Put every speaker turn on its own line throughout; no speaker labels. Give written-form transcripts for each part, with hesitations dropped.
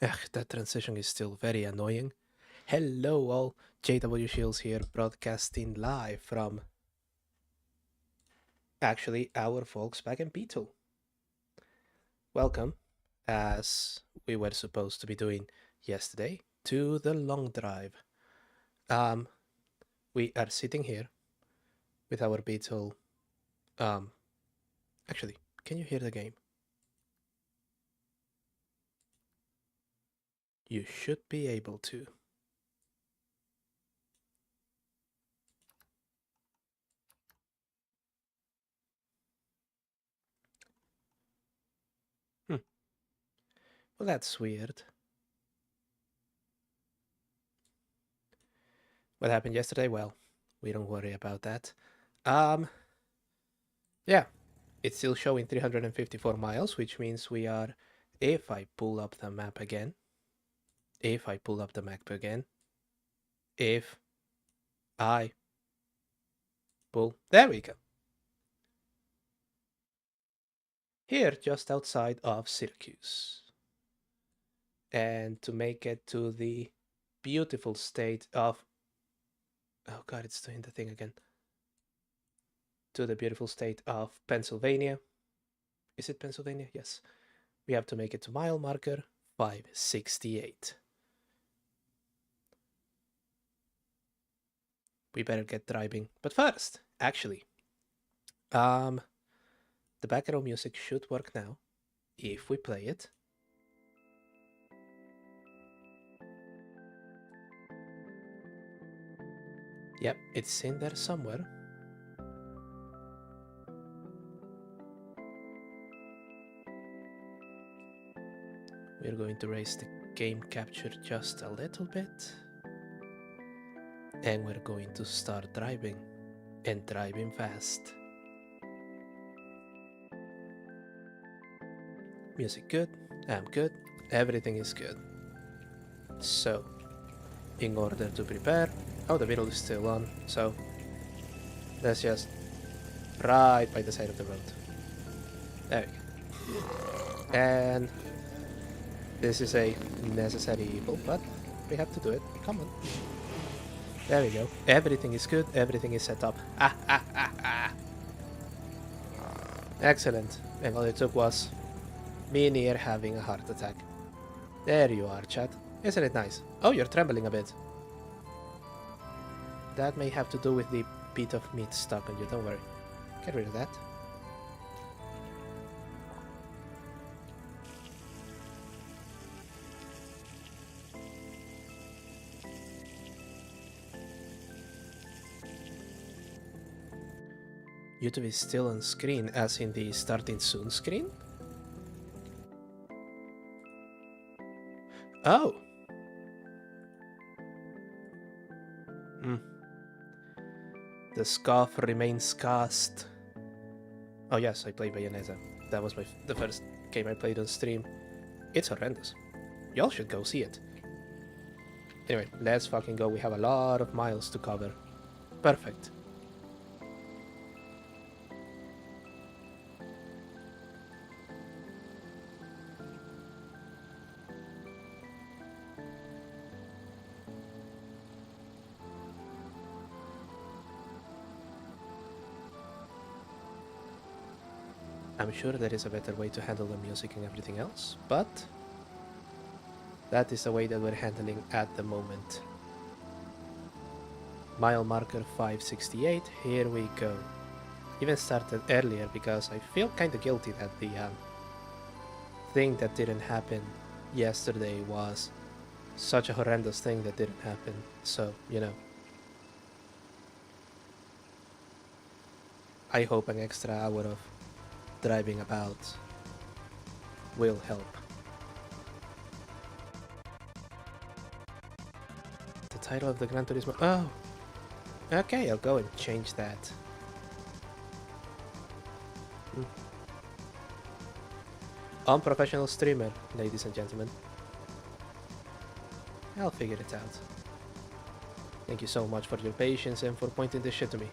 Ugh, that transition is still very annoying. Hello all, JW Shields here, broadcasting live from actually our Volkswagen Beetle. Welcome, as we were supposed to be doing yesterday, to the long drive. Um, we are sitting here with our Beetle. Um, actually, can you hear the game? You should be able to. Hmm. Well, that's weird. What happened yesterday? Well, we don't worry about that. Um, yeah, it's still showing 354 miles, which means we are, if I pull up the map again, if I pull, there we go. Here, just outside of Syracuse. And to make it to the beautiful state of, oh god, it's doing the thing again. To the beautiful state of Pennsylvania. Is it Pennsylvania? Yes. We have to make it to mile marker 568. We better get driving. But first, actually, um, the background music should work now if we play it. Yep, it's in there somewhere. We're going to raise the game capture just a little bit. And we're going to start driving. And driving fast. Music good, I'm good, everything is good. So, in order to prepare, oh, the video is still on, so let's just right by the side of the road. There we go. And this is a necessary evil, but we have to do it. Come on. There we go. Everything is good, everything is set up. Ah, ah, ah, ah. Excellent. And all it took was me near having a heart attack. There you are, chat. Isn't it nice? Oh, you're trembling a bit. That may have to do with the bit of meat stuck on you, don't worry. Get rid of that. YouTube is still on screen, as in the starting soon screen? Oh! Hmm. The scarf remains cast. Oh yes, I played Bayonetta. That was the first game I played on stream. It's horrendous. Y'all should go see it. Anyway, let's fucking go. We have a lot of miles to cover. Perfect. I'm sure there is a better way to handle the music and everything else, but that is the way that we're handling at the moment. Mile marker 568, here we go. Even started earlier because I feel kinda guilty that the thing that didn't happen yesterday was such a horrendous thing that didn't happen, so, you know. I hope an extra hour of driving about will help. The title of the Gran Turismo... Oh! Okay, I'll go and change that. Unprofessional streamer, ladies and gentlemen. I'll figure it out. Thank you so much for your patience and for pointing this shit to me.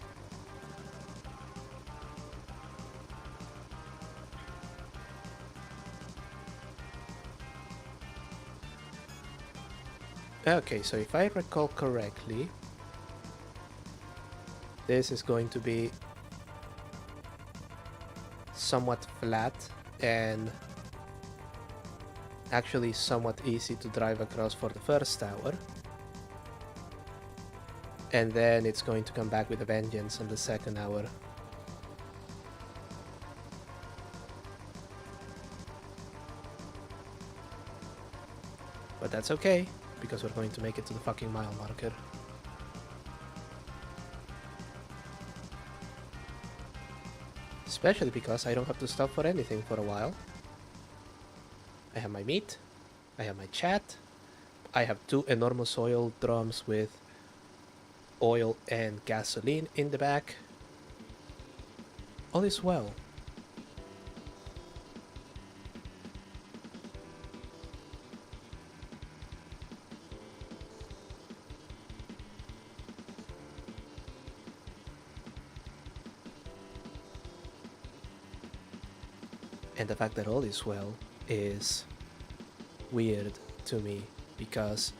Okay, so if I recall correctly, this is going to be somewhat flat and actually somewhat easy to drive across for the first tower. And then it's going to come back with a vengeance on the second hour. But that's okay, because we're going to make it to the fucking mile marker. Especially because I don't have to stop for anything for a while. I have my meat, I have my chat, I have 2 enormous oil drums with oil and gasoline in the back. All is well. And the fact that all is well is weird to me because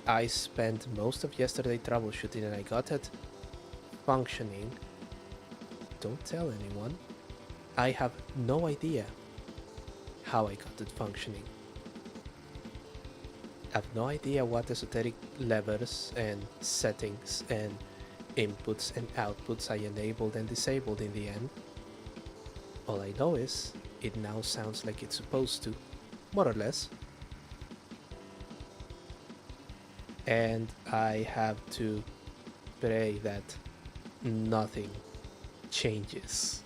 I spent most of yesterday troubleshooting and I got it functioning. Don't tell anyone. I have no idea how I got it functioning. I have no idea what esoteric levers and settings and inputs and outputs I enabled and disabled in the end. All I know is it now sounds like it's supposed to, more or less. And I have to pray that nothing changes.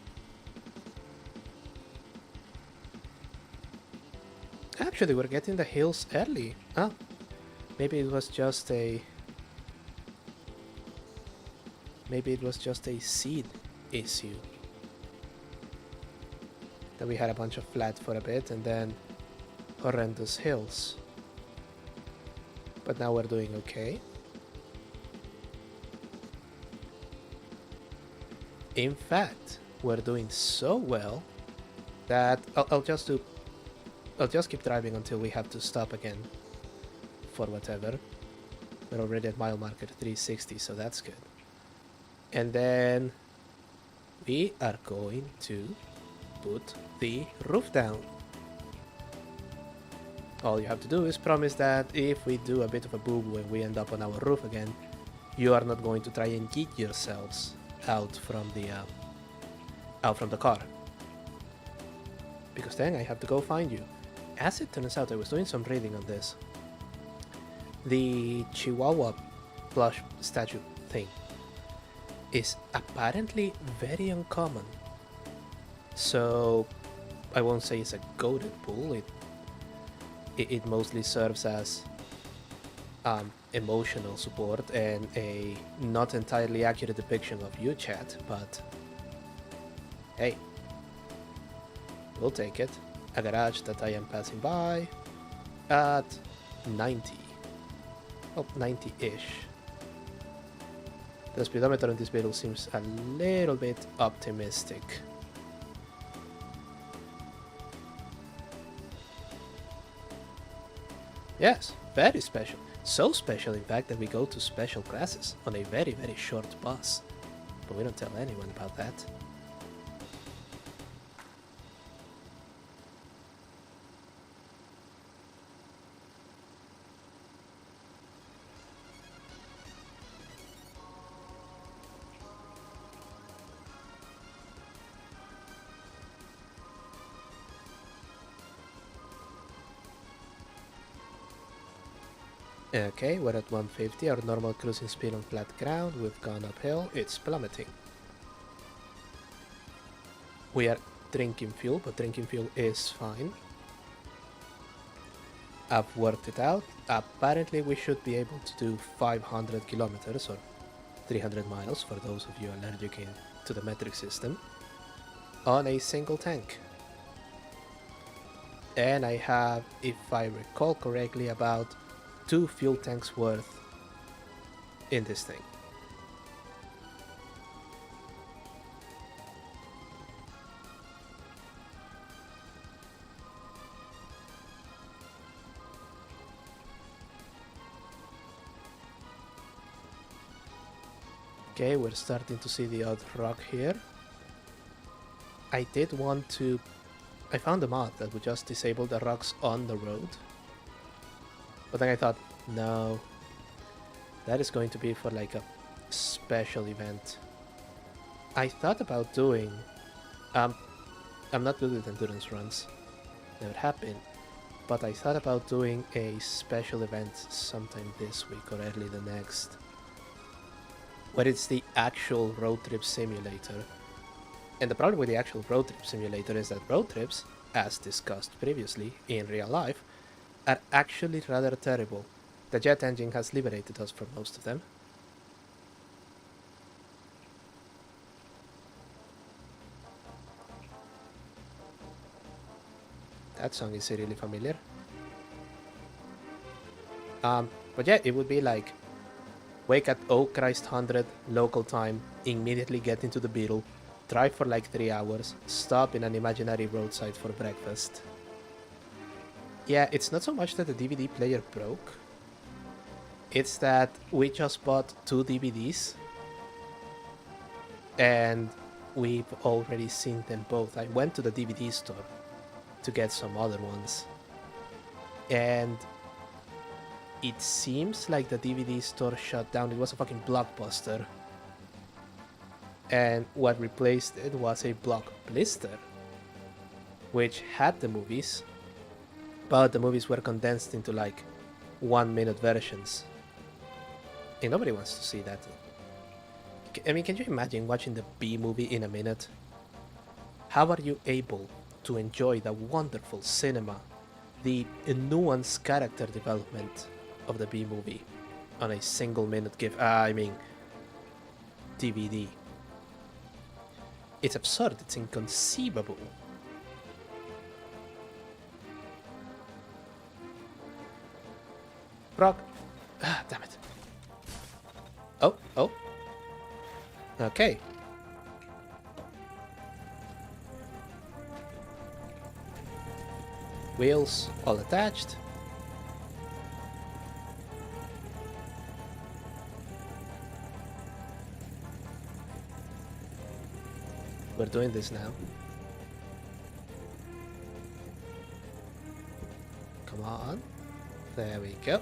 Actually, we're getting the hills early. Oh, maybe it was just a... Maybe it was just a seed issue. Then we had a bunch of flat for a bit and then horrendous hills. But now we're doing okay. In fact, we're doing so well that I'll just keep driving until we have to stop again for whatever. We're already at mile marker 360, so that's good. And then we are going to put the roof down. All you have to do is promise that if we do a bit of a boo-boo and we end up on our roof again, you are not going to try and yeet yourselves out from the car. Because then I have to go find you. As it turns out, I was doing some reading on this. The Chihuahua plush statue thing is apparently very uncommon. So I won't say it's a goated bull. It mostly serves as emotional support and a not entirely accurate depiction of you, chat, but hey, we'll take it. A garage that I am passing by at 90. Oh, 90-ish. The speedometer on this vehicle seems a little bit optimistic. Yes, very special. So special, in fact, that we go to special classes on a very, very short bus. But we don't tell anyone about that. Okay, we're at 150, our normal cruising speed on flat ground, we've gone uphill, it's plummeting. We are drinking fuel, but drinking fuel is fine. I've worked it out, apparently we should be able to do 500 kilometers or 300 miles for those of you allergic to the metric system on a single tank. And I have, if I recall correctly, about 2 fuel tanks worth in this thing. Okay, we're starting to see the odd rock here. I did want to... I found a mod that would just disable the rocks on the road. But then I thought, no, that is going to be for like a special event. I thought about doing... Um, I'm not good with endurance runs. Never have been. But I thought about doing a special event sometime this week or early the next. Where it's the actual road trip simulator. And the problem with the actual road trip simulator is that road trips, as discussed previously in real life, are actually rather terrible. The jet engine has liberated us from most of them. That song is really familiar. But yeah, it would be like wake at oh Christ 100 local time, immediately get into the Beetle, drive for like 3 hours, stop in an imaginary roadside for breakfast. Yeah, it's not so much that the DVD player broke, it's that we just bought 2 DVDs and we've already seen them both. I went to the DVD store to get some other ones, and it seems like the DVD store shut down. It was a fucking Blockbuster, and what replaced it was a Block Blister, which had the movies, but the movies were condensed into like 1 minute versions, and nobody wants to see that. I mean, can you imagine watching the B movie in a minute? How are you able to enjoy the wonderful cinema, the nuanced character development of the B movie on a single minute DVD? It's absurd, it's inconceivable. Brock. Ah, damn it. Oh. Okay. Wheels all attached. We're doing this now. Come on. There we go.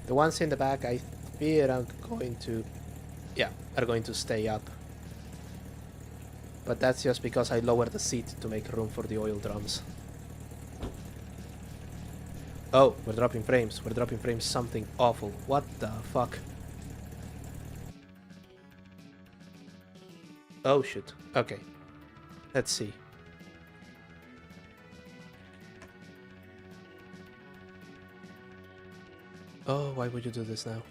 The ones in the back, I fear are going to stay up. But that's just because I lowered the seat to make room for the oil drums. Oh, we're dropping frames. We're dropping frames. Something awful. What the fuck? Oh, shoot. Okay. Let's see. Oh, why would you do this now?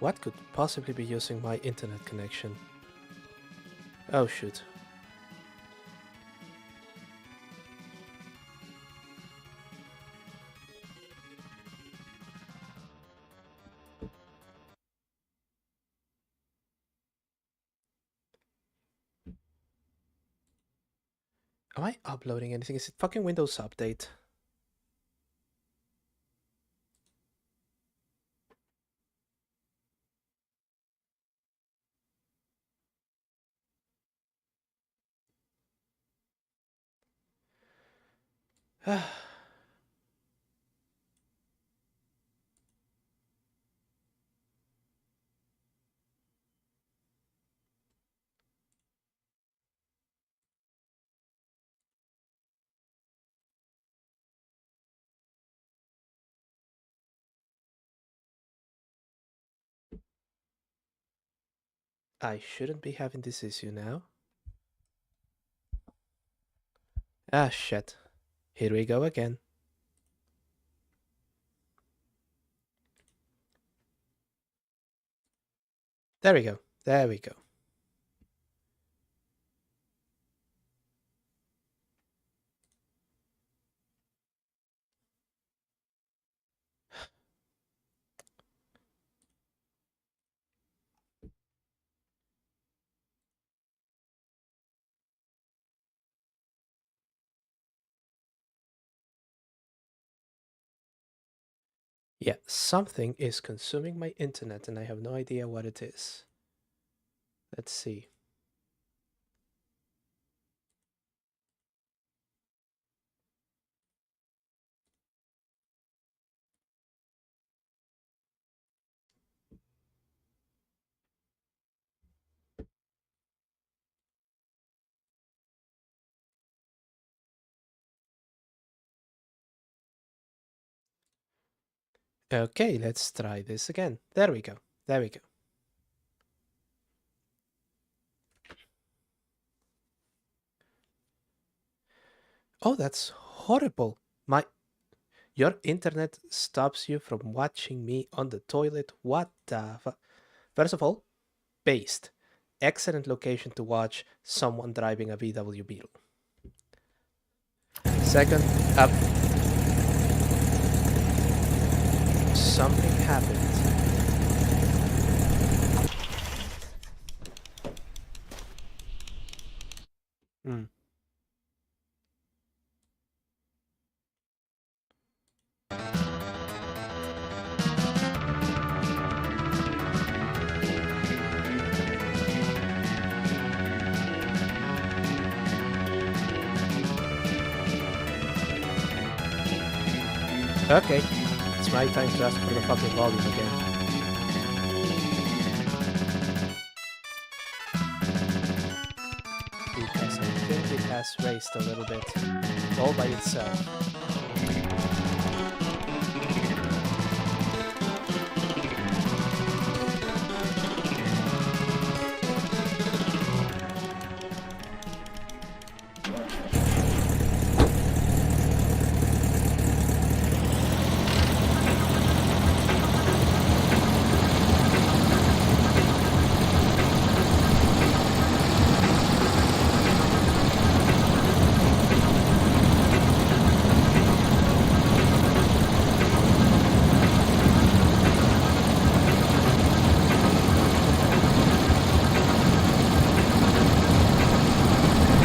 What could possibly be using my internet connection? Oh, shoot. Am I uploading anything? Is it fucking Windows Update? I shouldn't be having this issue now. Ah, shit. Here we go again. There we go. There we go. Yeah, something is consuming my internet and I have no idea what it is. Let's see. Okay, let's try this again. There we go. There we go. Oh, that's horrible. Your internet stops you from watching me on the toilet. What the First of all, based. Excellent location to watch someone driving a VW Beetle. Second, up. Something happened. Hmm. Okay, it's my time to ask for the fucking volume again. Because I think it has raised a little bit all by itself.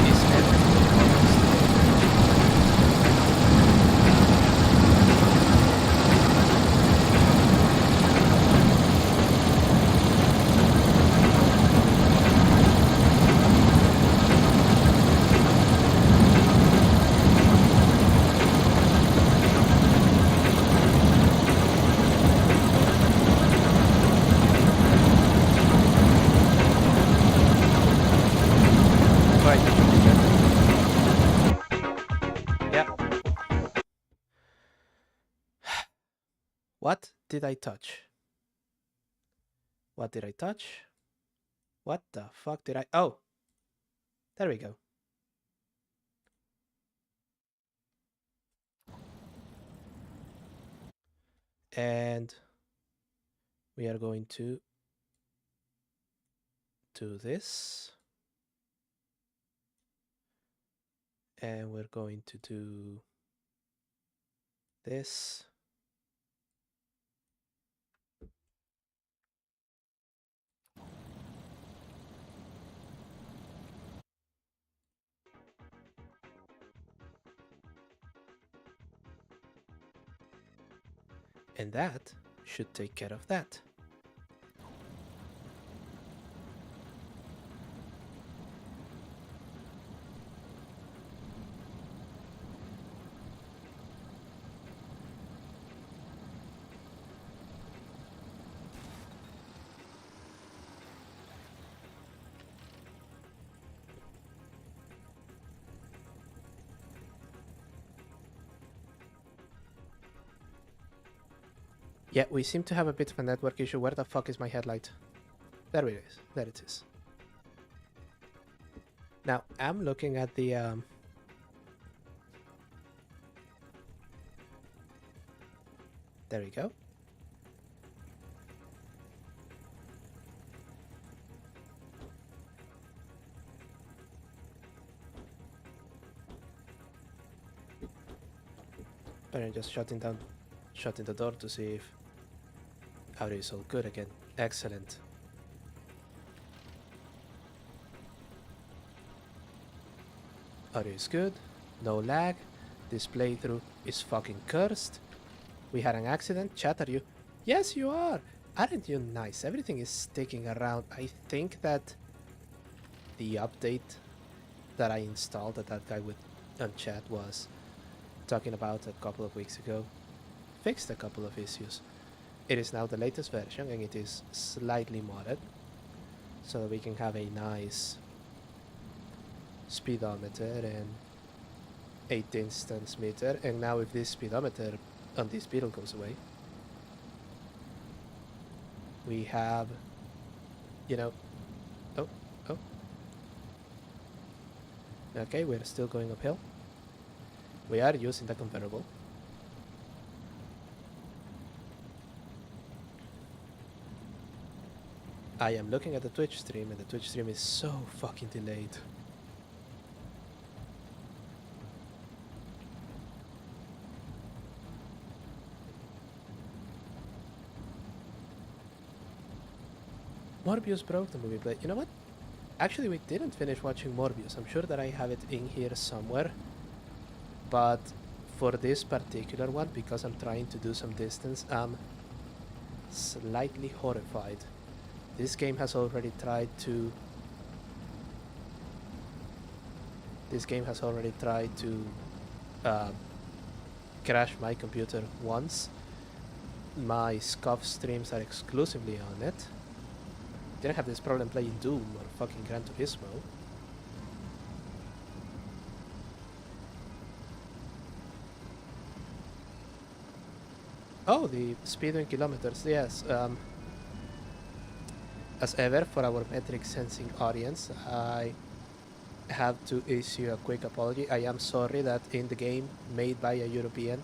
Is everything almost right? Yeah. What did I touch? What did I touch? What the fuck did I... Oh, there we go. And we are going to do this. And we're going to do this. And that should take care of that. Yeah, we seem to have a bit of a network issue. Where the fuck is my headlight? There it is. There it is. Now, I'm looking at the... There we go. I'm just shutting the door to see if audio is all good again. Excellent. Audio is good, no lag. This playthrough is fucking cursed. We had an accident. Chat, are you? Yes, you are. Aren't you nice? Everything is sticking around. I think that the update that I installed that guy with on chat was talking about a couple of weeks ago fixed a couple of issues. It is now the latest version and it is slightly modded so that we can have a nice speedometer and a distance meter. And now if this speedometer on this beetle goes away, we have, you know, oh, okay, we're still going uphill. We are using the convertible. I am looking at the Twitch stream and the Twitch stream is so fucking delayed. Morbius broke the movie play. You know what? Actually, we didn't finish watching Morbius. I'm sure that I have it in here somewhere. But for this particular one, because I'm trying to do some distance, I'm slightly horrified. This game has already tried to... crash my computer once. My scuff streams are exclusively on it. Didn't have this problem playing Doom or fucking Gran Turismo. Oh, the speed in kilometers, yes. As ever, for our metric sensing audience, I have to issue a quick apology. I am sorry that in the game made by a European,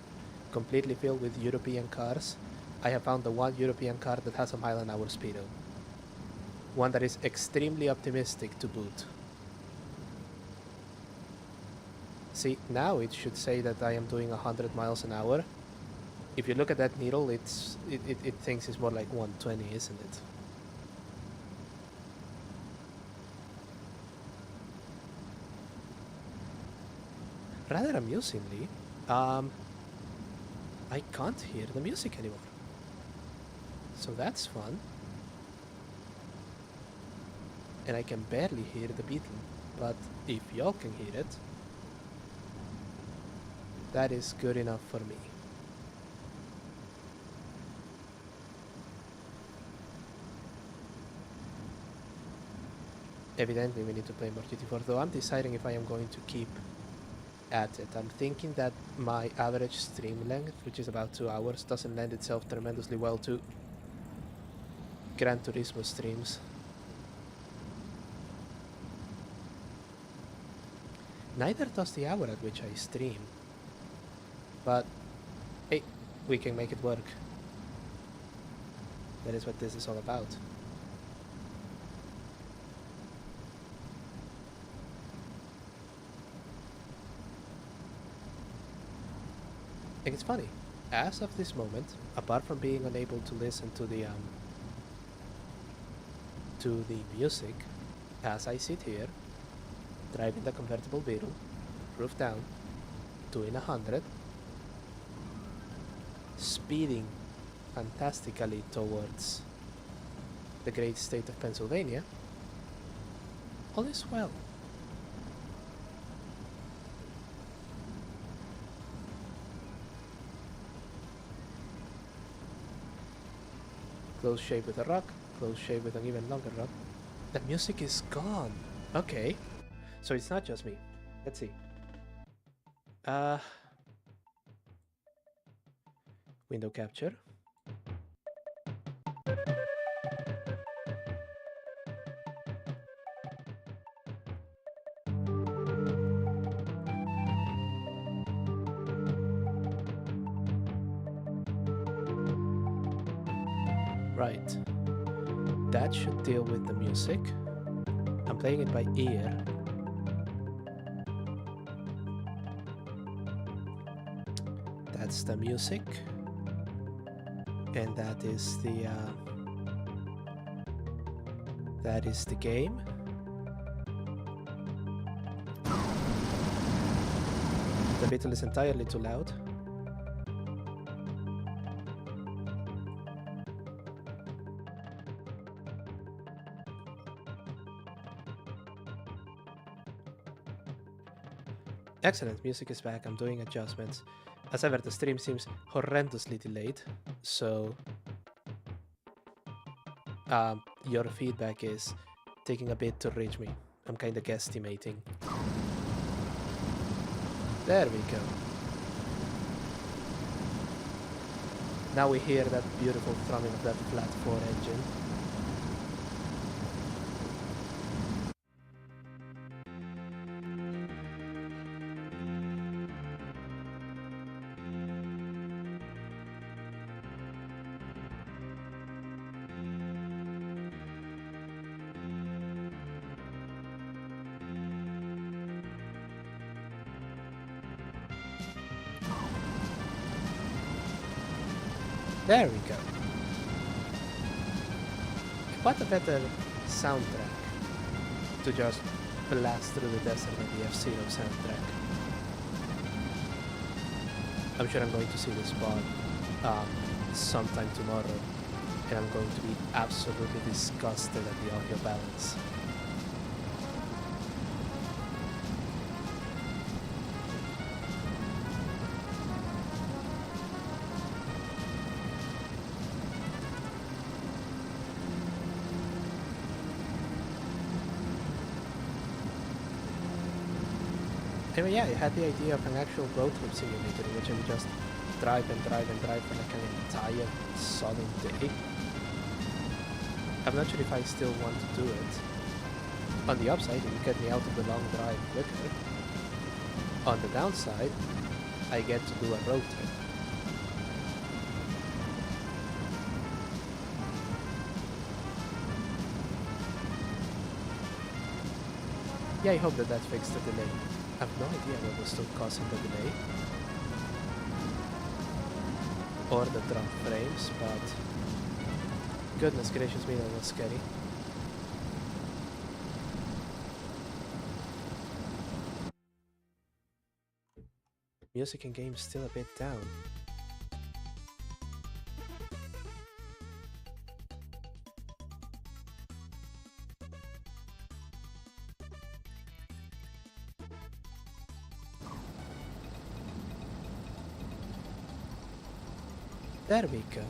completely filled with European cars, I have found the one European car that has a mile-an-hour speedo. One that is extremely optimistic to boot. See, now it should say that I am doing 100 miles an hour. If you look at that needle, it thinks it's more like 120, isn't it? Rather amusingly, I can't hear the music anymore. So that's fun. And I can barely hear the beetle, but if y'all can hear it, that is good enough for me. Evidently we need to play more GT4, though I'm deciding if I am going to keep at it. I'm thinking that my average stream length, which is about 2 hours, doesn't lend itself tremendously well to Gran Turismo streams. Neither does the hour at which I stream. But, hey, we can make it work. That is what this is all about. And it's funny, as of this moment, apart from being unable to listen to the music, as I sit here, driving the convertible Beetle, roof down, doing 100, speeding fantastically towards the great state of Pennsylvania, all is well. Close shave with a rock, close shave with an even longer rock. The music is gone. Okay. So it's not just me. Let's see. Window capture. Right. That should deal with the music. I'm playing it by ear. that's the music. And that is the game. The beetle is entirely too loud. Excellent, music is back. I'm doing adjustments. As ever, the stream seems horrendously delayed, so your feedback is taking a bit to reach me. I'm kind of guesstimating. There we go. Now we hear that beautiful thrumming of that flat 4 engine. There we go. What a better soundtrack to just blast through the desert than the F-Zero soundtrack. I'm sure I'm going to see this pod sometime tomorrow, and I'm going to be absolutely disgusted at the audio balance. Anyway, yeah, I had the idea of an actual road trip simulator in which I would just drive and drive and drive for like an entire solid day. I'm not sure if I still want to do it. On the upside, it would get me out of the long drive quicker. On the downside, I get to do a road trip. Yeah, I hope that fixed the delay. I have no idea what was still causing the delay or the drop frames, but goodness gracious me, that was scary. Music and games still a bit down. There we go.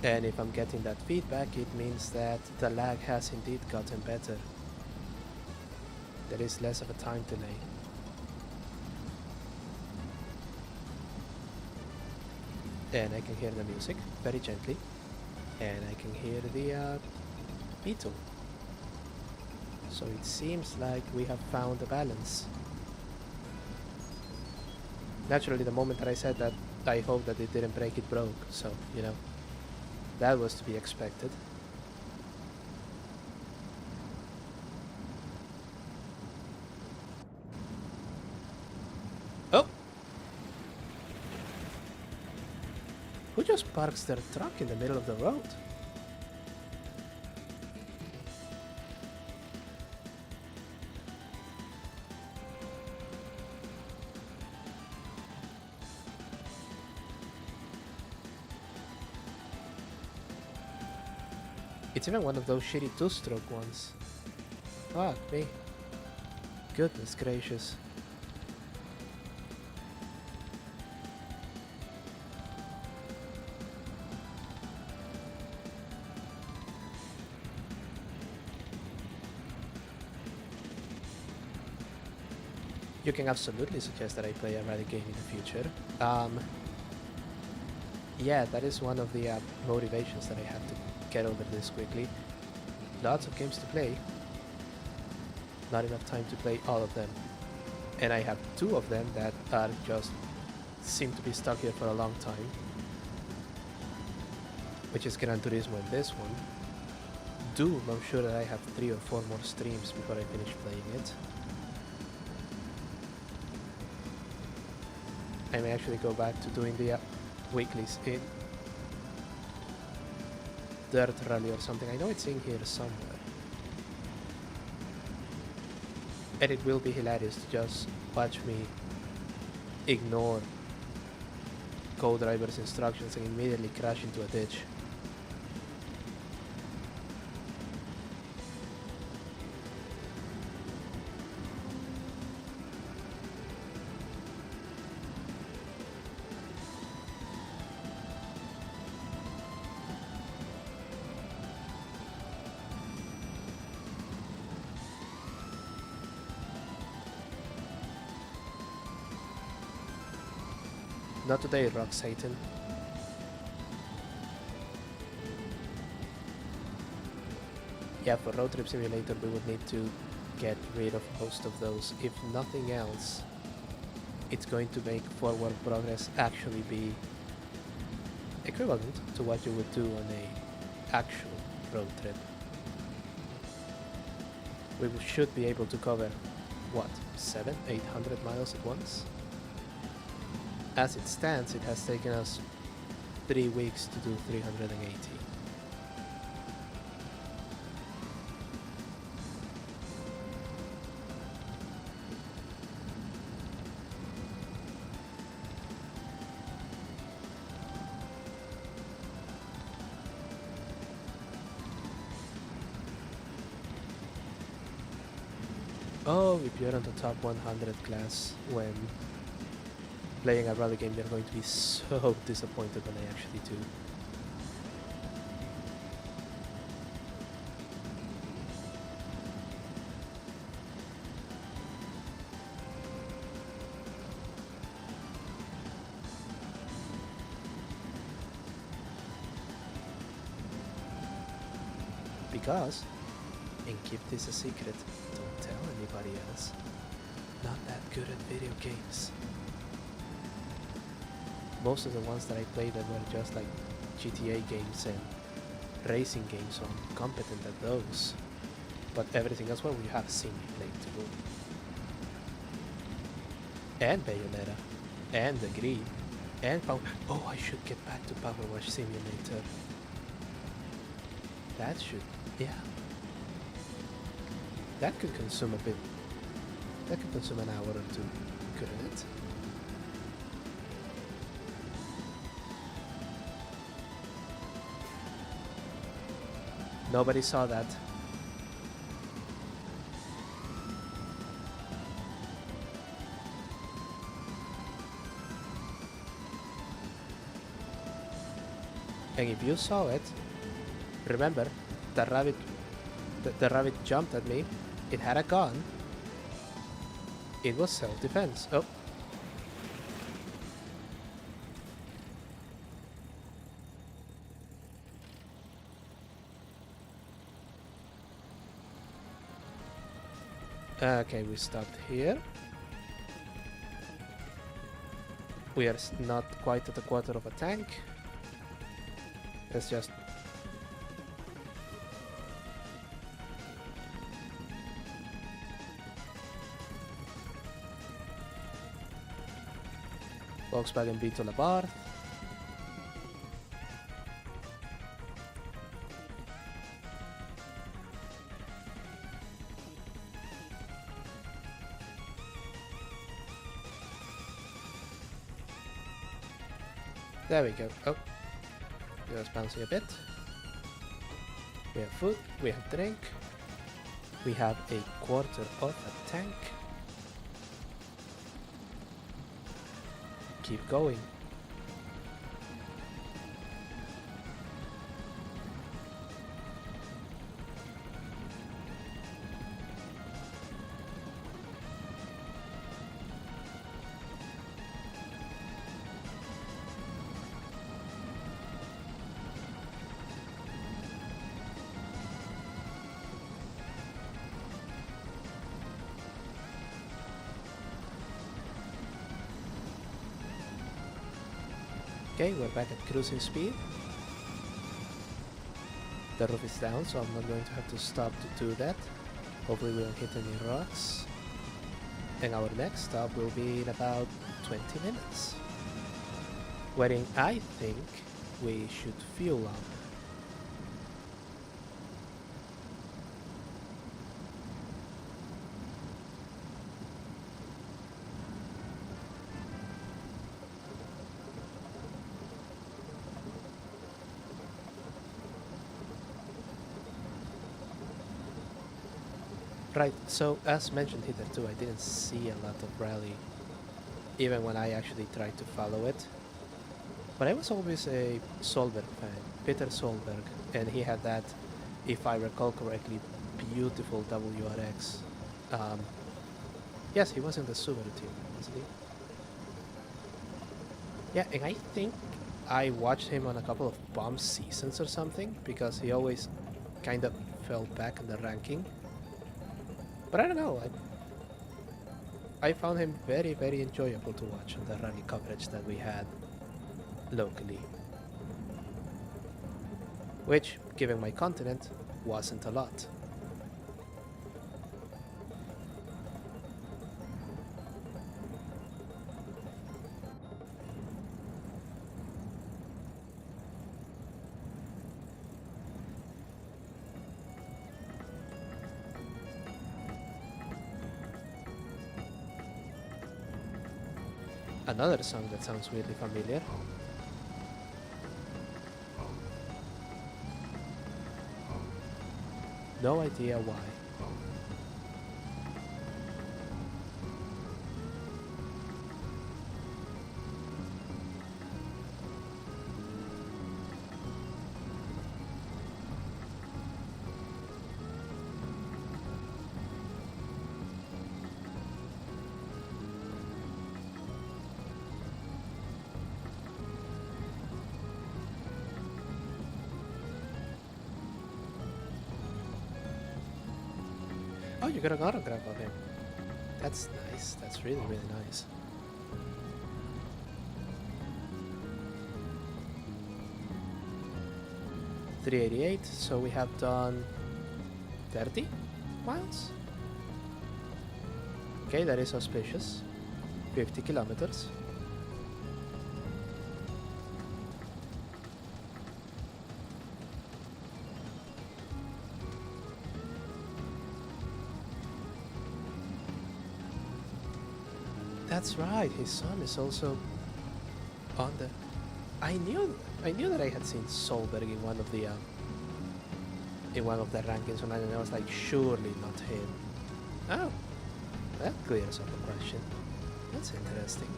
And if I'm getting that feedback, it means that the lag has indeed gotten better. There is less of a time delay. And I can hear the music very gently. And I can hear the beetle. So it seems like we have found a balance. Naturally, the moment that I said that, I hope that it didn't break, it broke. So, you know, that was to be expected. Oh! Who just parks their truck in the middle of the road? It's even one of those shitty two-stroke ones. Fuck me. Goodness gracious. You can absolutely suggest that I play a rally game in the future. Yeah, that is one of the motivations that I have to get over this quickly. Lots of games to play. Not enough time to play all of them. And I have 2 of them that are just seem to be stuck here for a long time. Which is Gran Turismo and this one. Doom, I'm sure that I have 3 or 4 more streams before I finish playing it. I may actually go back to doing the weeklies in Dirt Rally or something. I know it's in here somewhere. And it will be hilarious to just watch me ignore co-driver's instructions and immediately crash into a ditch. Not today, Rock Satan. Yeah, for Road Trip Simulator we would need to get rid of most of those. If nothing else, it's going to make forward progress actually be equivalent to what you would do on a actual road trip. We should be able to cover, what, 700-800 miles at once? As it stands, it has taken us 3 weeks to do 380. Oh, if you're on the top 100 class when playing a rally game, you're going to be so disappointed when I actually do. Because, and keep this a secret, don't tell anybody else, not that good at video games. Most of the ones that I played that were just like GTA games and racing games, so I'm competent at those. But everything else, well, you have seen me play too. And Bayonetta, and the Grid, and Power. Oh, I should get back to Power Wash Simulator. That should, yeah. That could consume a bit. That could consume an hour or two, couldn't it? Nobody saw that. And if you saw it, remember, the rabbit jumped at me. It had a gun. It was self-defense. Oh. Okay, we stopped here. We are not quite at a quarter of a tank. Let's just... Volkswagen Beetle Abarth. There we go. Oh, just bouncing a bit. We have food, we have drink, we have a quarter of a tank. Keep going. Okay, we're back at cruising speed. The roof is down, so I'm not going to have to stop to do that. Hopefully we don't hit any rocks. And our next stop will be in about 20 minutes. Wherein I think we should fuel up. Right, so as mentioned hitherto, I didn't see a lot of rally, even when I actually tried to follow it. But I was always a Solberg fan, Peter Solberg, and he had that, if I recall correctly, beautiful WRX. Yes, he was in the Subaru team, wasn't he? Yeah, and I think I watched him on a couple of bomb seasons or something, because he always kind of fell back in the ranking. But I don't know, I found him very, very enjoyable to watch on the rally coverage that we had locally. Which, given my continent, wasn't a lot. Another song that sounds weirdly familiar. No idea why. Oh, you got an autograph of him. That's nice. That's really, really nice. $388, so we have done 30 miles? Okay, that is auspicious. 50 kilometers. That's right, his son is also on the... I knew that I had seen Solberg in one of the rankings online, and I was like, surely not him. Oh, that clears up a question. That's interesting.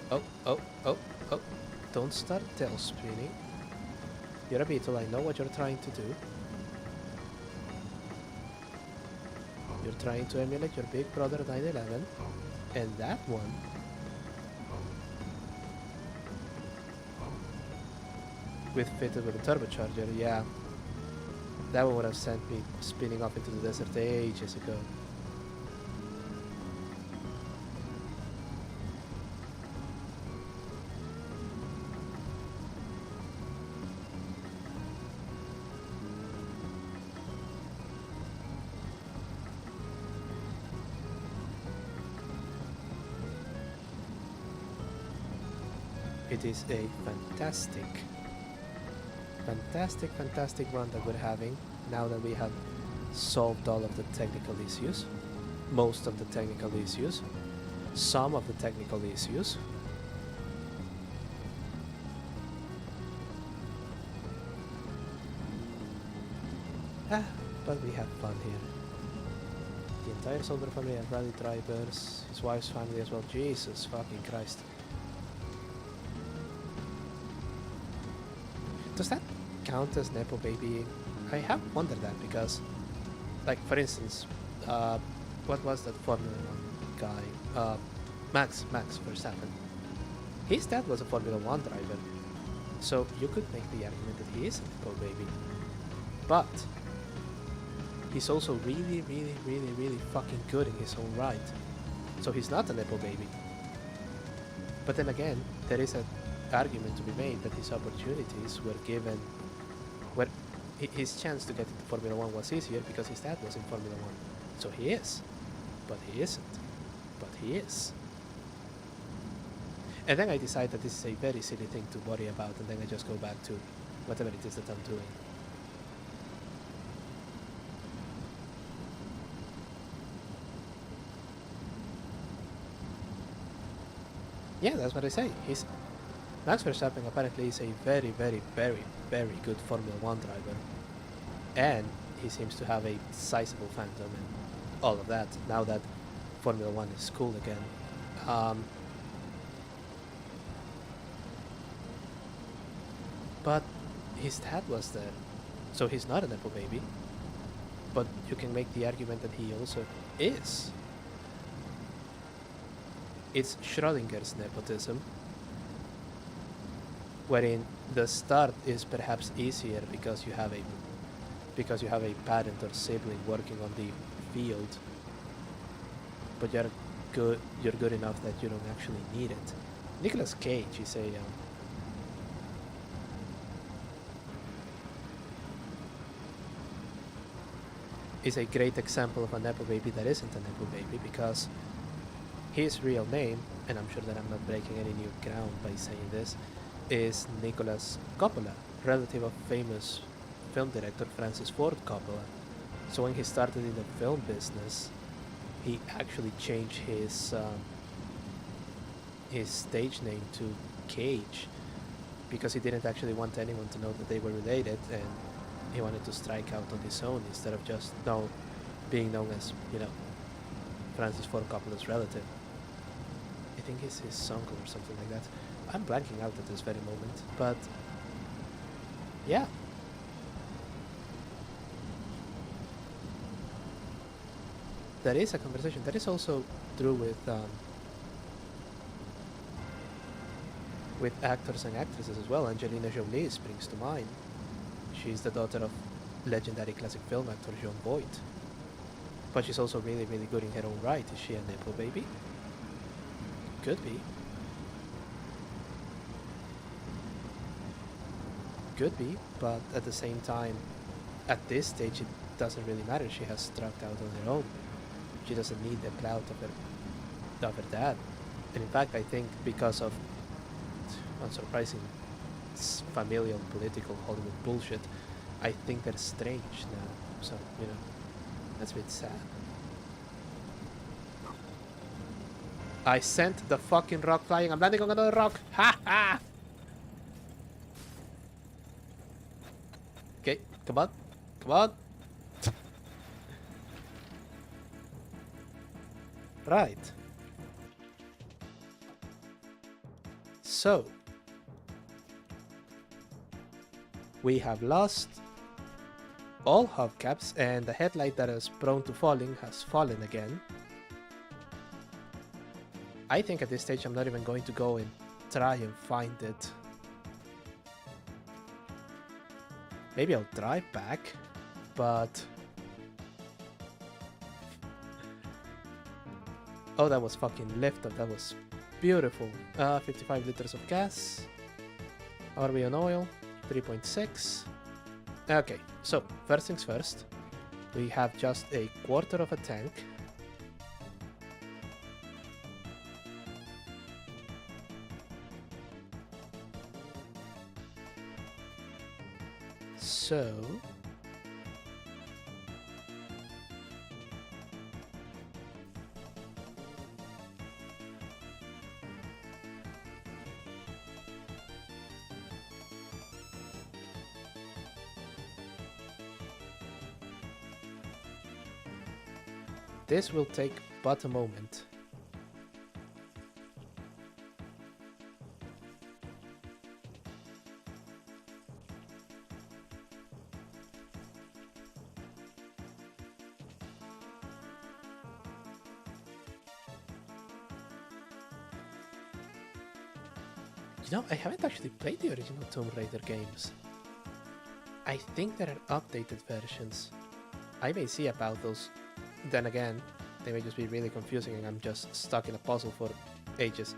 Oh. Don't start tail spinning. You're a beetle, I know what you're trying to do. You're trying to emulate your big brother 911. And that one... with fitted with a turbocharger, yeah. That one would have sent me spinning off into the desert ages ago. It is a fantastic run that we're having now that we have solved all of the technical issues, most of the technical issues, some of the technical issues. But we have fun here. The entire Solberg family have rally drivers, his wife's family as well. Jesus fucking Christ. Does that count as Nepo babying? I have wondered that because, like, for instance, what was that Formula 1 guy? Max Verstappen. His dad was a Formula 1 driver, so you could make the argument that he is a Nepo baby. But he's also really, really, really, really fucking good in his own right. So he's not a Nepo baby. But then again, there is an argument to be made that his opportunities were given, where his chance to get into Formula 1 was easier because his dad was in Formula 1. So he is. But he isn't. But he is. And then I decide that this is a very silly thing to worry about, and then I just go back to whatever it is that I'm doing. Yeah, that's what I say. Max Verstappen apparently is a very, very, very, very good Formula 1 driver. And he seems to have a sizable fandom and all of that, now that Formula 1 is cool again. But his dad was there, so he's not a Nepo baby. But you can make the argument that he also is. It's Schrodinger's nepotism, wherein the start is perhaps easier because you have a parent or sibling working on the field, but you're good enough that you don't actually need it. Nicolas Cage is a great example of a Nepo baby that isn't a Nepo baby, because his real name, and I'm sure that I'm not breaking any new ground by saying this, is Nicolas Coppola, relative of famous film director Francis Ford Coppola. So when he started in the film business, he actually changed his stage name to Cage because he didn't actually want anyone to know that they were related, and he wanted to strike out on his own instead of just being known as, Francis Ford Coppola's relative. I think it's his uncle or something like that. I'm blanking out at this very moment, but yeah. That is a conversation. That is also true with actors and actresses as well. Angelina Jolie springs to mind. She's the daughter of legendary classic film actor Jon Voight. But she's also really, really good in her own right. Is she a Nepo baby? Could be. Could be, but at the same time, at this stage, it doesn't really matter. She has struck out on her own. She doesn't need the clout of her dad. And in fact, I think because of unsurprising familial, political Hollywood bullshit, I think they're strange now. So, that's a bit sad. I sent the fucking rock flying. I'm landing on another rock. Ha ha! Okay, come on. Come on. Right. So, we have lost all hubcaps, and the headlight that is prone to falling has fallen again. I think at this stage I'm not even going to go and try and find it. Maybe I'll drive back, but... Oh, that was fucking liftoff. That was beautiful. 55 liters of gas. Are we on oil? 3.6. Okay, so first things first. We have just a quarter of a tank. So... this will take but a moment. I haven't actually played the original Tomb Raider games. I think there are updated versions. I may see about those. Then again, they may just be really confusing and I'm just stuck in a puzzle for ages.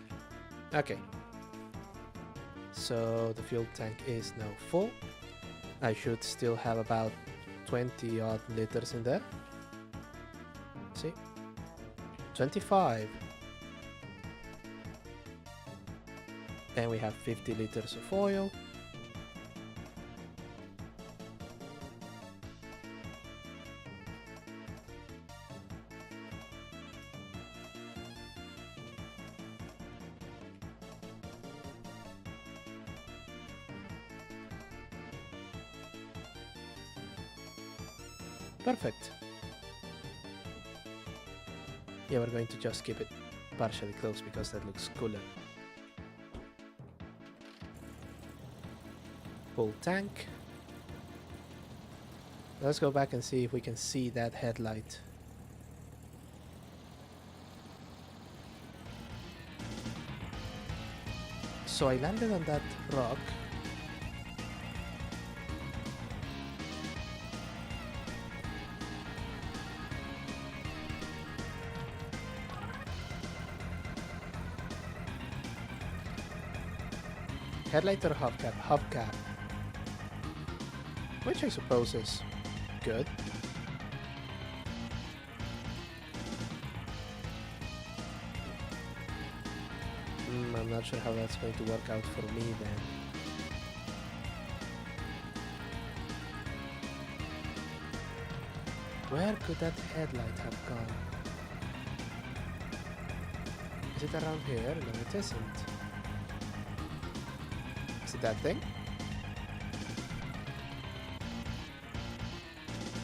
Okay. So the fuel tank is now full. I should still have about 20 odd liters in there. See? 25. And we have 50 liters of oil. Perfect. Yeah, we're going to just keep it partially closed because that looks cooler. Full tank. Let's go back and see if we can see that headlight. So I landed on that rock. Headlight or hubcap? Hubcap. Which I suppose is good. I'm not sure how that's going to work out for me then. Where could that headlight have gone? Is it around here? No, it isn't. Is it that thing?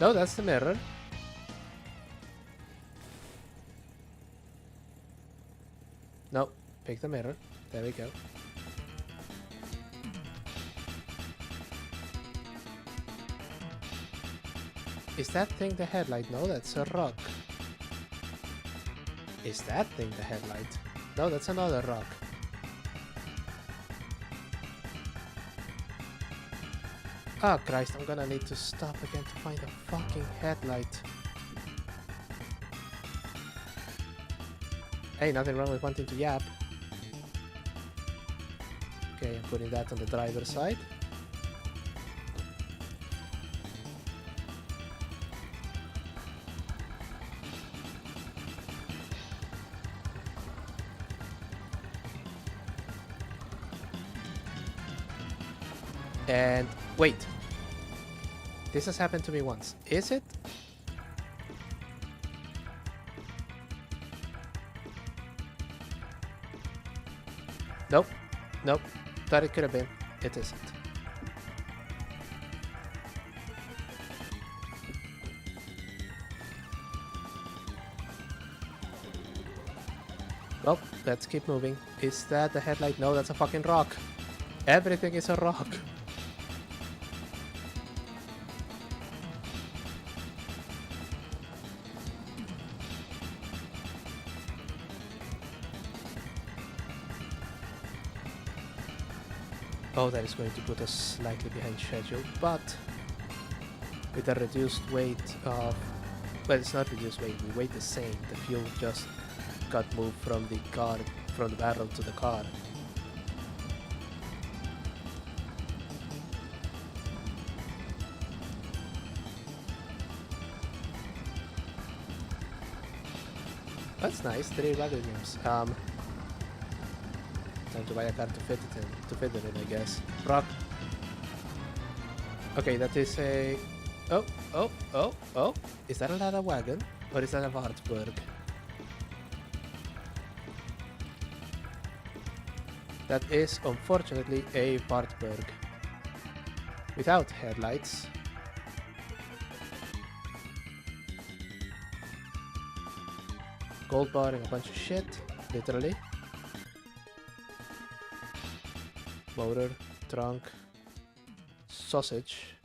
No, that's the mirror. No, pick the mirror. There we go. Is that thing the headlight? No, that's a rock. Is that thing the headlight? No, that's another rock. Oh Christ, I'm gonna need to stop again to find a fucking headlight. Hey, nothing wrong with wanting to yap. Okay, I'm putting that on the driver's side. And wait. This has happened to me once. Is it? Nope. Nope. Thought it could have been. It isn't. Well, let's keep moving. Is that the headlight? No, that's a fucking rock. Everything is a rock. Oh, that is going to put us slightly behind schedule, but with a reduced weight of... Well, it's not reduced weight, we weigh the same. The fuel just got moved from the car, from the barrel to the car. That's nice, 3 revenues. Time to buy a car to fit it in, I guess. Rock. Okay, that is a... Oh. Is that a ladder wagon? Or is that a Wartburg? That is, unfortunately, a Wartburg. Without headlights. Gold bar and a bunch of shit, literally. Motor, trunk, sausage,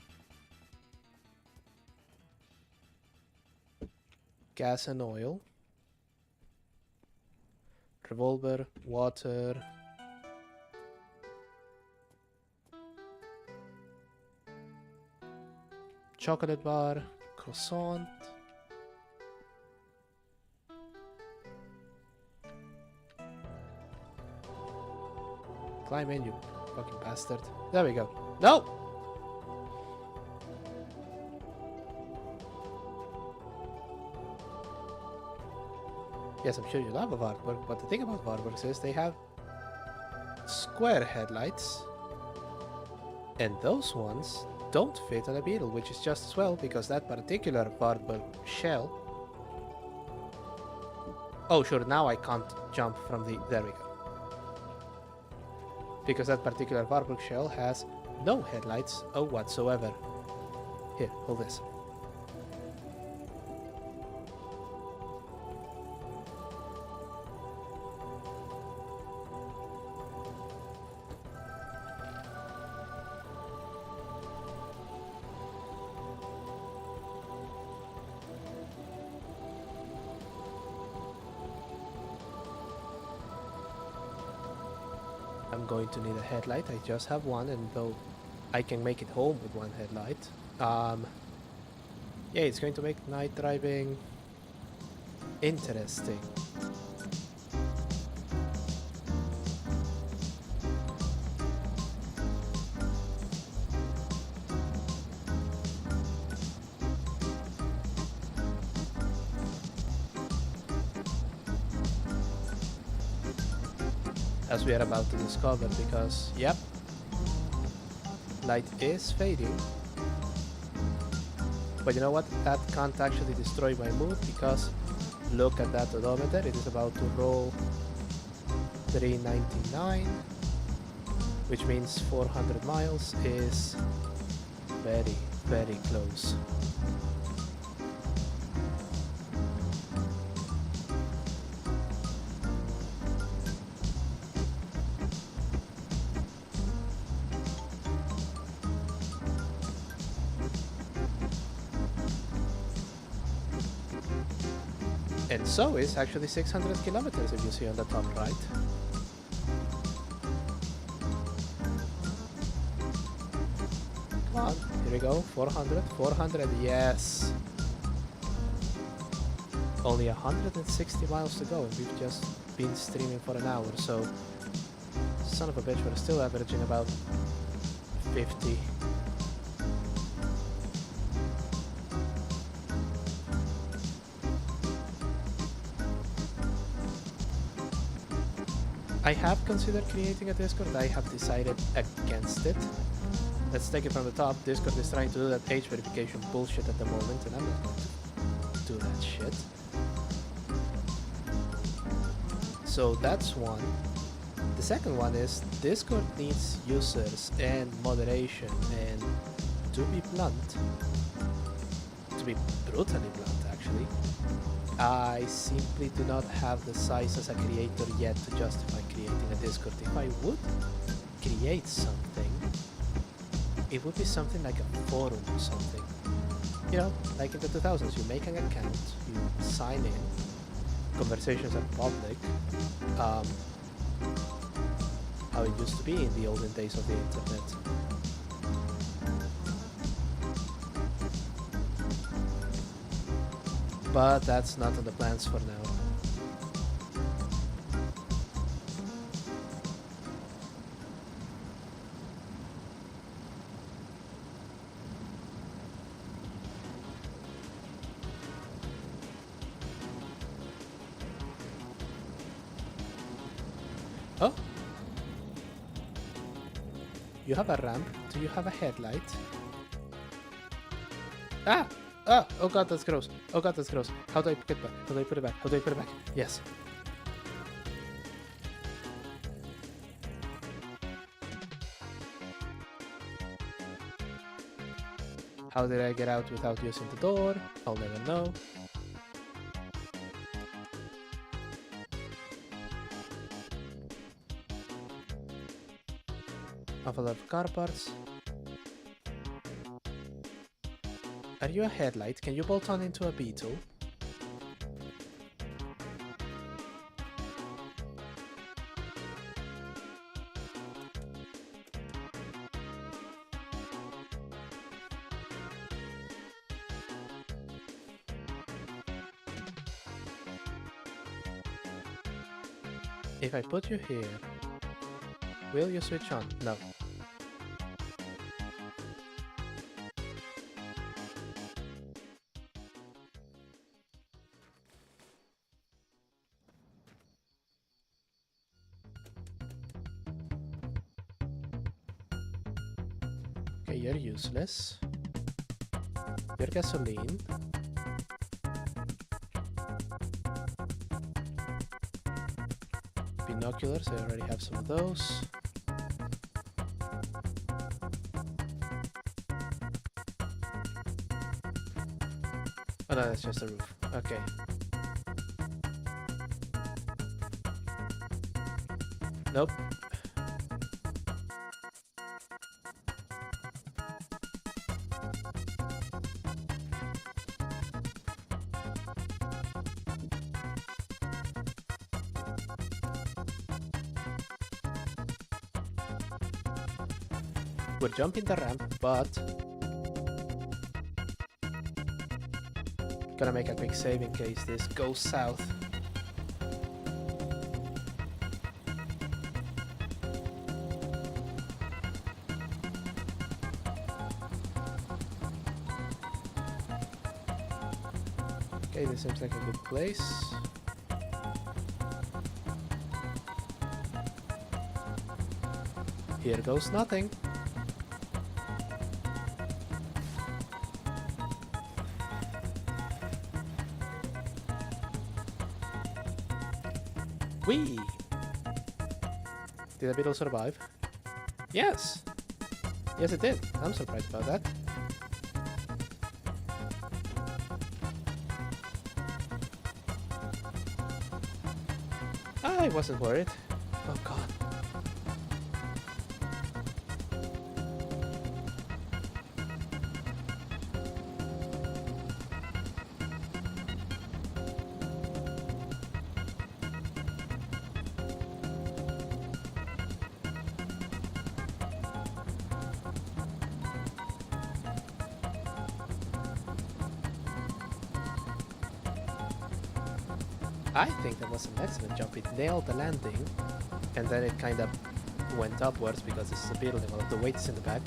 gas and oil, revolver, water, chocolate bar, croissant. Climb in, you fucking bastard. There we go. No! Yes, I'm sure you love a Wartburg, but the thing about Wartburgs is they have square headlights, and those ones don't fit on a Beetle, which is just as well, because that particular Wartburg shell... Oh, sure, now I can't jump from the... There we go. Because that particular Wartburg shell has no headlights whatsoever. Here, hold this. I'm going to need a headlight. I just have one, and though I can make it home with one headlight, yeah, it's going to make night driving interesting. As we are about to discover, because, yep, light is fading. But you know what? That can't actually destroy my mood, because look at that odometer. It is about to roll 399, which means 400 miles is very, very close. And so is actually 600 kilometers, if you see on the top right. Come on, here we go, 400, 400, yes. Only 160 miles to go, and we've just been streaming for an hour, so son of a bitch, we're still averaging about 50. I have considered creating a Discord. I have decided against it. Let's take it from the top. Discord is trying to do that age verification bullshit at the moment, and I'm not going to do that shit. So that's one. The second one is Discord needs users and moderation, and to be blunt, to be brutally blunt actually, I simply do not have the size as a creator yet to justify creating a Discord. If I would create something, it would be something like a forum or something. You know, like in the 2000s, you make an account, you sign in, conversations are public, how it used to be in the olden days of the internet. But that's not on the plans for now. Oh! You have a ramp. Do you have a headlight? Ah! Ah! Oh god, that's gross. Oh god, that's gross. How do I put it back? How do I put it back? How do I put it back? Yes. How did I get out without using the door? I'll never know. Have a lot of car parts. Are you a headlight? Can you bolt on into a Beetle? If I put you here, will you switch on? No. Okay, you're useless. Your gasoline. Binoculars, I already have some of those. Oh no, that's just a roof. Okay. Nope. We're jumping the ramp, but gonna make a quick save in case this goes south. Okay, this seems like a good place. Here goes nothing. Whee! Did the beetle survive? Yes! Yes, it did. I'm surprised about that. I wasn't worried. Oh god. I think that was an excellent jump. It nailed the landing, and then it kind of went upwards because this is a building. All of the weight is in the back.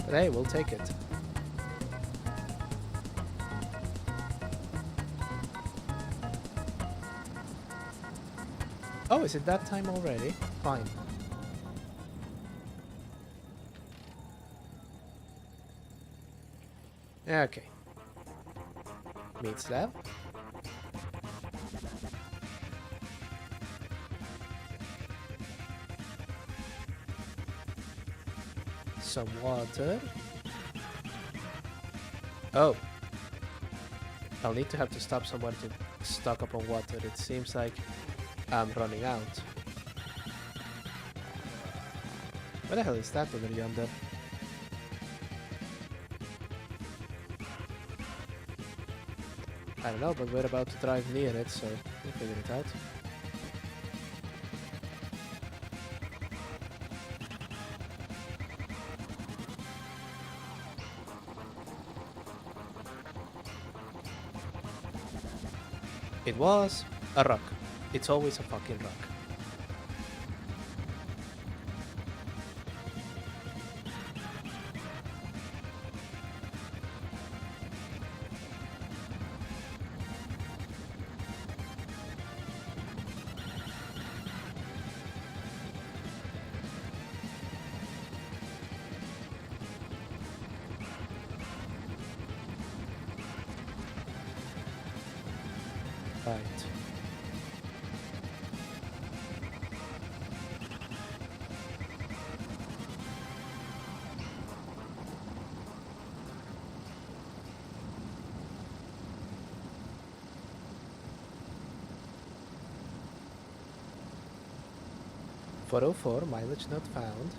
But hey, we'll take it. Oh, is it that time already? Fine. Okay. Meat slab. Some water. Oh. I'll need to have to stop somewhere to stock up on water. It seems like I'm running out. What the hell is that over yonder? I don't know, but we're about to drive near it, so we'll figure it out. It was a rock. It's always a fucking rock. Right. .404, mileage not found.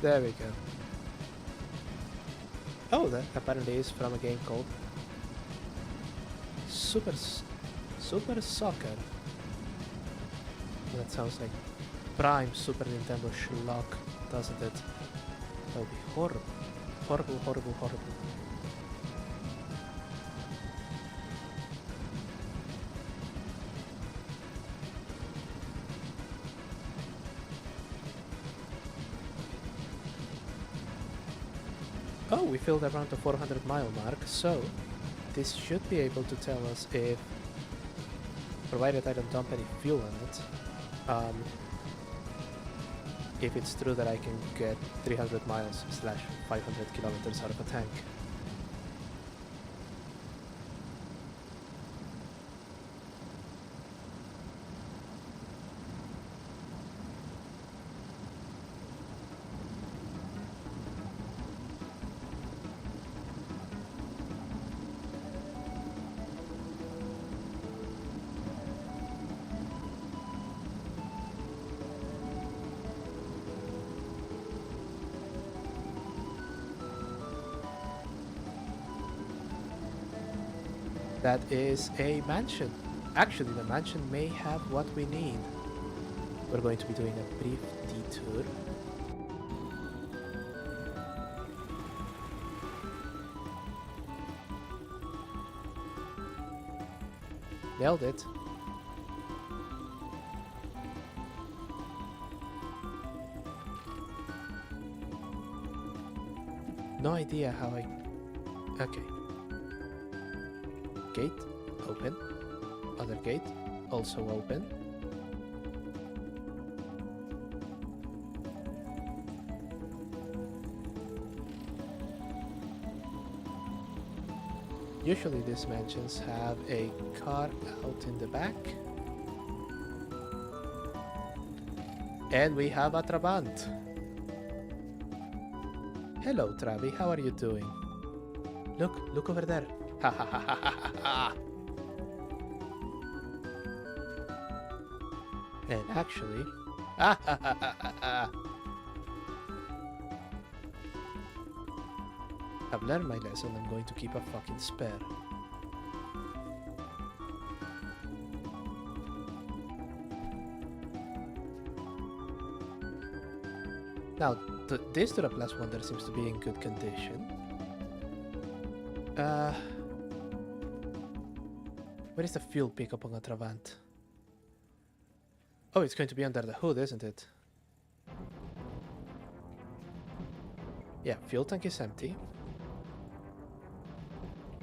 There we go. Oh, that apparently is from a game called Super Soccer. That sounds like prime Super Nintendo schlock, doesn't it? That would be horrible. Horrible, horrible, horrible. we filled around the 400 mile mark, so this should be able to tell us if, provided I don't dump any fuel in it, if it's true that I can get 300 miles slash 500 kilometers out of a tank. That is a mansion. Actually, the mansion may have what we need. We're going to be doing a brief detour. Nailed it. No idea how I... Okay. Gate, open. Other gate, also open. Usually these mansions have a car out in the back. And we have a Trabant. Hello, Travi, how are you doing? Look over there. Ha ha ha ha ha ha! And actually... Ha ha ha ha ha ha! I've learned my lesson, I'm going to keep a fucking spare. Now, this Duraplast Wonder seems to be in good condition. Where is the fuel pickup on a Trabant? Oh, it's going to be under the hood, isn't it? Yeah, fuel tank is empty.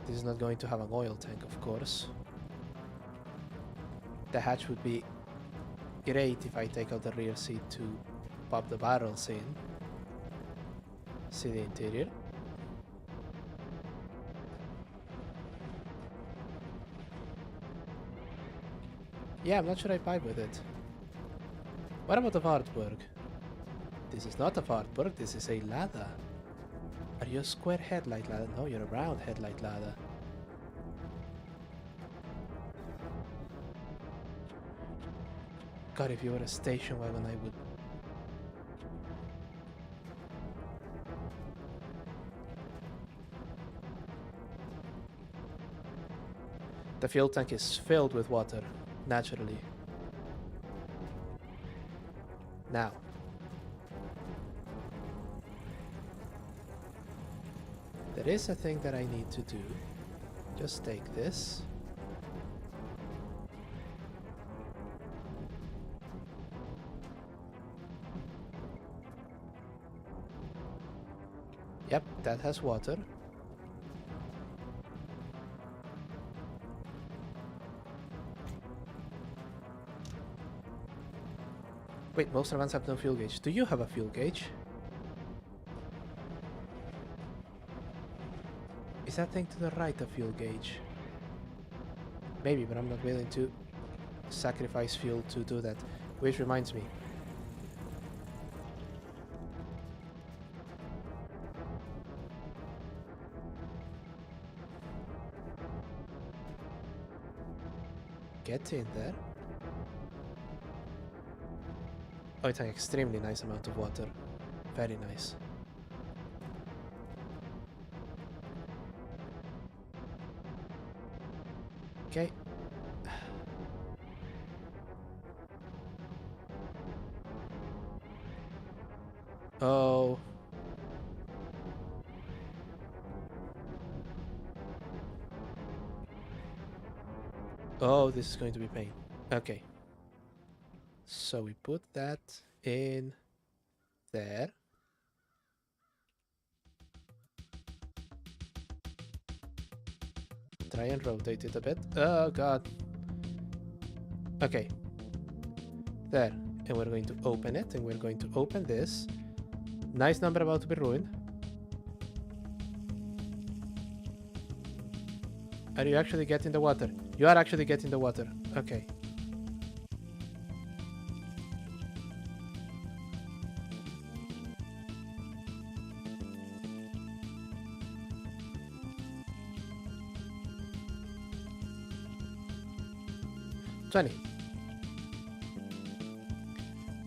This is not going to have an oil tank, of course. The hatch would be great if I take out the rear seat to pop the barrels in. See the interior. Yeah, I'm not sure I vibe with it. What about the Wartburg? This is not a Wartburg, this is a Lada. Are you a square headlight Lada? No, you're a round headlight Lada. God, if you were a station wagon, I would... The fuel tank is filled with water, naturally. Now. There is a thing that I need to do. Just take this. Yep, that has water. Wait, most Ravans have no fuel gauge. Do you have a fuel gauge? Is that thing to the right a fuel gauge? Maybe, but I'm not willing to sacrifice fuel to do that. Which reminds me. Get in there. Oh, it's an extremely nice amount of water. Very nice. Okay. Oh. Oh, this is going to be pain. Okay. So we put that in there. Try and rotate it a bit. Oh god. Okay. There. And we're going to open it, and we're going to open this. Nice number about to be ruined. Are you actually getting the water? You are actually getting the water. Okay.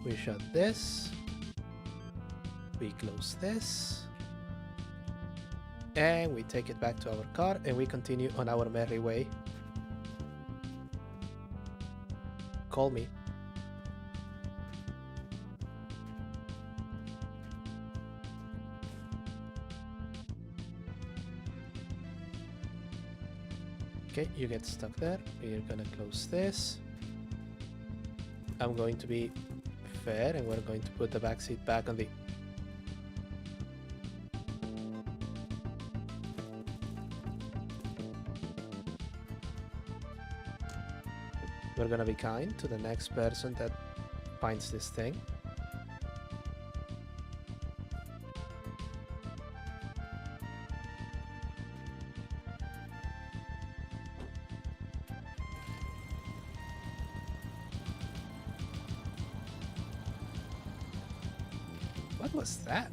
We shut this. We close this. And we take it back to our car and we continue on our merry way. Call me. Okay, you get stuck there. We're gonna close this. I'm going to be fair and we're going to put the back seat back on the... We're gonna be kind to the next person that finds this thing. What was that?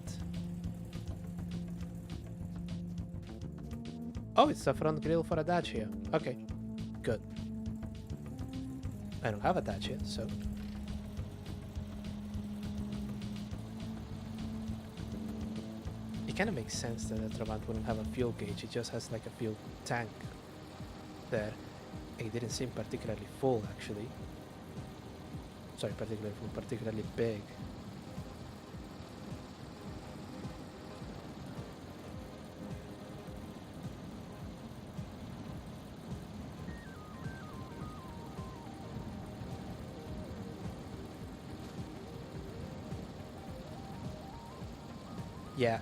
Oh, it's the front grille for a Dacia. Okay, good. I don't have a Dacia, so... It kind of makes sense that a Trabant wouldn't have a fuel gauge, it just has like a fuel tank there. It didn't seem particularly full, actually. Sorry, particularly full, particularly big. Yeah.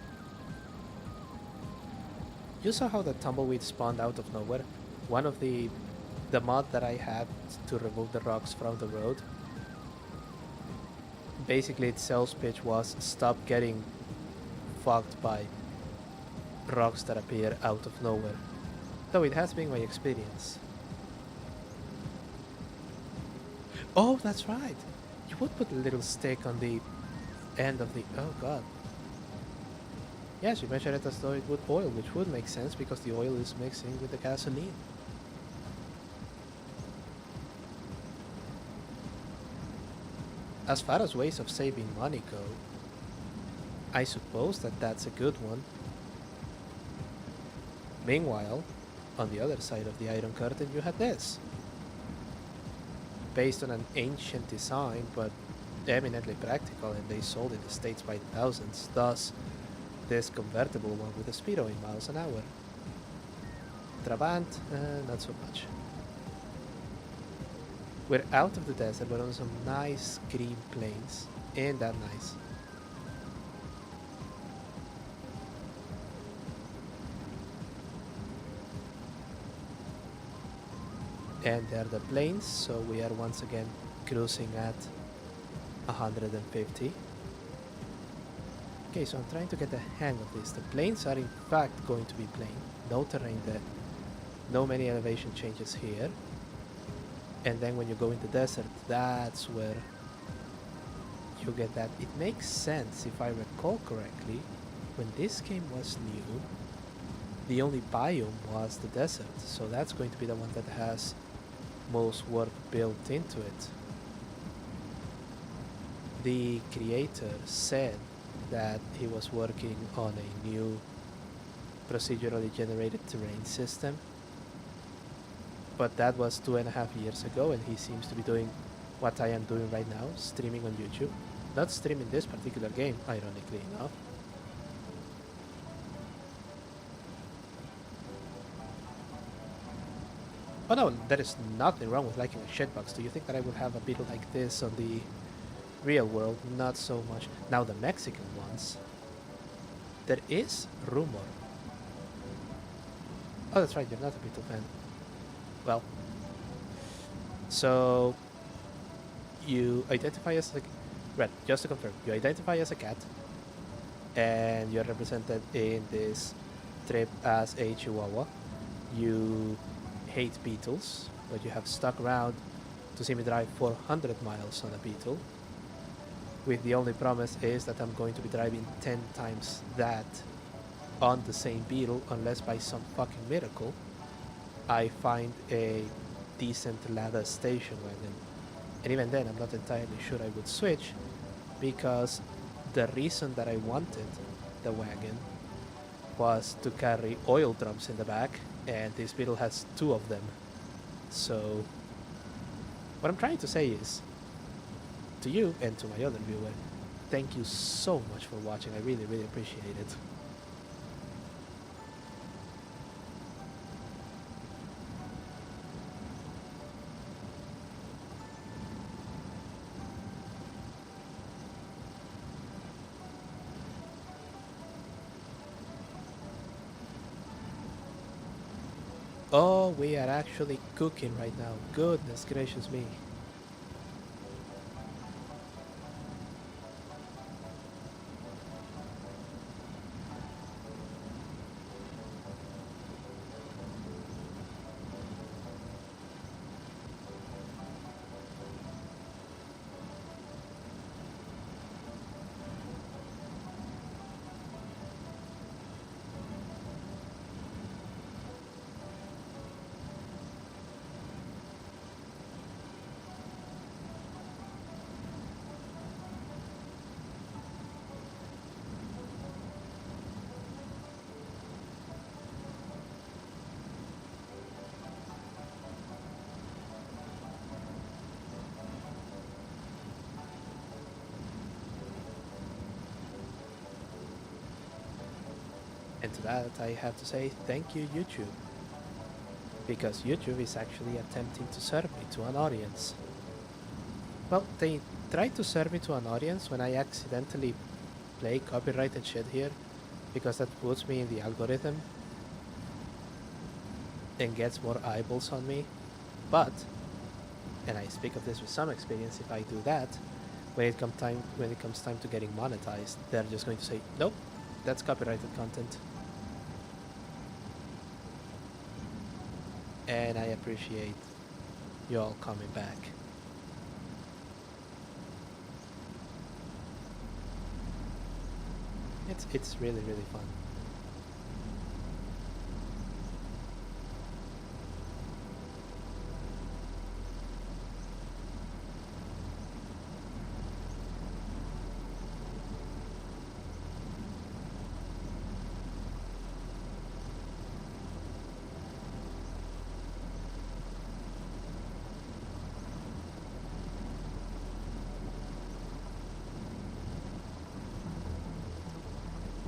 You saw how the tumbleweed spawned out of nowhere? One of the mod that I had to remove the rocks from the road. Basically its sales pitch was stop getting fucked by rocks that appear out of nowhere. Though it has been my experience. Oh, that's right! You would put a little stick on the end of the... Oh god. Yes, you measure it as though it would oil, which would make sense because the oil is mixing with the gasoline. As far as ways of saving money go, I suppose that that's a good one. Meanwhile, on the other side of the Iron Curtain you had this. Based on an ancient design, but eminently practical, and they sold in the States by the thousands, thus this convertible one with a speed of 8 miles an hour. Trabant, not so much. We're out of the desert, we're on some nice green plains. Ain't that nice? And there are the plains, so we are once again cruising at 150. Okay, so I'm trying to get the hang of this. The plains are in fact going to be plain. No terrain there. No many elevation changes here. And then when you go in the desert, that's where you get that. It makes sense, if I recall correctly, when this game was new, the only biome was the desert. So that's going to be the one that has most work built into it. The creator said that he was working on a new procedurally generated terrain system, but that was 2.5 years ago, and he seems to be doing what I am doing right now, streaming on YouTube. Not streaming this particular game, ironically enough. Oh no, there is nothing wrong with liking a shitbox. Do you think that I would have a beetle like this on the real world? Not so much. Now the Mexican ones. There is rumor Oh, that's right, you're not a beetle fan. Well, so you identify as a... Right, just to confirm, you identify as a cat, and you're represented in this trip as a chihuahua. You hate beetles, but you have stuck around to see me drive 400 miles on a beetle, with the only promise is that I'm going to be driving 10 times that on the same beetle, unless by some fucking miracle I find a decent ladder station wagon. And even then, I'm not entirely sure I would switch, because the reason that I wanted the wagon was to carry oil drums in the back, and this beetle has two of them. So, what I'm trying to say is, to you and to my other viewer, thank you so much for watching. I really, really appreciate it. Oh, we are actually cooking right now. Goodness gracious me. And to that, I have to say thank you, YouTube. Because YouTube is actually attempting to serve me to an audience. Well, they tried to serve me to an audience when I accidentally play copyrighted shit here, because that puts me in the algorithm and gets more eyeballs on me. But, and I speak of this with some experience, if I do that, when it comes time to getting monetized, they're just going to say, nope, that's copyrighted content. And I appreciate you all coming back. It's really, really fun.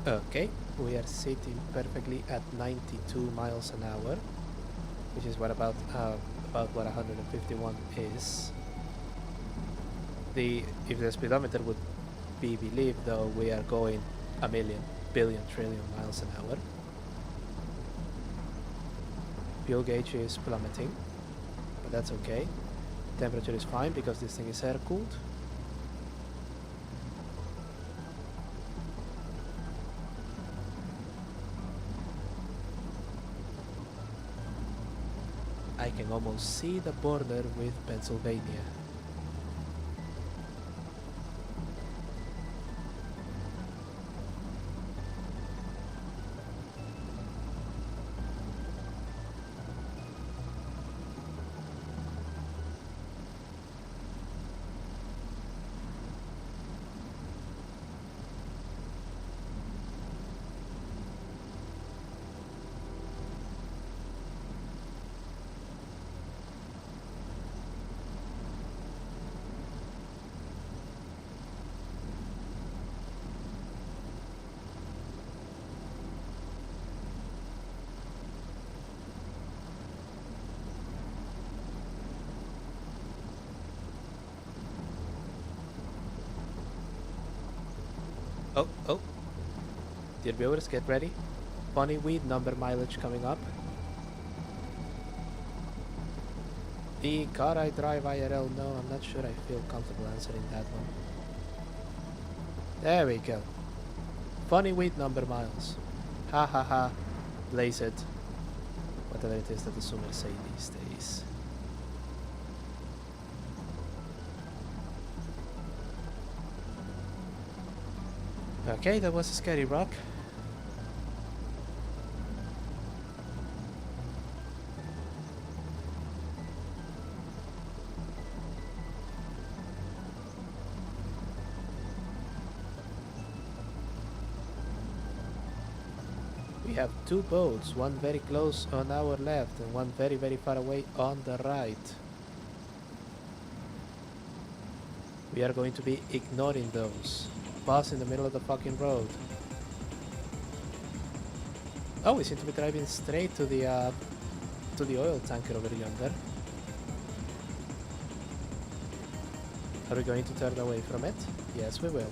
Okay, we are sitting perfectly at 92 miles an hour, which is what about what 151 is. If the speedometer would be believed, though, we are going a million, billion, trillion miles an hour. Fuel gauge is plummeting, but that's okay. Temperature is fine because this thing is air cooled. I can almost see the border with Pennsylvania. Oh, dear viewers, get ready. Funny weed number mileage coming up. The car I drive IRL, no, I'm not sure I feel comfortable answering that one. There we go. Funny with number miles. Ha ha ha. Blaze it. Whatever it is that the Zoomers say these days. Okay, that was a scary rock. We have two boats, one very close on our left and one very very far away on the right. We are going to be ignoring those. Bus in the middle of the fucking road. Oh, we seem to be driving straight to the oil tanker over yonder. Are we going to turn away from it? Yes, we will.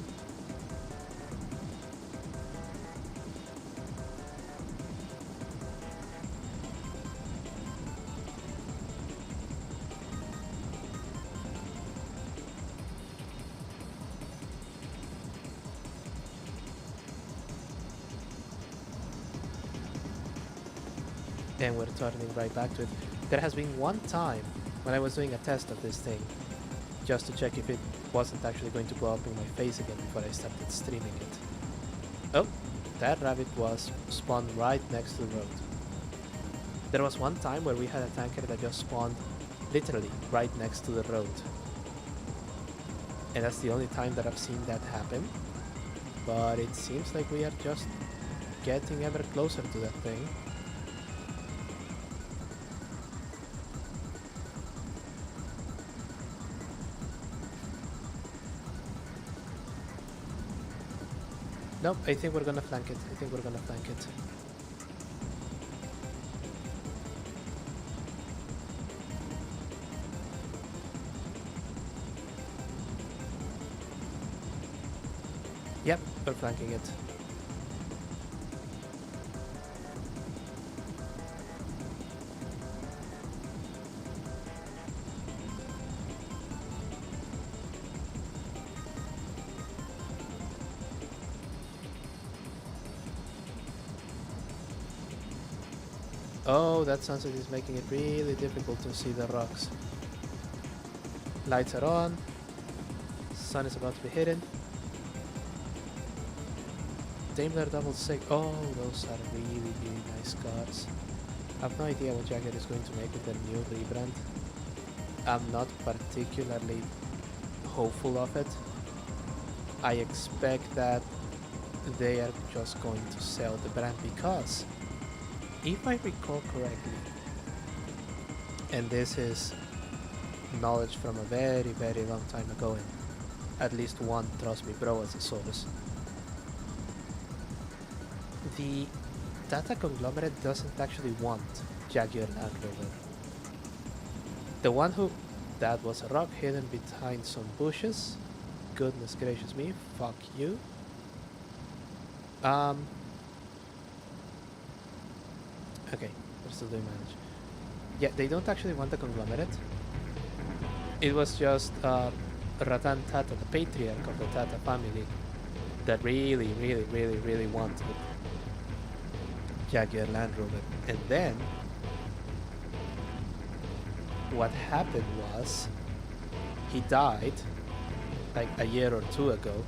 And we're turning right back to it. There has been one time when I was doing a test of this thing, just to check if it wasn't actually going to blow up in my face again before I started streaming it. Oh, that rabbit was spawned right next to the road. There was one time where we had a tanker that just spawned literally right next to the road. And that's the only time that I've seen that happen. But it seems like we are just getting ever closer to that thing. Nope, I think we're gonna flank it. I think we're gonna flank it. Yep, we're flanking it. Oh, that sunset is making it really difficult to see the rocks. Lights are on. Sun is about to be hidden. Daimler Double Six. Oh, those are really, really nice cars. I have no idea what Jaguar is going to make with their new rebrand. I'm not particularly hopeful of it. I expect that they are just going to sell the brand because, if I recall correctly, and this is knowledge from a very, very long time ago, and at least one, trust me bro, as a source, the Tata conglomerate doesn't actually want Jaguar Land Rover. The one who... That was a rock hidden behind some bushes. Goodness gracious me, fuck you. Okay, we're still doing manage. Yeah, they don't actually want the conglomerate. It was just Ratan Tata, the patriarch of the Tata family, that really, really, really, really wanted Jaguar Land Rover. And then what happened was he died like a year or two ago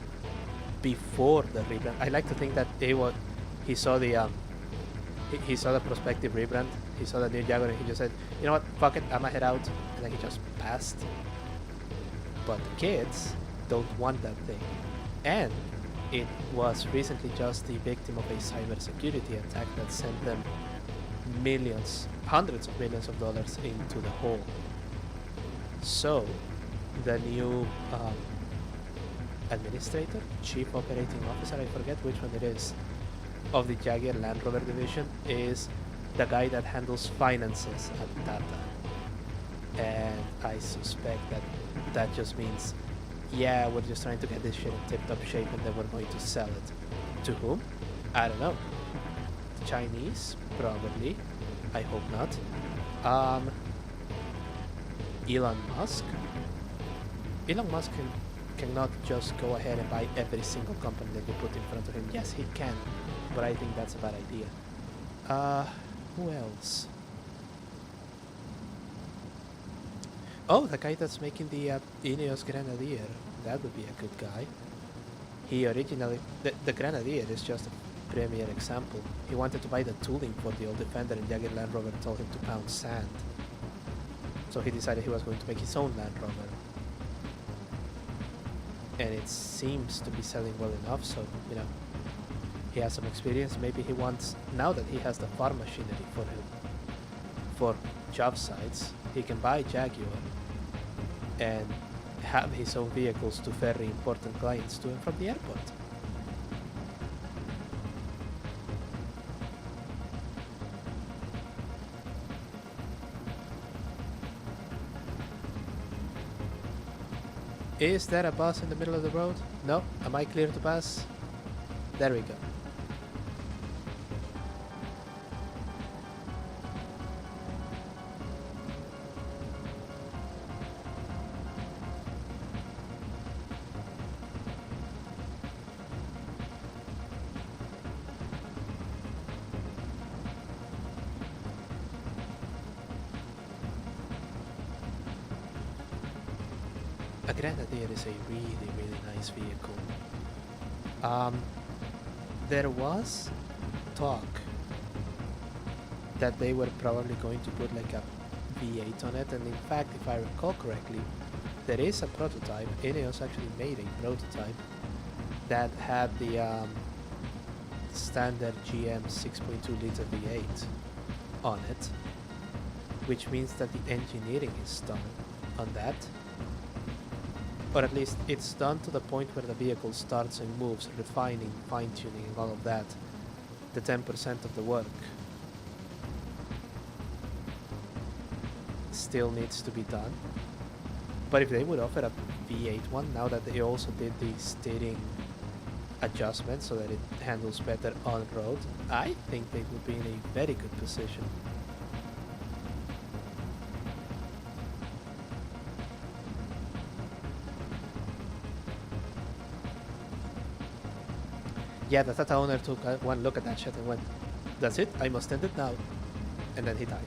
before the rebrand. I like to think that he saw the he saw the prospective rebrand, he saw the new Jaguar, and he just said, you know what, fuck it, I'ma head out, and then he just passed. But the kids don't want that thing, and it was recently just the victim of a cybersecurity attack that sent them millions, hundreds of millions of dollars into the hole. So the new administrator, chief operating officer, I forget which one it is, of the Jaguar Land Rover division is the guy that handles finances at Tata. And I suspect that that just means, yeah, we're just trying to get this shit in tip-top shape and then we're going to sell it. To whom? I don't know. Chinese? Probably. I hope not. Elon Musk? Elon Musk cannot just go ahead and buy every single company that you put in front of him. Yes, he can, but I think that's a bad idea. Who else? Oh, the guy that's making the Ineos Grenadier. That would be a good guy. He originally... The Grenadier is just a premier example. He wanted to buy the tooling for the old Defender and Jaguar Land Rover told him to pound sand. So he decided he was going to make his own Land Rover. And it seems to be selling well enough, so, you know, he has some experience. Maybe he wants, now that he has the farm machinery for him, for job sites, he can buy Jaguar and have his own vehicles to ferry important clients to and from the airport. Is there a bus in the middle of the road? No? Am I clear to pass? There we go. A Grenadier is a really, really nice vehicle. There was talk that they were probably going to put like a V8 on it, and in fact, if I recall correctly, there is a prototype. Ineos actually made a prototype that had the standard GM 6.2 liter V8 on it, which means that the engineering is done on that. Or at least it's done to the point where the vehicle starts and moves, refining, fine-tuning and all of that. The 10% of the work still needs to be done. But if they would offer a V8 one, now that they also did the steering adjustment so that it handles better on road, I think they would be in a very good position. Yeah, the Tata owner took one look at that shit and went, "That's it, I must end it now." And then he died.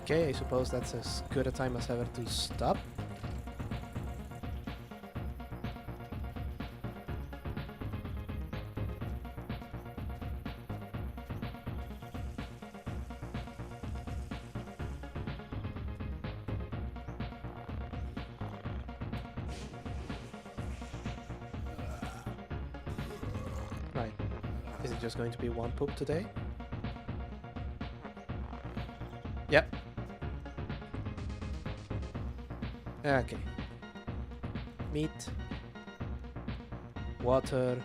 Okay, I suppose that's as good a time as ever to stop. Right. Is it just going to be one poop today? Yep. Okay. Meat. Water.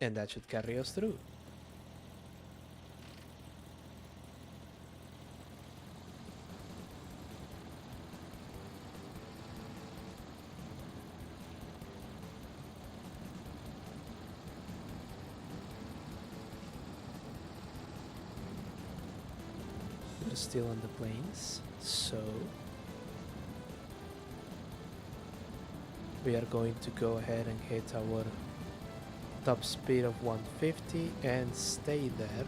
And that should carry us through. We're still on the plains, so we are going to go ahead and hit our top speed of 150 and stay there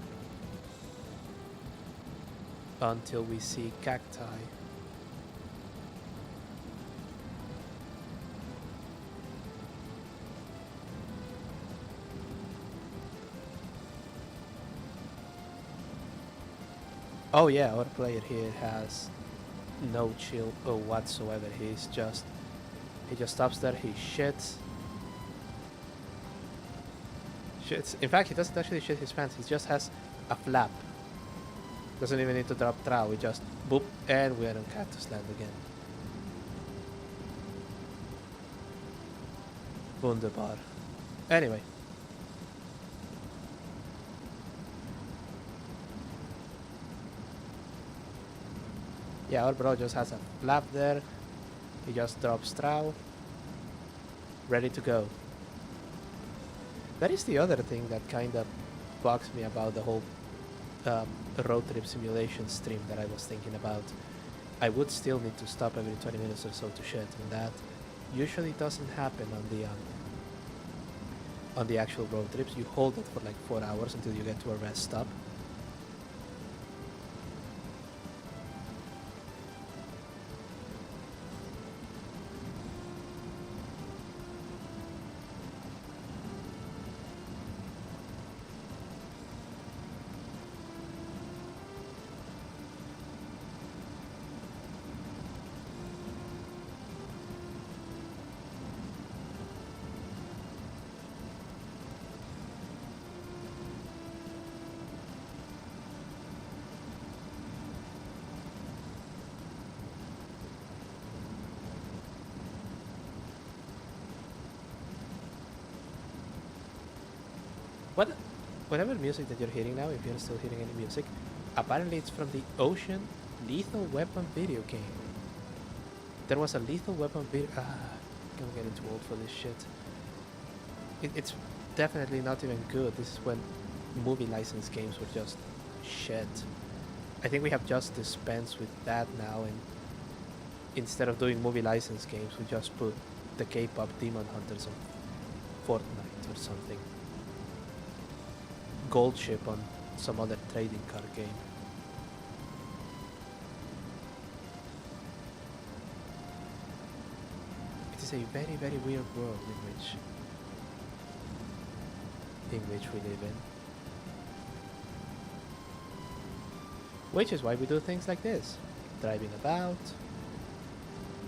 until we see cacti. Oh yeah, our player here has no chill whatsoever. He just stops there, he shits. In fact, he doesn't actually shit his pants, he just has a flap Doesn't even need to drop trow, we just boop, and we are on Cactus Land again. Wunderbar. Anyway. Yeah, our bro just has a flap there. He just drops trow. Ready to go. That is the other thing that kind of bugs me about the whole um, road trip simulation stream that I was thinking about. I would still need to stop every 20 minutes or so to shit, and that usually doesn't happen on the actual road trips. You hold it for like 4 hours until you get to a rest stop. What? Whatever music that you're hearing now, if you're still hearing any music, apparently it's from the Ocean Lethal Weapon video game. There was a Lethal Weapon video. I'm getting too old for this shit. It's definitely not even good. This is when movie license games were just shit. I think we have just dispensed with that now, and instead of doing movie license games, we just put the K-pop Demon Hunters on Fortnite or something. Gold ship on some other trading card game. It is a very, very weird world in which we live in. Which is why we do things like this. Driving about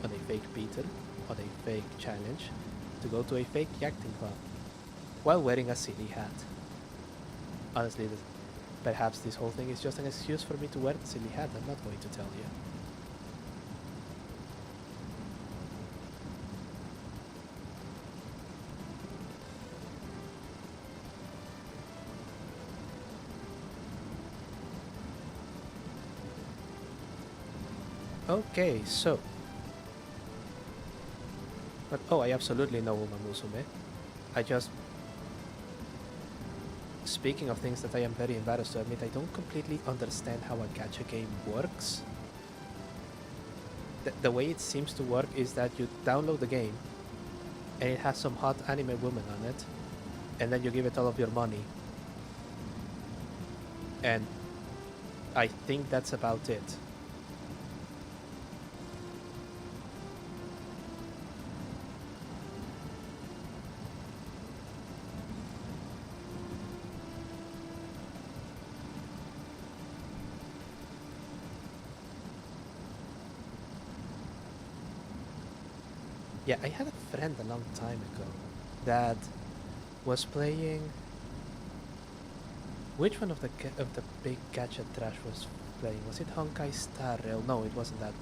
on a fake beetle, on a fake challenge, to go to a fake yachting club, while wearing a silly hat. Honestly, perhaps this whole thing is just an excuse for me to wear the silly hat. I'm not going to tell you. Okay, so. But, oh, I absolutely know Uma Musume. I just. Speaking of things that I am very embarrassed to admit, I don't completely understand how a gacha game works. The way it seems to work is that you download the game, and it has some hot anime woman on it, and then you give it all of your money. And I think that's about it. Yeah, I had a friend a long time ago that was playing. Which one of the big gacha trash was playing? Was it Honkai Star Rail? No, it wasn't that.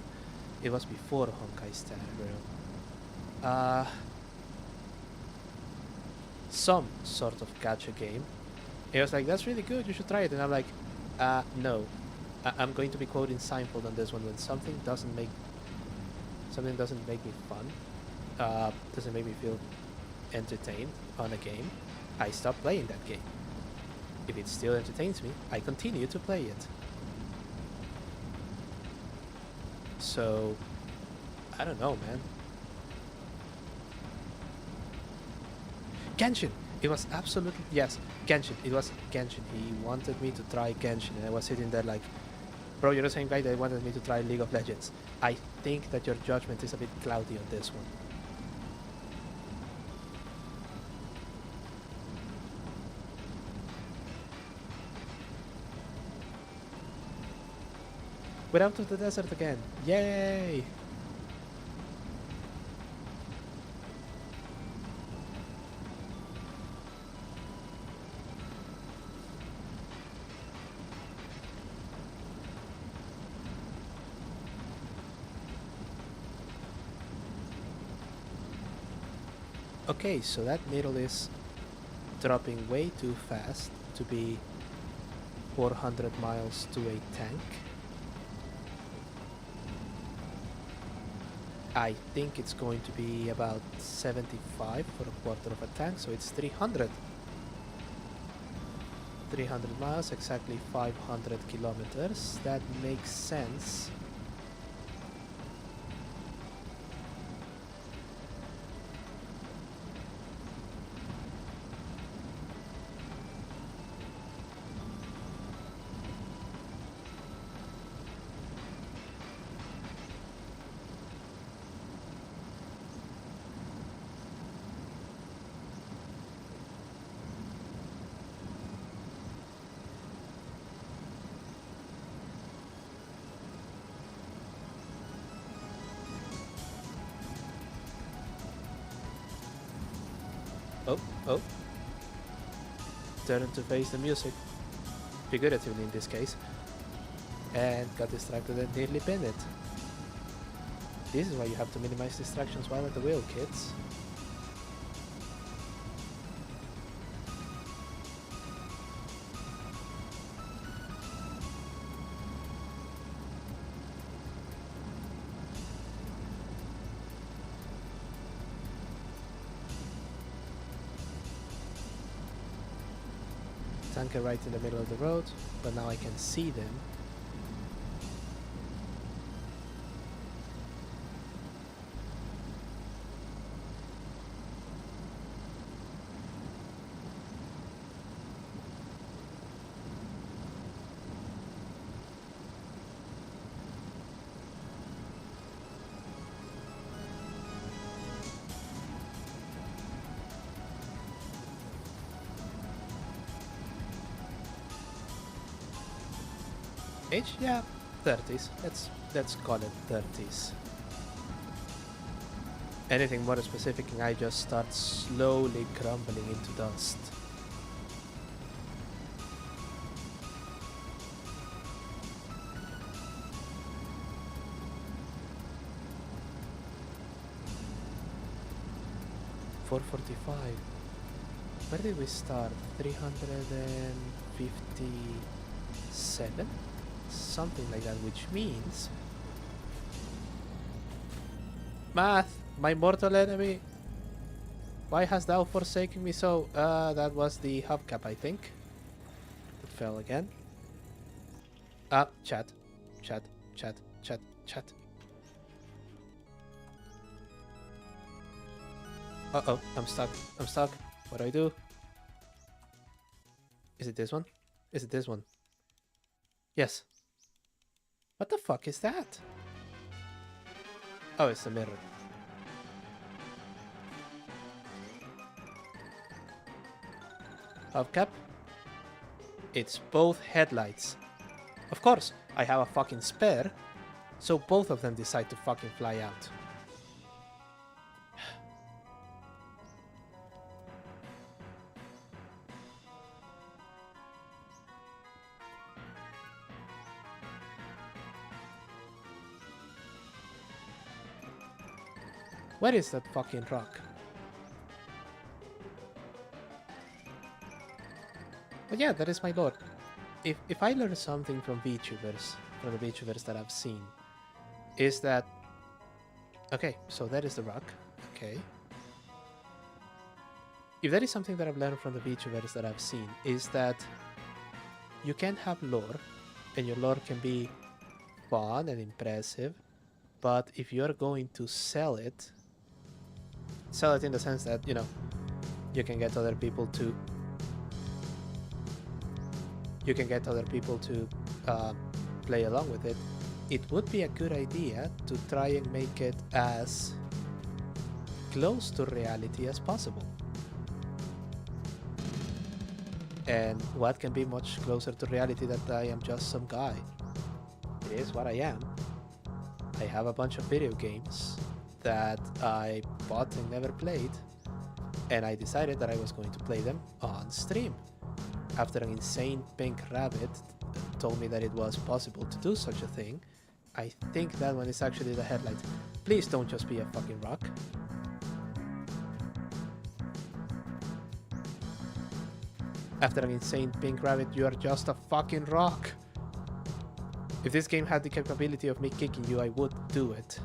It was before Honkai Star Rail. Some sort of gacha game. He was like, "That's really good. You should try it." And I'm like, "No, I'm going to be quoting Seinfeld on this one. When something doesn't make me fun." Doesn't make me feel entertained on a game, I stop playing that game. If it still entertains me, I continue to play it. So, I don't know, man. Genshin! It was absolutely, yes, Genshin. It was Genshin. He wanted me to try Genshin, and I was sitting there like, bro, you're the same guy that wanted me to try League of Legends. I think that your judgment is a bit cloudy on this one. We're out of the desert again. Yay! Okay, so that middle is dropping way too fast to be 400 miles to a tank. I think it's going to be about 75 for a quarter of a tank, so it's 300. 300 miles, exactly 500 kilometers. That makes sense. Oh, oh. Turn to face the music, figuratively in this case, and got distracted and nearly pinned it. This is why you have to minimize distractions while at the wheel, kids. Tanker right in the middle of the road, but now I can see them. Age? Yeah, 30s. Let's call it 30s. Anything more specific and I just start slowly crumbling into dust. $445. Where did we start? 357? Something like that, which means... Math, my mortal enemy! Why hast thou forsaken me so? That was the hubcap, I think. It fell again. Chat. Chat. Uh-oh, I'm stuck. What do I do? Is it this one? Is it this one? Yes. What the fuck is that? Oh, it's the mirror. Hubcap? It's both headlights. Of course, I have a fucking spare, so both of them decide to fucking fly out. Where is that fucking rock? But yeah, that is my lord. If I learn something from the VTubers that I've seen, is that... Okay, so that is the rock. Okay. If that is something that I've learned from the VTubers that I've seen, is that you can have lore, and your lore can be fun and impressive, but if you're going to sell it in the sense that, you know, you can get other people to play along with it, it would be a good idea to try and make it as close to reality as possible. And what can be much closer to reality that I am just some guy? It is what I am. I have a bunch of video games that I bought and never played, and I decided that I was going to play them on stream. After an insane pink rabbit told me that it was possible to do such a thing, I think that one is actually the headlight. Please don't just be a fucking rock. After an insane pink rabbit, you are just a fucking rock. If this game had the capability of me kicking you, I would do it.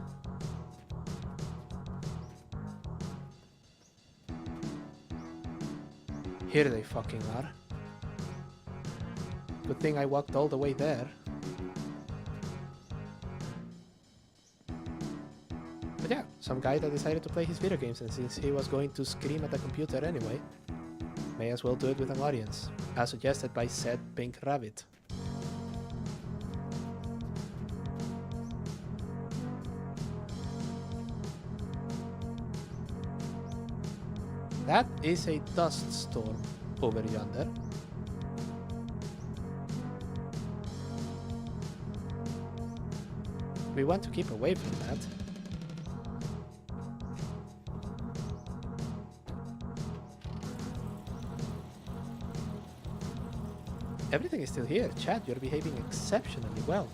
Here they fucking are. Good thing I walked all the way there. But yeah, some guy that decided to play his video games, and since he was going to scream at the computer anyway, may as well do it with an audience, as suggested by said pink rabbit. That is a dust storm over yonder. We want to keep away from that. Everything is still here. Chad, you're behaving exceptionally well.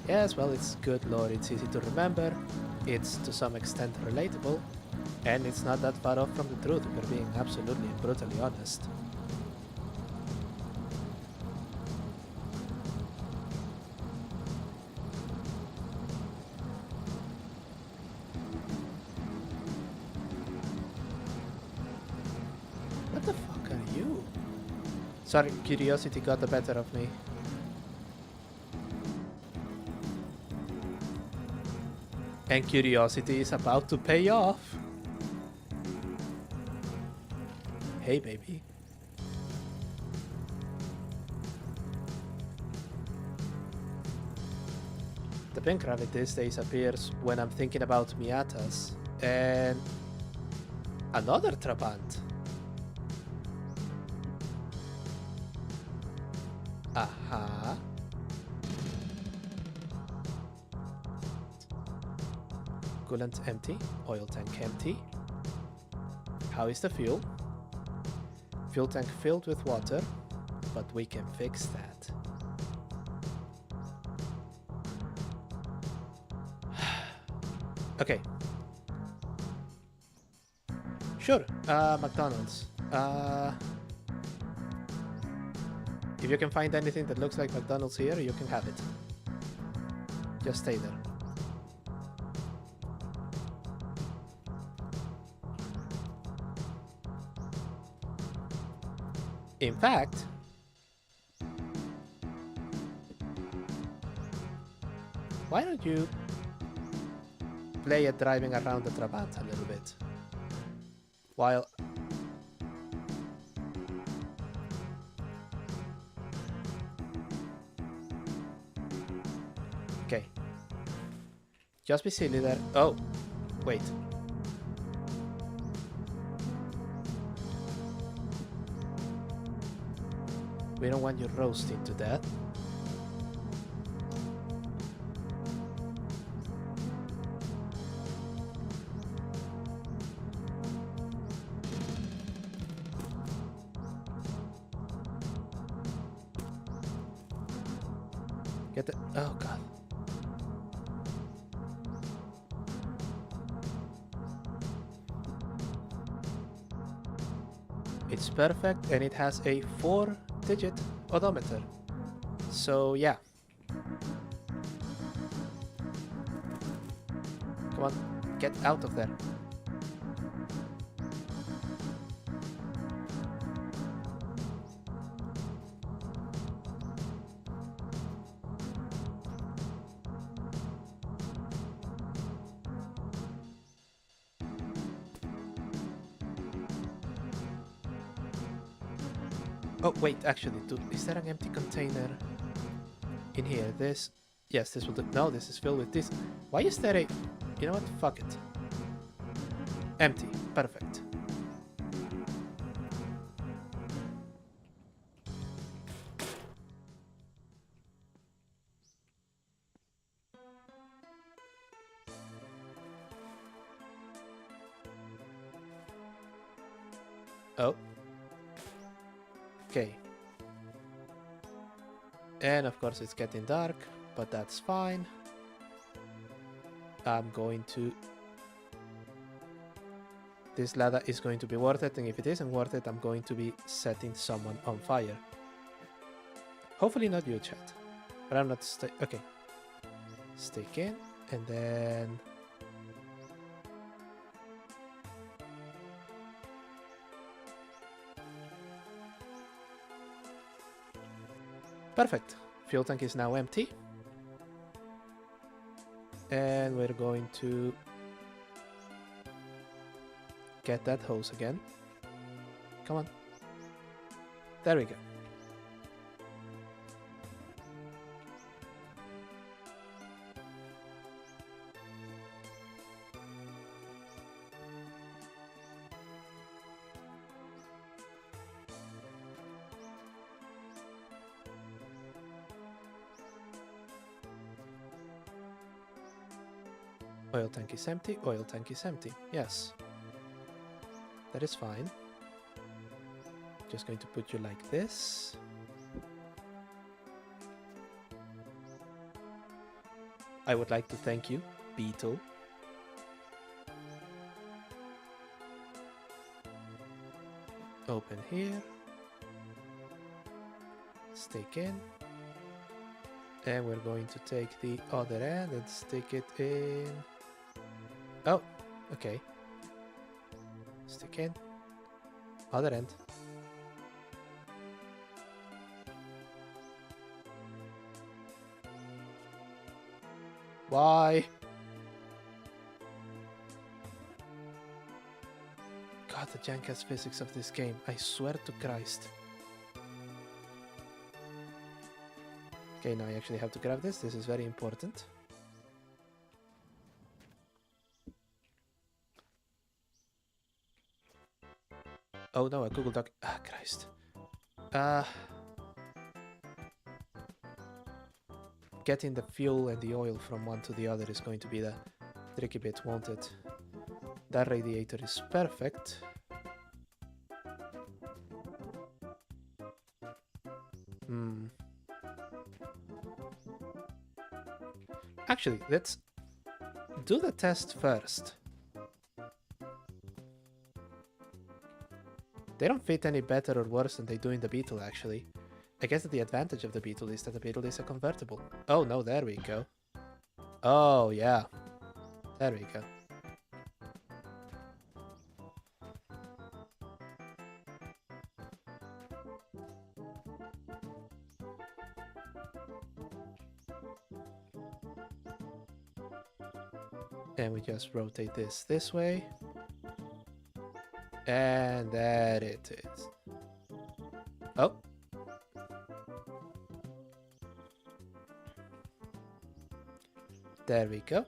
Yes, well, it's good lore, it's easy to remember, it's to some extent relatable, and it's not that far off from the truth if we're being absolutely and brutally honest. What the fuck are you? Sorry, curiosity got the better of me. And curiosity is about to pay off. Hey, baby. The pink rabbit these days appears when I'm thinking about Miatas and another trabant. Aha. Coolant empty, oil tank empty. How is the fuel? Fuel tank filled with water, but we can fix that. Okay. Sure, McDonald's. If you can find anything that looks like McDonald's here, you can have it. Just stay there. In fact, why don't you play at driving around the Trabant a little bit while okay, just be silly there. Oh, wait. We don't want you roasting to death. Get the... Oh, God. It's perfect, and it has a 4-digit odometer. So, yeah. Come on, get out of there. Oh, wait, actually, dude, is there an empty container in here? This... Yes, this will do. No, this is filled with this. Why is there a... You know what? Fuck it. Empty. Perfect. Oh. Okay. And of course it's getting dark, but that's fine. I'm going to... This ladder is going to be worth it, and if it isn't worth it, I'm going to be setting someone on fire. Hopefully not you, chat. But I'm not... Okay. Stick in, and then... Perfect. Fuel tank is now empty. And we're going to get that hose again. Come on. There we go. Oil tank is empty, oil tank is empty. Yes. That is fine. Just going to put you like this. I would like to thank you, Beetle. Open here. Stick in. And we're going to take the other end and stick it in. Oh, okay. Stick in. Other end. Why? God, the jank-ass physics of this game. I swear to Christ. Okay, now I actually have to grab this. This is very important. Oh no, a Google Doc. Ah, Christ. Getting the fuel and the oil from one to the other is going to be the tricky bit, won't it? That radiator is perfect. Actually, let's do the test first. They don't fit any better or worse than they do in the Beetle, actually. I guess that the advantage of the Beetle is that the Beetle is a convertible. Oh no, there we go. Oh yeah. There we go. And we just rotate this way. And there it is. Oh. There we go.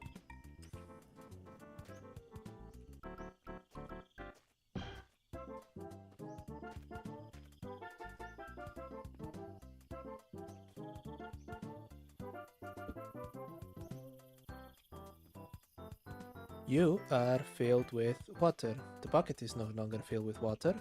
You are filled with water. The bucket is no longer filled with water.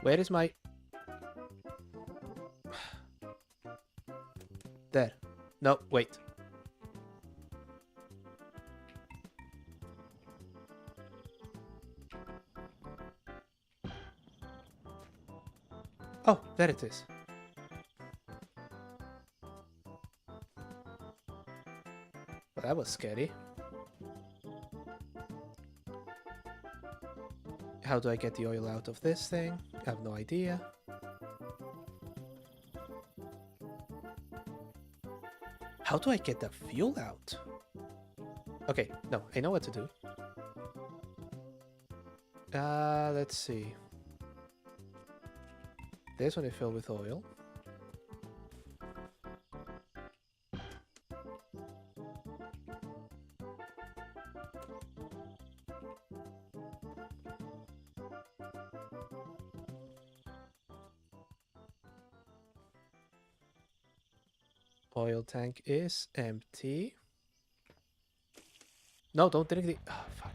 Where is my... There. No, wait. Oh, there it is. Well, that was scary. How do I get the oil out of this thing? I have no idea. How do I get the fuel out? Okay, no, I know what to do. Let's see. This one is filled with oil. Oil tank is empty. No, don't drink the... Oh, fuck.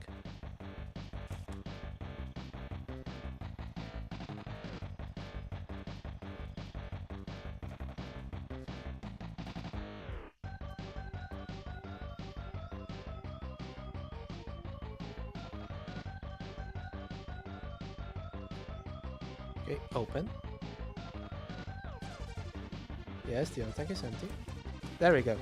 Okay, open. Yes, the oil tank is empty. There we go.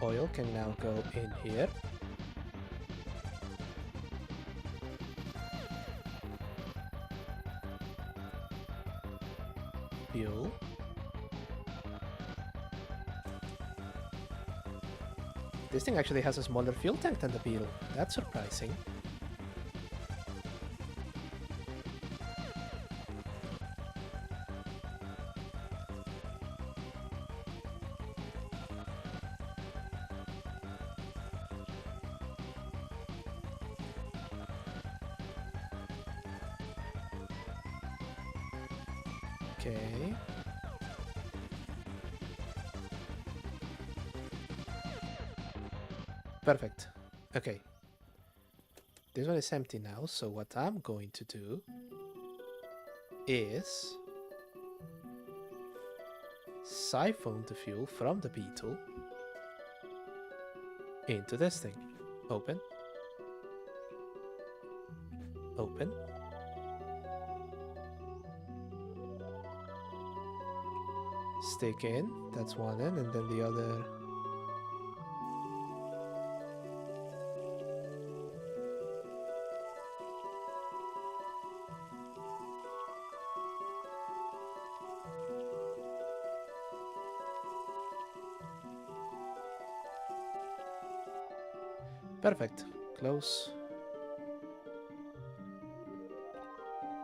Oil can now go in here. Fuel. This thing actually has a smaller fuel tank than the Beetle. That's surprising. Okay. Perfect. Okay. This one is empty now, so what I'm going to do is siphon the fuel from the Beetle into this thing. Open. Open. Stick in. That's one end, and then the other. Perfect. Close.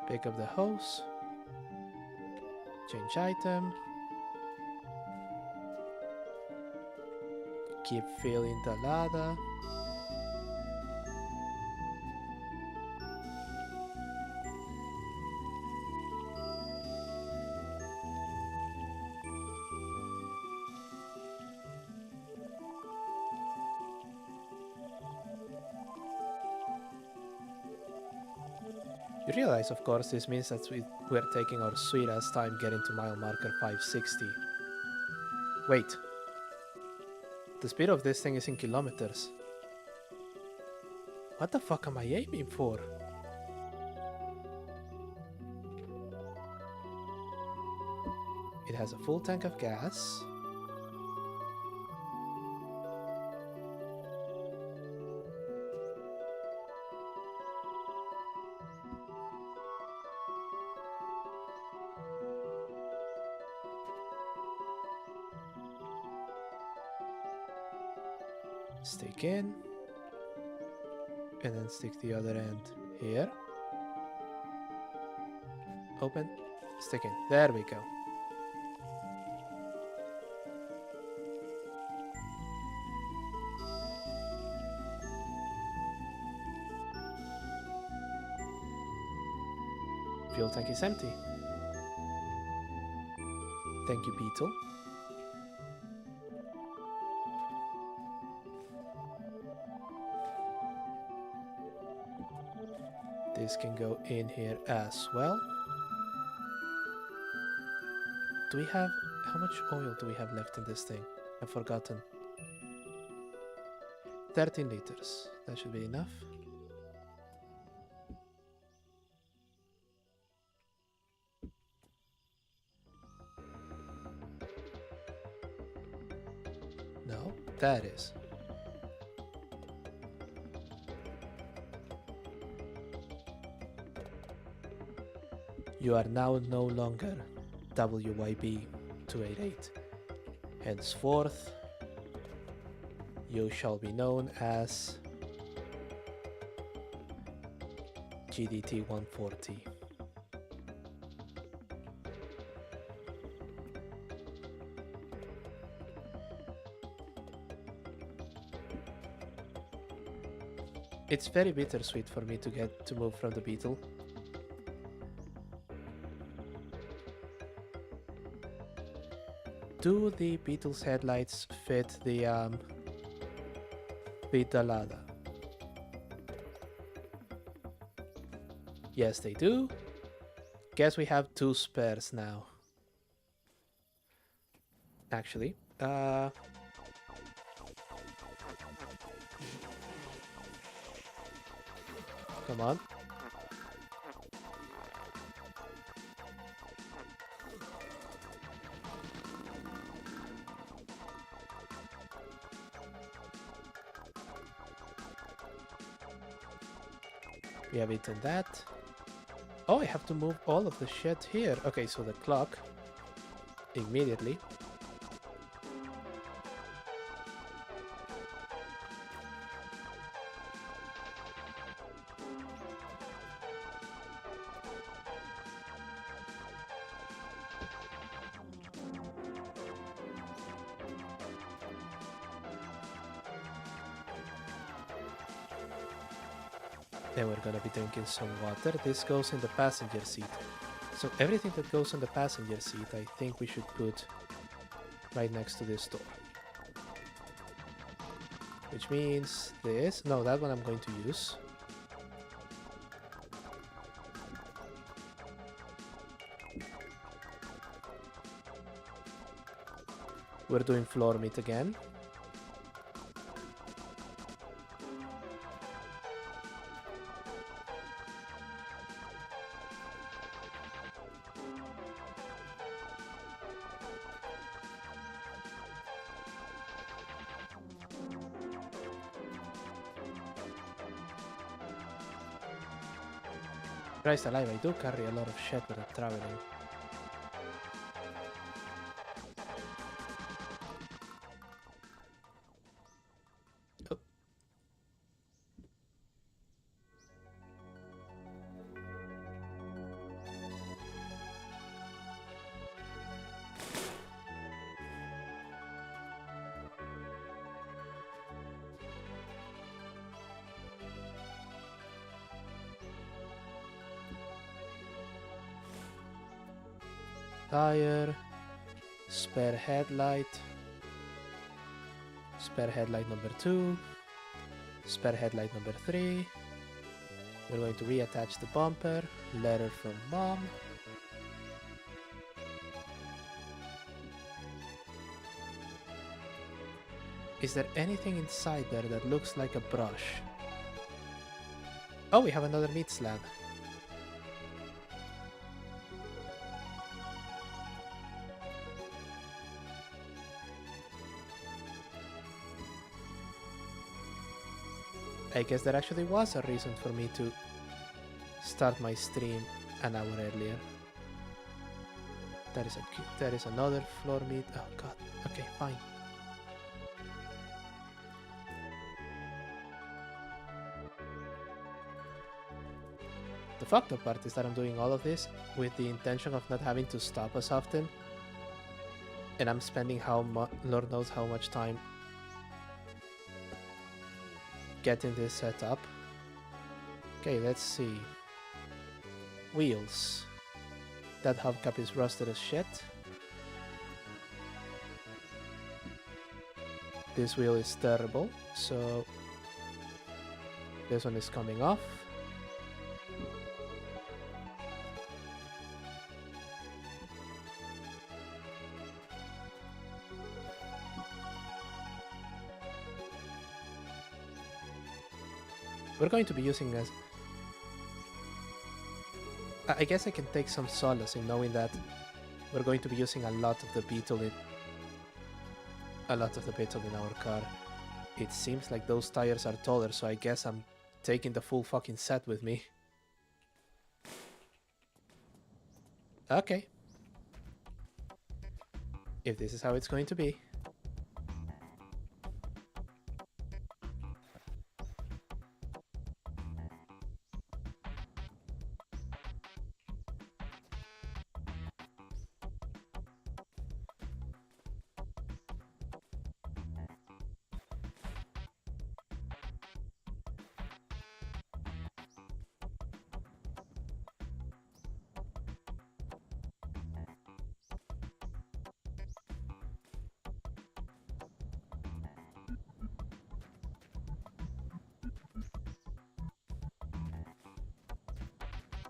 Pick up the hose. Change item. Keep filling the ladder. You realize, of course, this means that we're taking our sweet ass time getting to mile marker 560. Wait. The speed of this thing is in kilometers. What the fuck am I aiming for? It has a full tank of gas. Stick in. And then stick the other end here. Open. Stick in. There we go. Fuel tank is empty. Thank you, Beetle. This can go in here as well. Do we have... How much oil do we have left in this thing? I've forgotten. 13 liters. That should be enough. No, that is. You are now no longer WYB 288. Henceforth, you shall be known as GDT 140. It's very bittersweet for me to get to move from the beetle. Do the beetle's headlights fit the ladder? Yes, they do. Guess we have 2 spares now. Actually, come on. We have eaten that. Oh, I have to move all of the shit here. Okay, so the clock. Immediately. Then we're gonna be drinking some water. This goes in the passenger seat. So everything that goes on the passenger seat, I think we should put right next to this door. Which means this. No, that one I'm going to use. We're doing floor meat again. Christ alive, I do carry a lot of shit when I'm traveling. Oh. Tire, spare headlight number 2, spare headlight number 3. We're going to reattach the bumper, letter from mom. Is there anything inside there that looks like a brush? Oh, we have another meat slab. I guess there actually was a reason for me to start my stream an hour earlier. There is another floor meat. Oh god. Okay, fine. The fucked up part is that I'm doing all of this with the intention of not having to stop as often. And I'm spending Lord knows how much time getting this set up. Okay, let's see. Wheels. That hubcap is rusted as shit. This wheel is terrible, so this one is coming off. We're going to be using this. I guess I can take some solace in knowing that we're going to be using a lot of the beetle in our car. It seems like those tires are taller, so I guess I'm taking the full fucking set with me. Okay. If this is how it's going to be.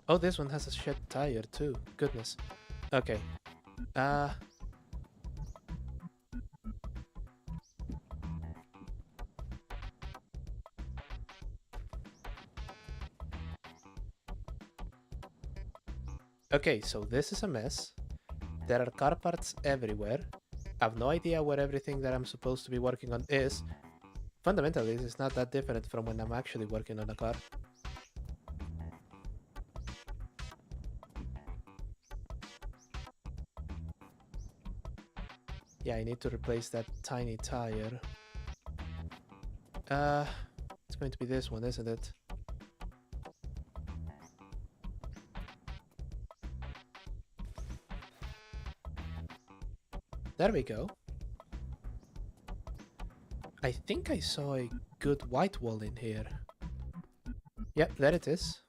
Oh, this one has a shed tire too. Goodness. Okay. Uh... Okay, so this is a mess. There are car parts everywhere. I have no idea where everything that I'm supposed to be working on is. Fundamentally, this is not that different from when I'm actually working on a car. Yeah, I need to replace that tiny tire. It's going to be this one, isn't it? There we go. I think I saw a good white wall in here. Yep, there it is.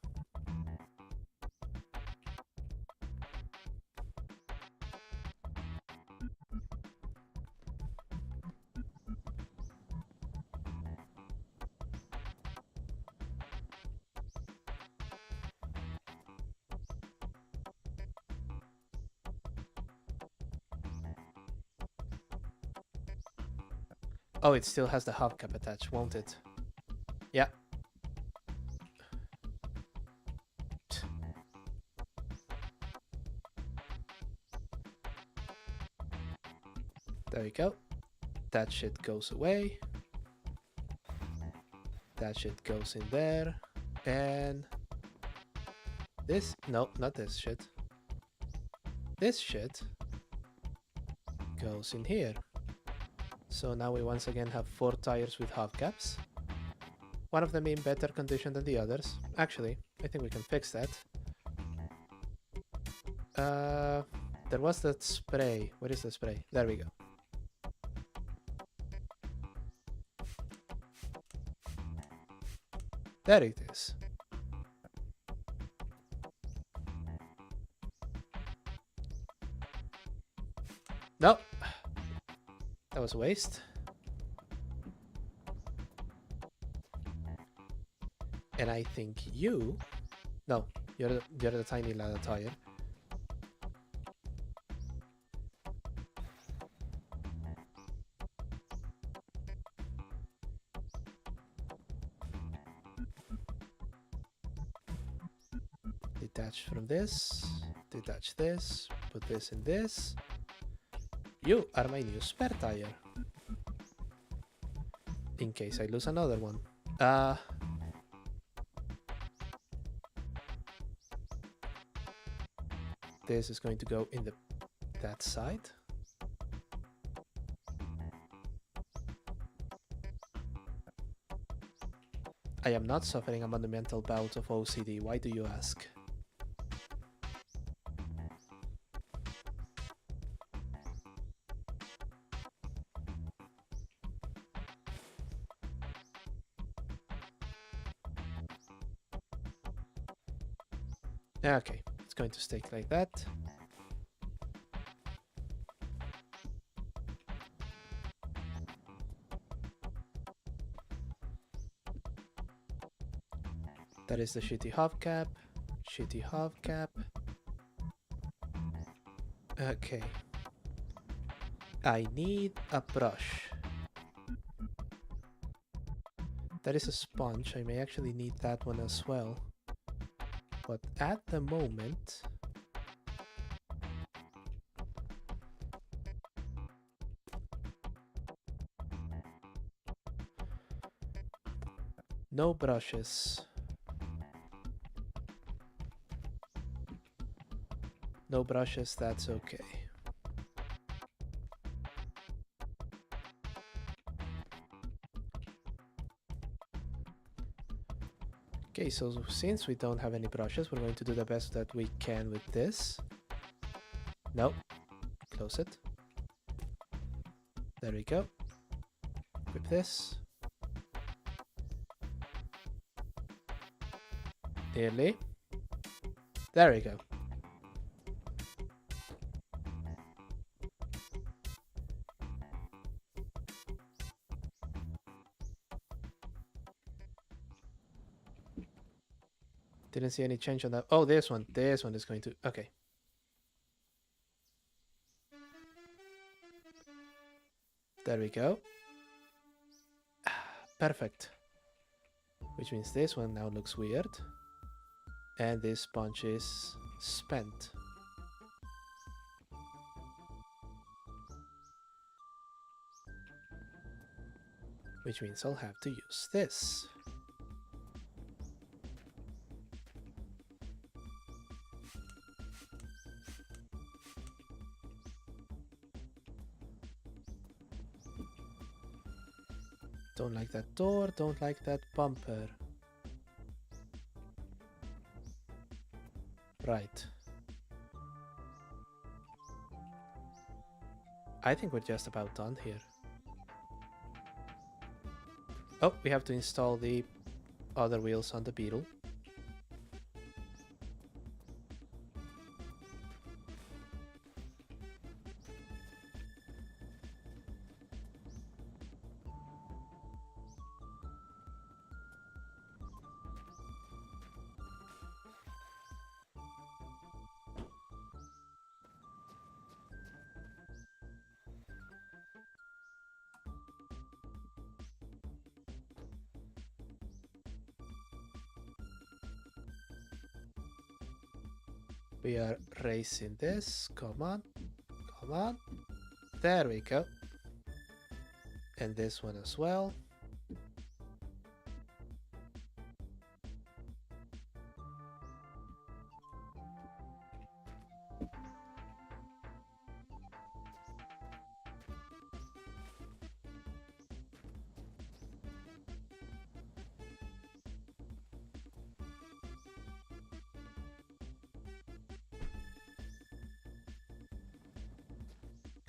Oh, it still has the hubcap attached, won't it? Yeah. There we go. That shit goes away. That shit goes in there. And this, no, not this shit. This shit goes in here. So now we once again have 4 tires with hubcaps. One of them in better condition than the others. Actually, I think we can fix that. There was that spray. Where is the spray? There we go. There it is. No! That was a waste. And I think you... No, you're the tiny ladder tire. Detach from this. Detach this. Put this in this. You are my new spare tire. In case I lose another one. This is going to go in that side. I am not suffering a monumental bout of OCD. Why do you ask? Okay, it's going to stick like that. That is the shitty hubcap. Shitty hubcap. Okay. I need a brush. That is a sponge. I may actually need that one as well. But at the moment... no brushes. No brushes, that's okay. Okay, so since we don't have any brushes, we're going to do the best that we can with this. No. Close it. There we go. Grip this. Nearly. There we go. Didn't see any change on that. Oh, this one. This one is going to... Okay. There we go. Perfect. Which means this one now looks weird. And this sponge is spent. Which means I'll have to use this. Don't like that door, don't like that bumper. Right. I think we're just about done here. Oh, we have to install the other wheels on the Beetle. We are racing this. Come on. Come on. There we go. And this one as well.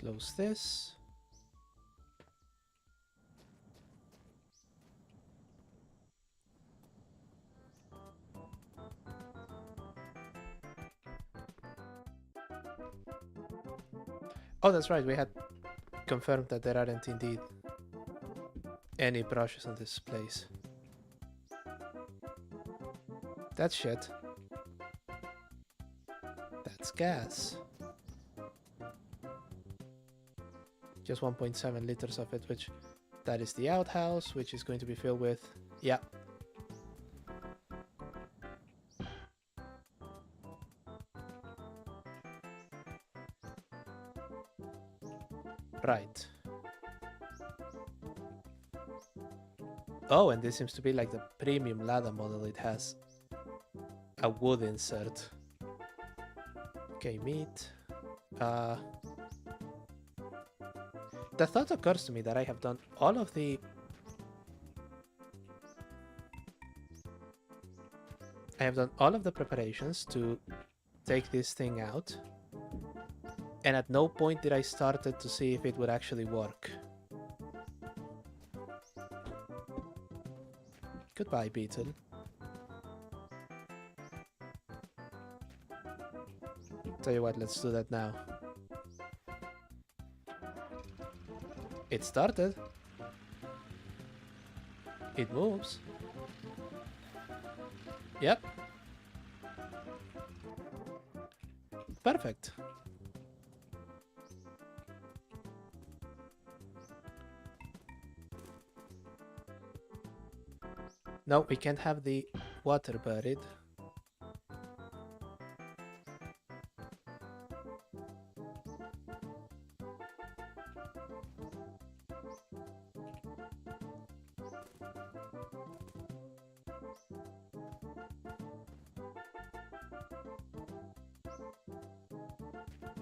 Close this. Oh, that's right, we had confirmed that there aren't indeed any brushes on this place. That's shit. That's gas. Just 1.7 liters of it, which that is the outhouse, which is going to be filled with, yeah. Right. Oh, and this seems to be like the premium ladder model. It has a wood insert. Okay, meat. The thought occurs to me that I have done all of the... I have done all of the preparations to take this thing out. And at no point did I started to see if it would actually work. Goodbye, Beetle. Tell you what, let's do that now. It started. It moves. Yep. Perfect. No, we can't have the water buried.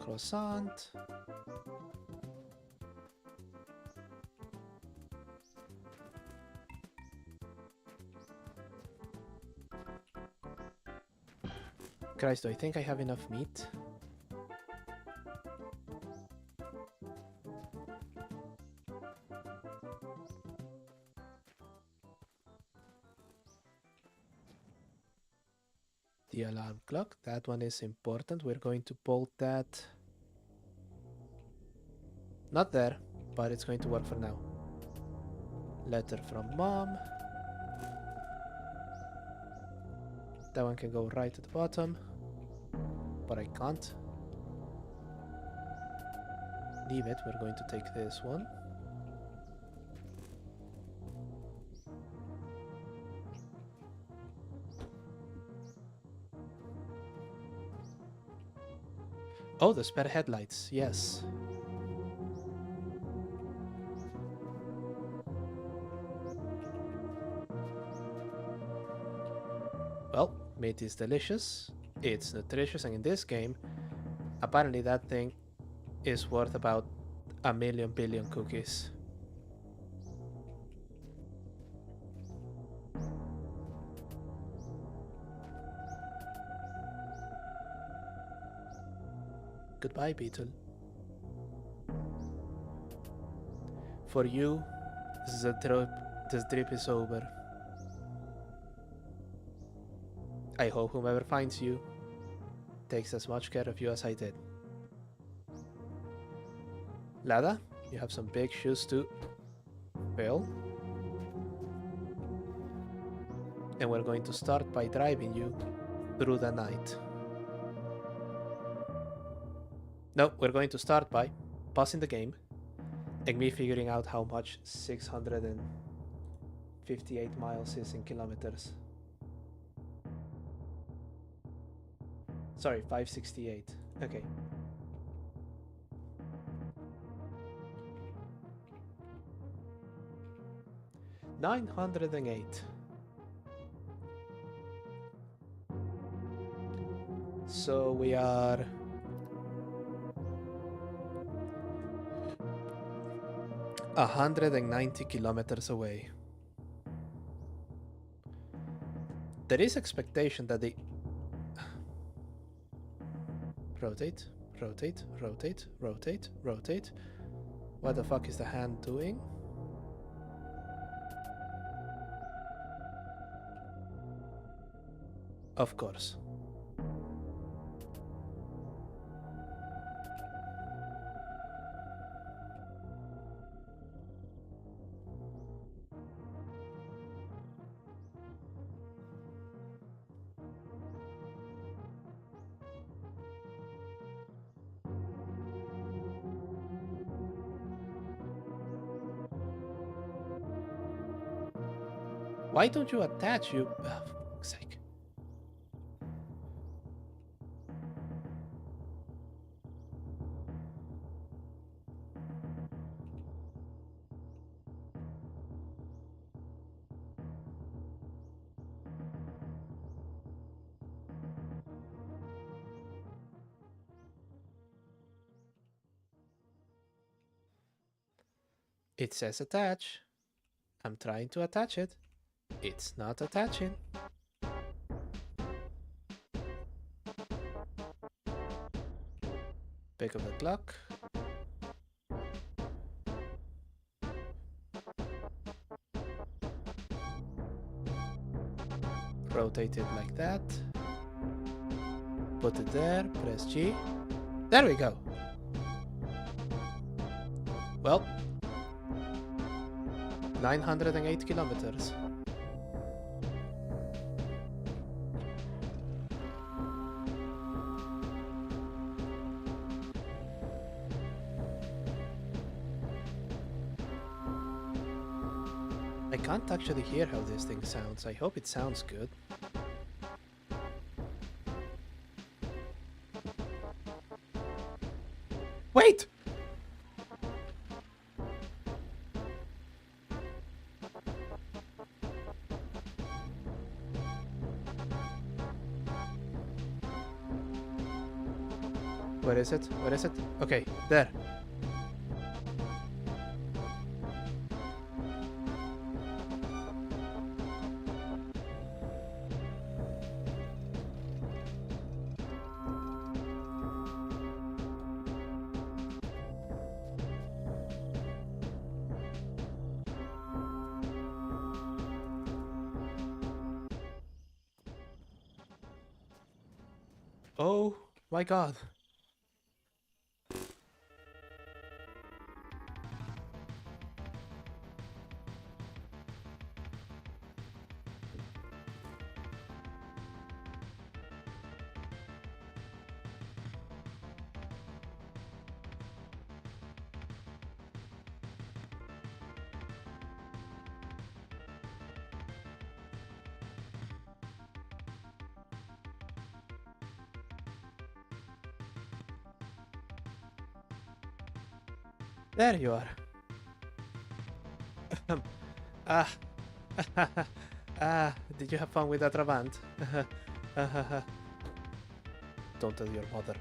Croissant. Christ, do I think I have enough meat? The alarm clock, that one is important. We're going to bolt that. Not there, but it's going to work for now. Letter from Mom. That one can go right to the bottom, but I can't. Leave it, we're going to take this one. Oh, the spare headlights, yes. Well, meat is delicious, it's nutritious, and in this game, apparently that thing is worth about 1,000,000 billion cookies. Goodbye, Beetle. For you, this trip is over. I hope whomever finds you takes as much care of you as I did. Lada, you have some big shoes to fill. And we're going to start by driving you through the night. No, we're going to start by pausing the game and me figuring out how much 658 miles is in kilometers. Sorry, 568. Okay. $908. So we are 190 kilometers away. There is expectation that the rotate, rotate, rotate, rotate, rotate. What the fuck is the hand doing? Of course. Why don't you attach you? For fuck's sake. It says attach. I'm trying to attach it. It's not attaching. Pick up the clock. Rotate it like that. Put it there, press G. There we go. Well, 908 kilometers. I can't actually hear how this thing sounds. I hope it sounds good. Wait! Where is it? Where is it? Okay, there. Oh my god. There you are. Ah. Did you have fun with that Ravant? Don't tell your mother.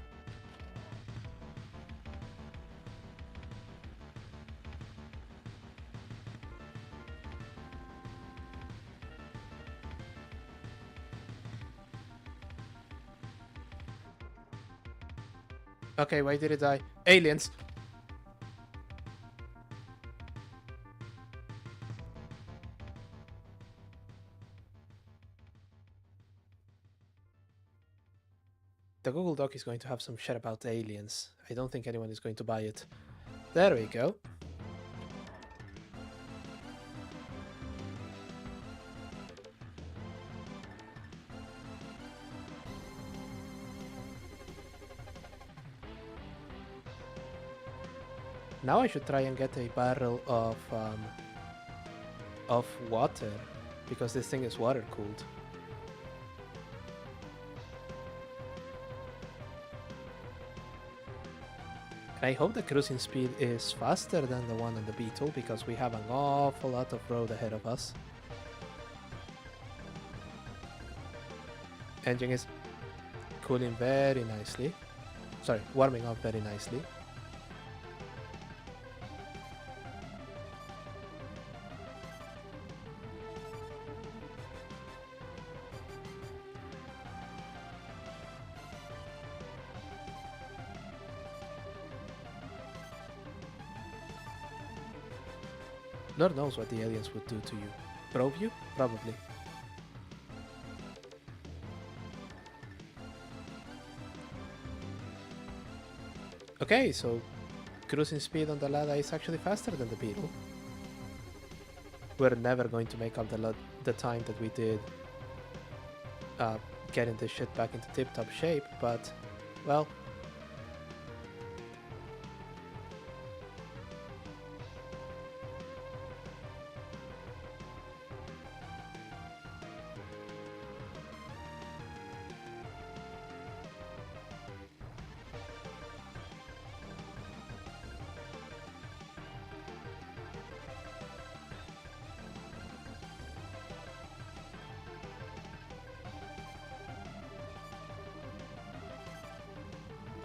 Okay, why did it die? Aliens! The Google Doc is going to have some shit about aliens. I don't think anyone is going to buy it. There we go. Now I should try and get a barrel of water, because this thing is water cooled. I hope the cruising speed is faster than the one on the Beetle, because we have an awful lot of road ahead of us. Engine is cooling very nicely. Sorry, warming up very nicely. Lord knows what the aliens would do to you. Probe you? Probably. Okay, so cruising speed on the Lada is actually faster than the Beetle. We're never going to make up the time that we did getting this shit back into tip-top shape, but, well...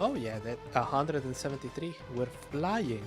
Oh yeah, that 173. We're flying.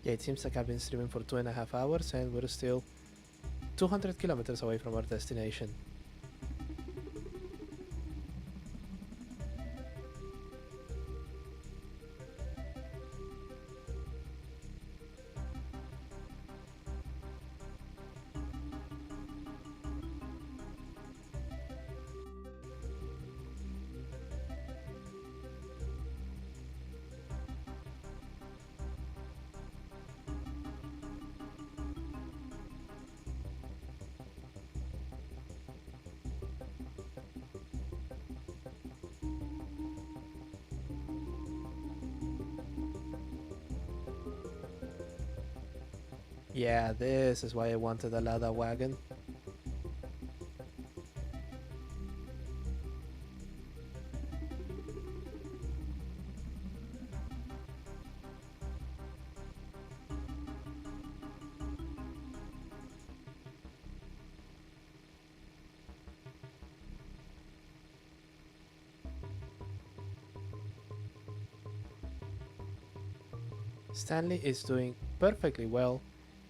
Yeah, it seems like I've been streaming for 2.5 hours and we're still 200 kilometers away from our destination. Yeah, this is why I wanted a Lada wagon. Stanley is doing perfectly well.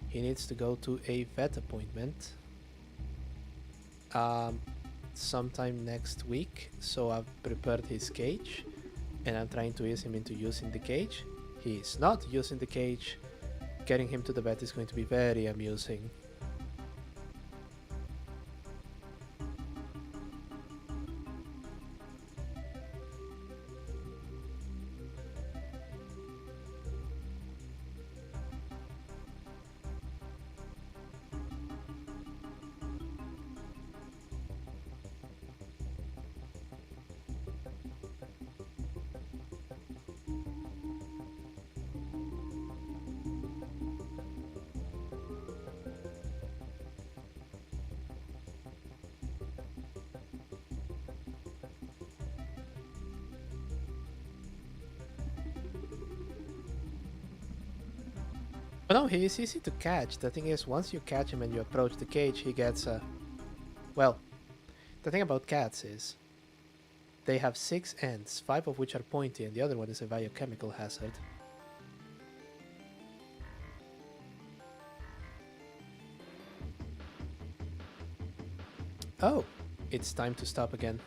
He needs to go to a vet appointment sometime next week, so I've prepared his cage and I'm trying to ease him into using the cage. He is not using the cage. Getting him to the vet is going to be very amusing. Oh no, he is easy to catch. The thing is, once you catch him and you approach the cage, he gets well, the thing about cats is they have 6 ends, 5 of which are pointy, and the other one is a biochemical hazard. Oh, it's time to stop again.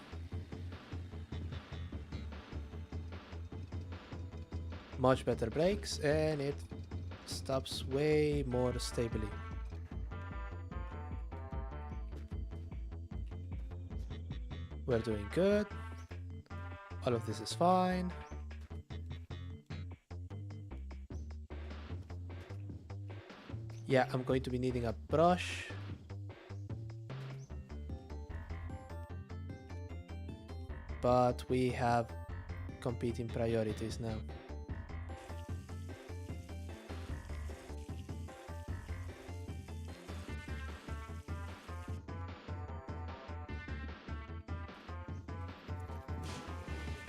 Much better brakes, and it stops way more stably. We're doing good. All of this is fine. Yeah, I'm going to be needing a brush. But we have competing priorities now.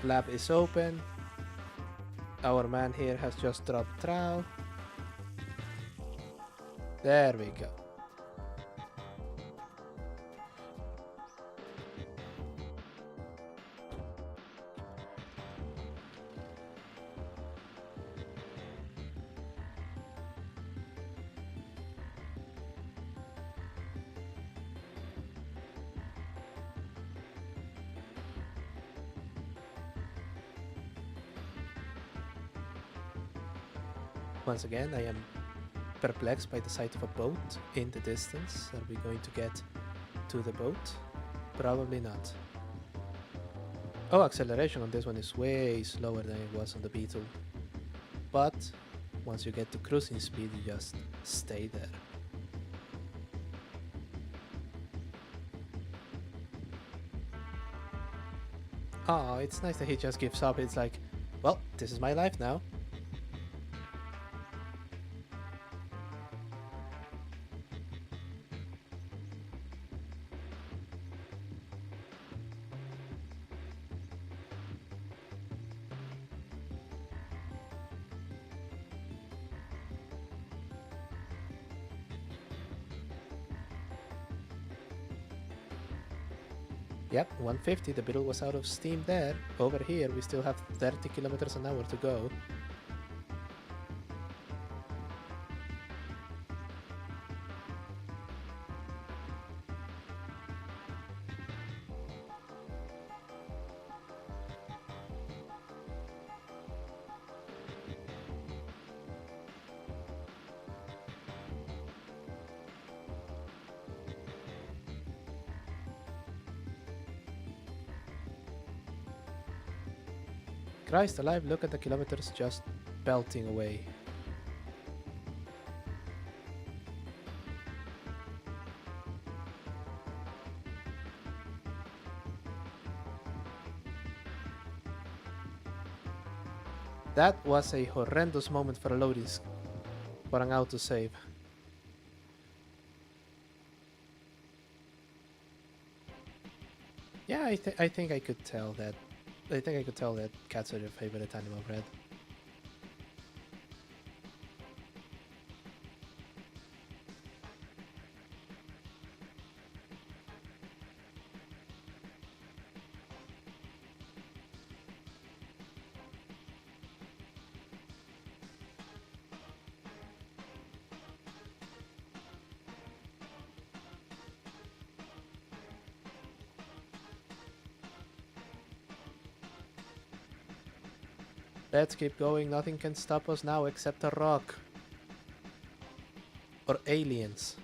Flap is open. Our man here has just dropped trow. There we go. Once again, I am perplexed by the sight of a boat in the distance. Are we going to get to the boat? Probably not. Oh, acceleration on this one is way slower than it was on the Beetle. But once you get to cruising speed, you just stay there. Oh, it's nice that he just gives up. It's like, well, this is my life now. Yep, 150, the Beetle was out of steam there. Over here, we still have 30 kilometers an hour to go. Christ alive, look at the kilometers just belting away. That was a horrendous moment for a loading for an autosave. Yeah, I think I could tell that. I think I could tell that cats are your favorite animal, Red. Let's keep going, nothing can stop us now except a rock. Or aliens.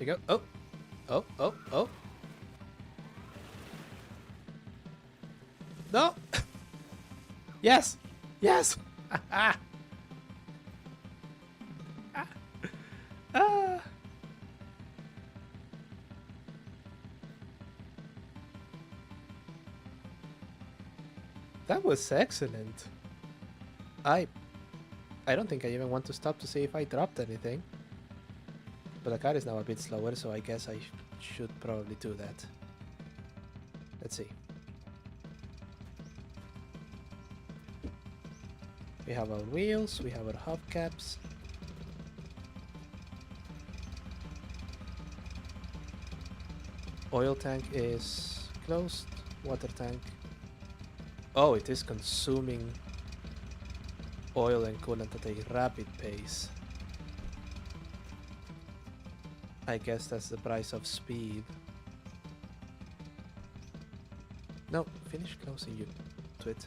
we go. Oh! Oh, oh, oh! No! Yes! Yes! Ah! Ah! That was excellent. I don't think I even want to stop to see if I dropped anything. But the car is now a bit slower, so I guess I should probably do that. Let's see. We have our wheels, we have our hubcaps. Oil tank is closed. Water tank. Oh, it is consuming oil and coolant at a rapid pace. I guess that's the price of speed. No, finish closing, you twit.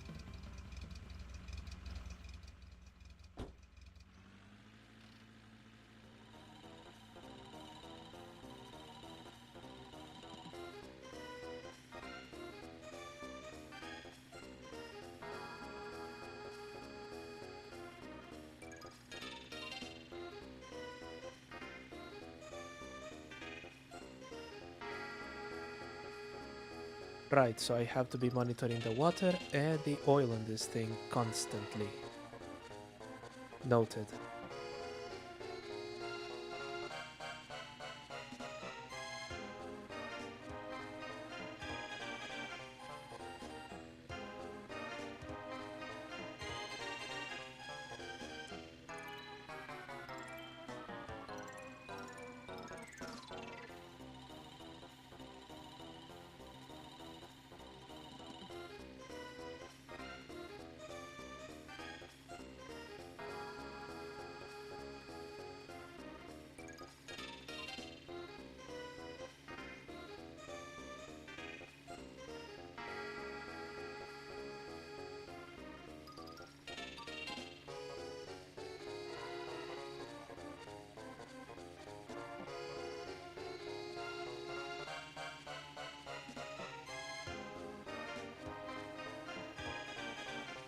Right, so I have to be monitoring the water and the oil on this thing constantly. Noted.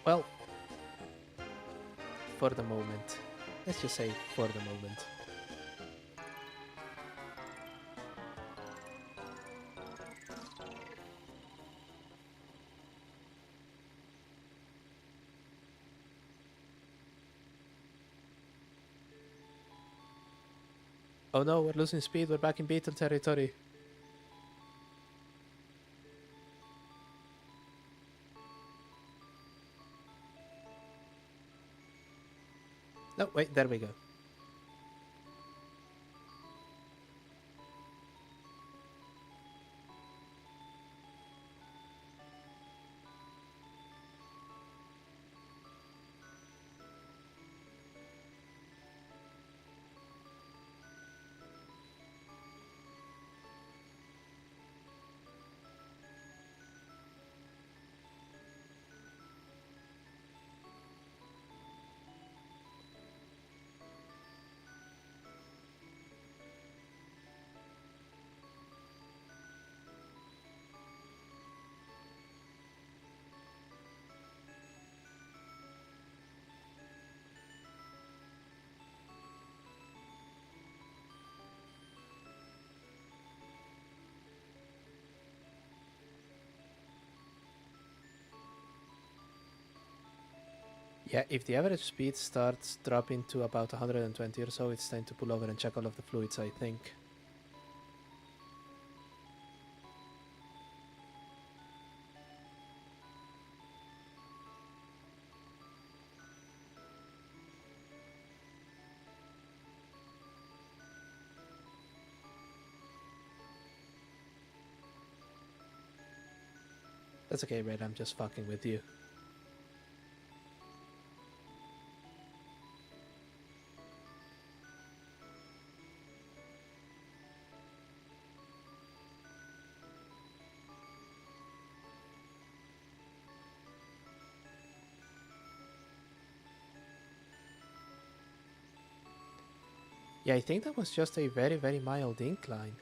Well, for the moment. Let's just say for the moment. Oh no, we're losing speed, we're back in beetle territory. No, wait, there we go. Yeah, if the average speed starts dropping to about 120 or so, it's time to pull over and check all of the fluids, I think. That's okay, Red, I'm just fucking with you. Yeah, I think that was just a very, very mild incline.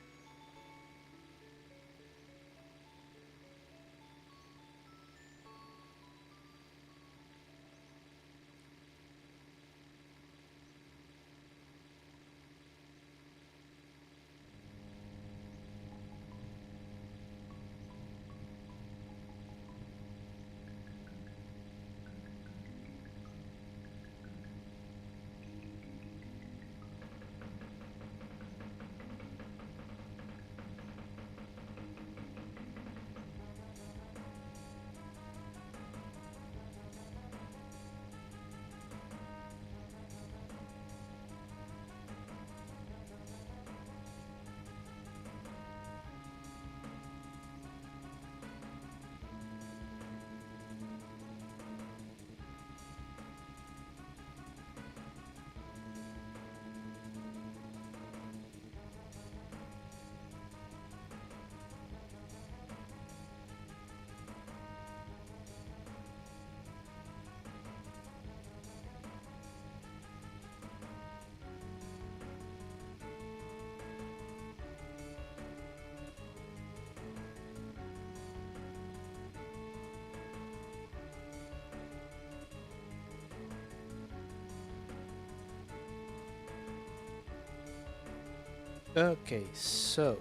Okay, so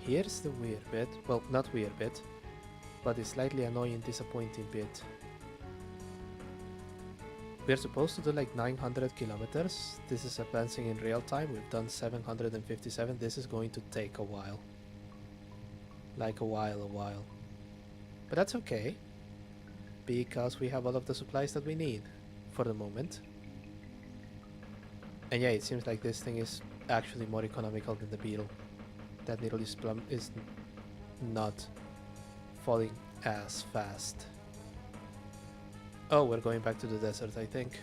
here's the weird bit. Well, not weird bit, but the slightly annoying, disappointing bit. We're supposed to do like 900 kilometers. This is advancing in real time. We've done 757. This is going to take a while. Like a while. But that's okay, because we have all of the supplies that we need for the moment. And yeah, it seems like this thing is actually more economical than the beetle. That needle is not falling as fast. Oh, we're going back to the desert, I think.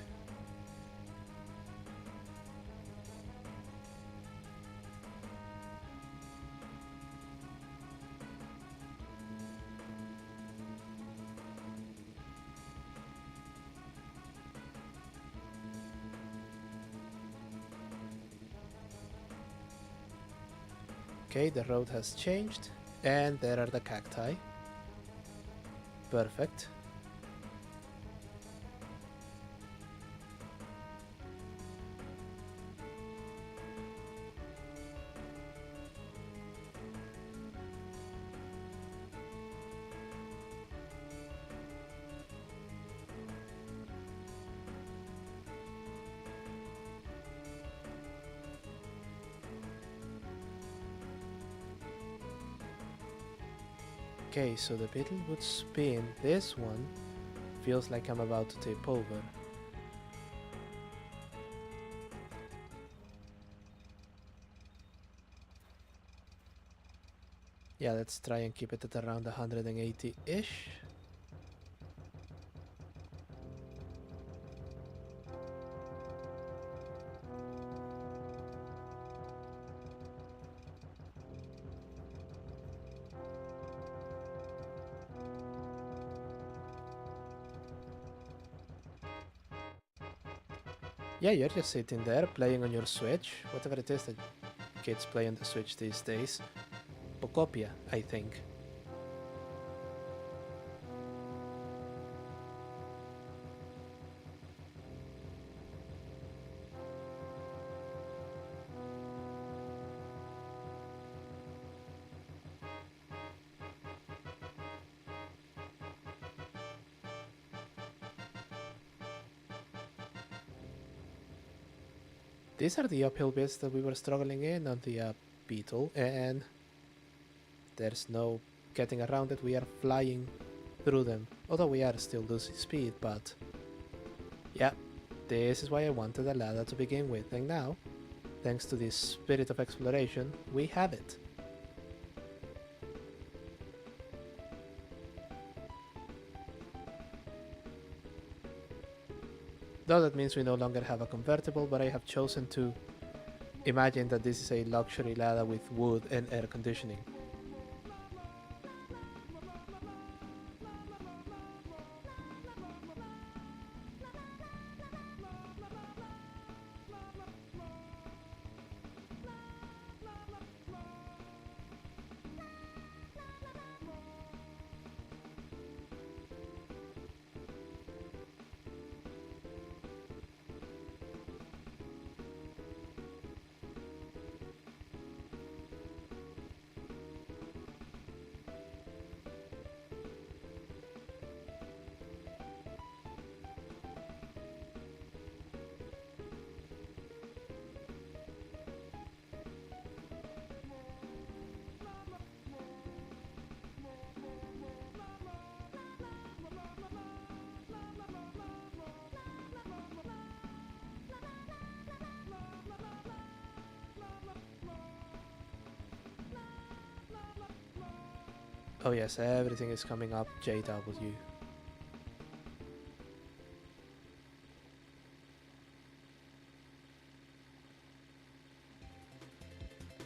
Okay, the road has changed, and there are the cacti. Perfect. Okay, so the beetle would spin. This one feels like I'm about to tip over. Yeah, let's try and keep it at around 180-ish. Yeah, you're just sitting there playing on your Switch, whatever it is that kids play on the Switch these days. Pocopia, I think. These are the uphill bits that we were struggling in on the Beetle, and there's no getting around it. We are flying through them, although we are still losing speed, but yeah, this is why I wanted a ladder to begin with, and now, thanks to this spirit of exploration, we have it. Though that means we no longer have a convertible, but I have chosen to imagine that this is a luxury ladder with wood and air conditioning. Oh yes, everything is coming up JW.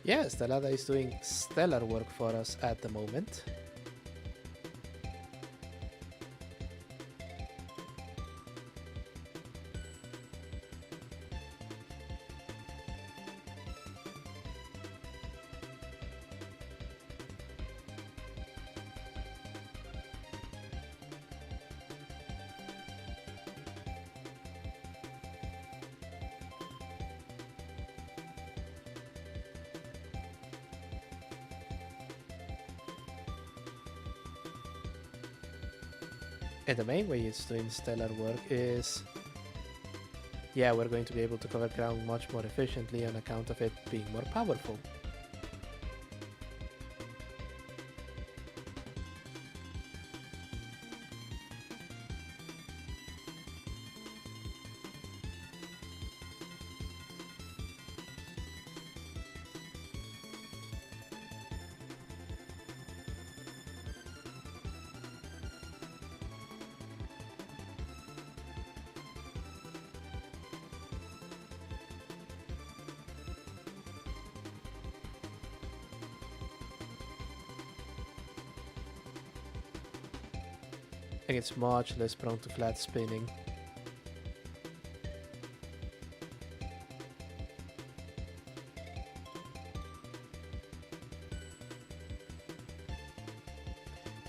Yes, Stelada is doing stellar work for us at the moment. And the main way it's doing stellar work is, yeah, we're going to be able to cover ground much more efficiently on account of it being more powerful. And it's much less prone to flat spinning.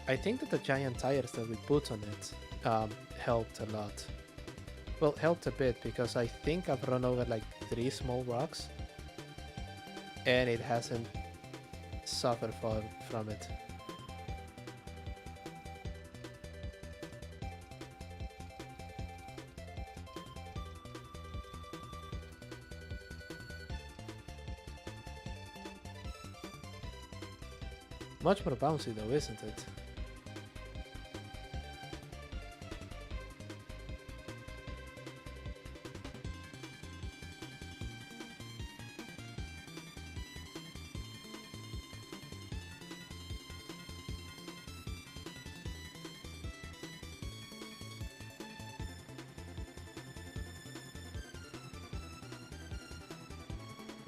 I think that the giant tires that we put on it helped a lot. Well, helped a bit because I think I've run over like 3 small rocks and it hasn't suffered from it. Much more bouncy though, isn't it?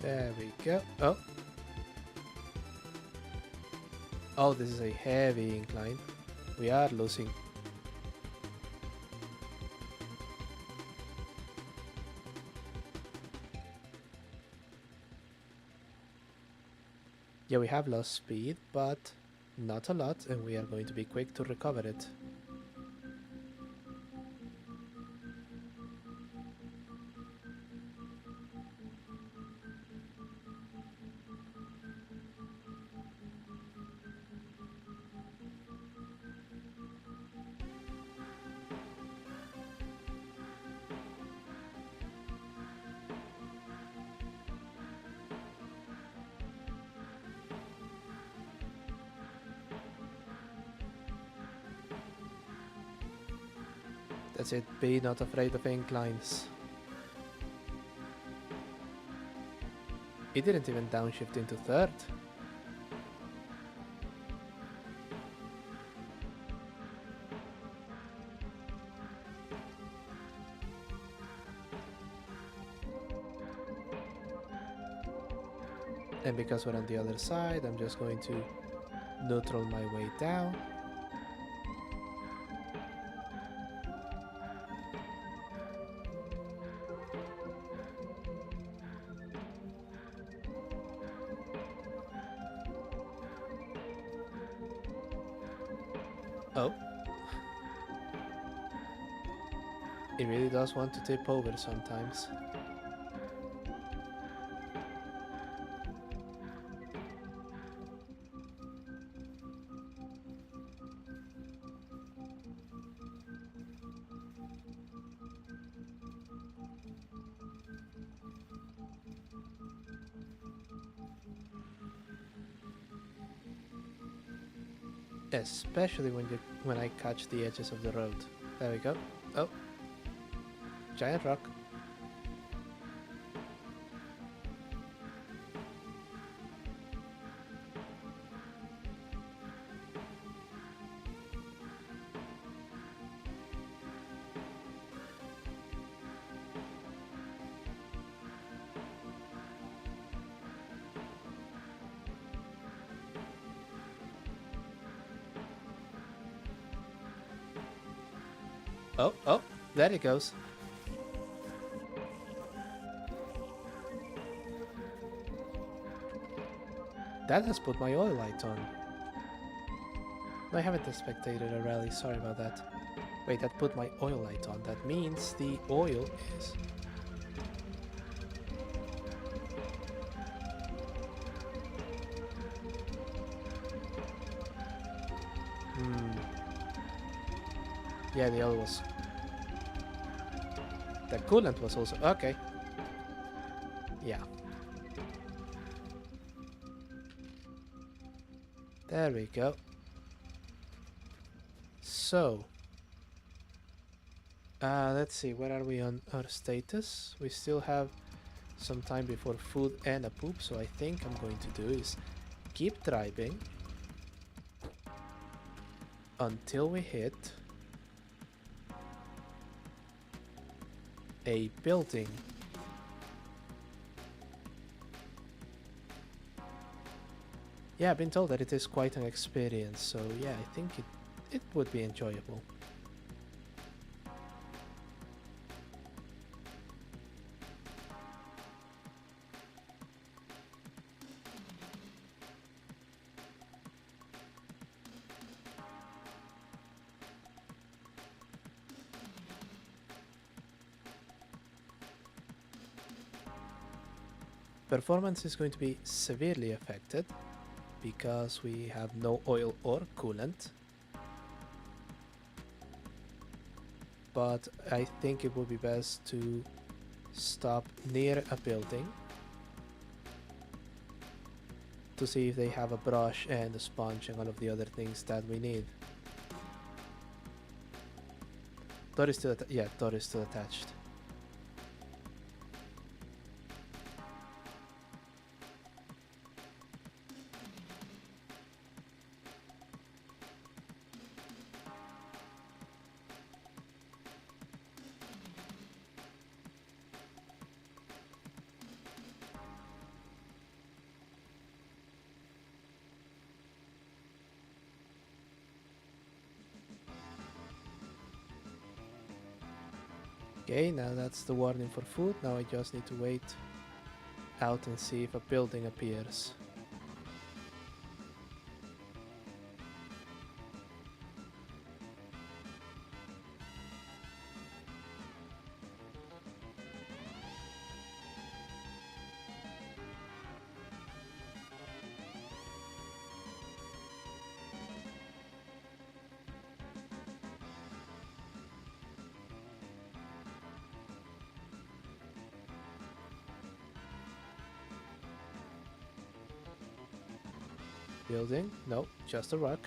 There we go. Oh. Oh, this is a heavy incline. We are losing. Yeah, we have lost speed, but not a lot, and we are going to be quick to recover it. That's it, be not afraid of inclines. It didn't even downshift into third. And because we're on the other side, I'm just going to neutral my way down. Oh. It really does want to tip over sometimes. Especially when I catch the edges of the road. There we go. Oh. Giant rock. Oh, oh, there it goes. That has put my oil light on. No, I haven't spectated a rally, sorry about that. Wait, that put my oil light on. That means the oil is... Yeah, the oil was... The coolant was also... Okay. Yeah. There we go. So... let's see, where are we on our status? We still have some time before food and a poop, so I think I'm going to do is keep driving until we hit a building. Yeah, I've been told that it is quite an experience, so yeah, I think it would be enjoyable. Performance is going to be severely affected because we have no oil or coolant. But I think it would be best to stop near a building to see if they have a brush and a sponge and all of the other things that we need. Door is still door is still attached. Okay, now that's the warning for food. Now I just need to wait out and see if a building appears. Building? No, just a rock.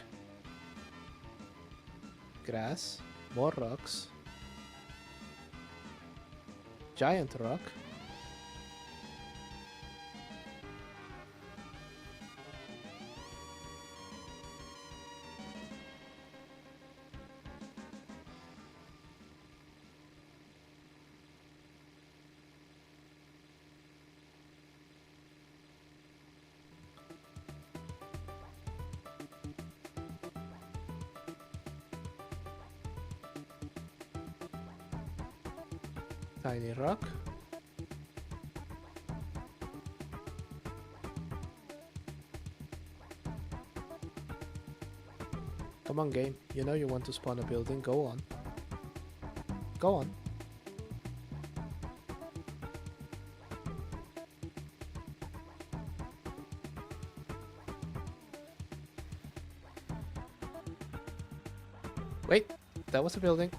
Grass. More rocks. Giant rock. Tiny rock. Come on, game. You know you want to spawn a building. Go on. Go on. Wait, that was a building.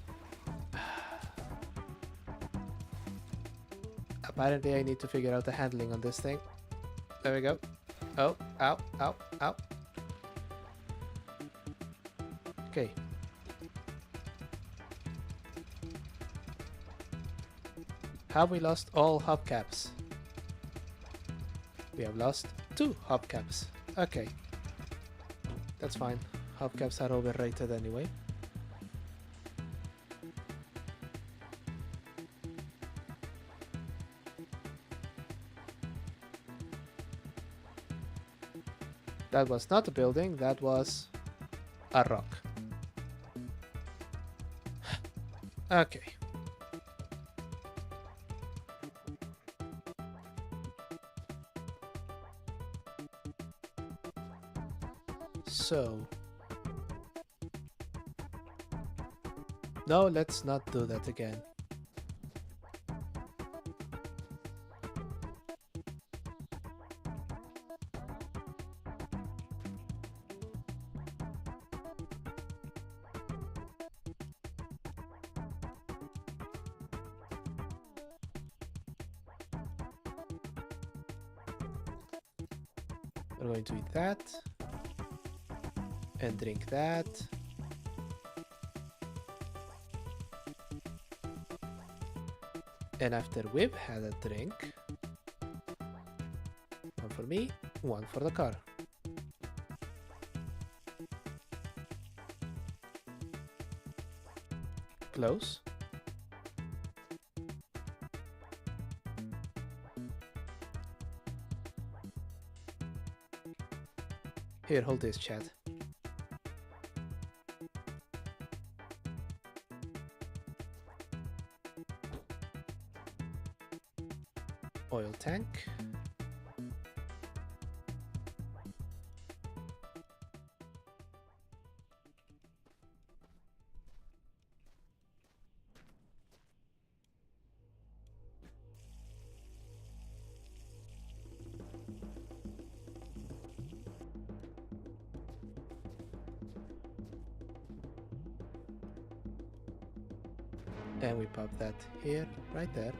Apparently I need to figure out the handling on this thing. There we go. Oh, ow, ow, ow. Okay. Have we lost all hubcaps? We have lost 2 hubcaps. Okay. That's fine. Hubcaps are overrated anyway. That was not a building, that was a rock. Okay. So... No, let's not do that again. We're going to eat that. And drink that. And after we've had a drink, one for me, one for the car. Close. Here, hold this, chat. Oil tank. And we pop that here, right there.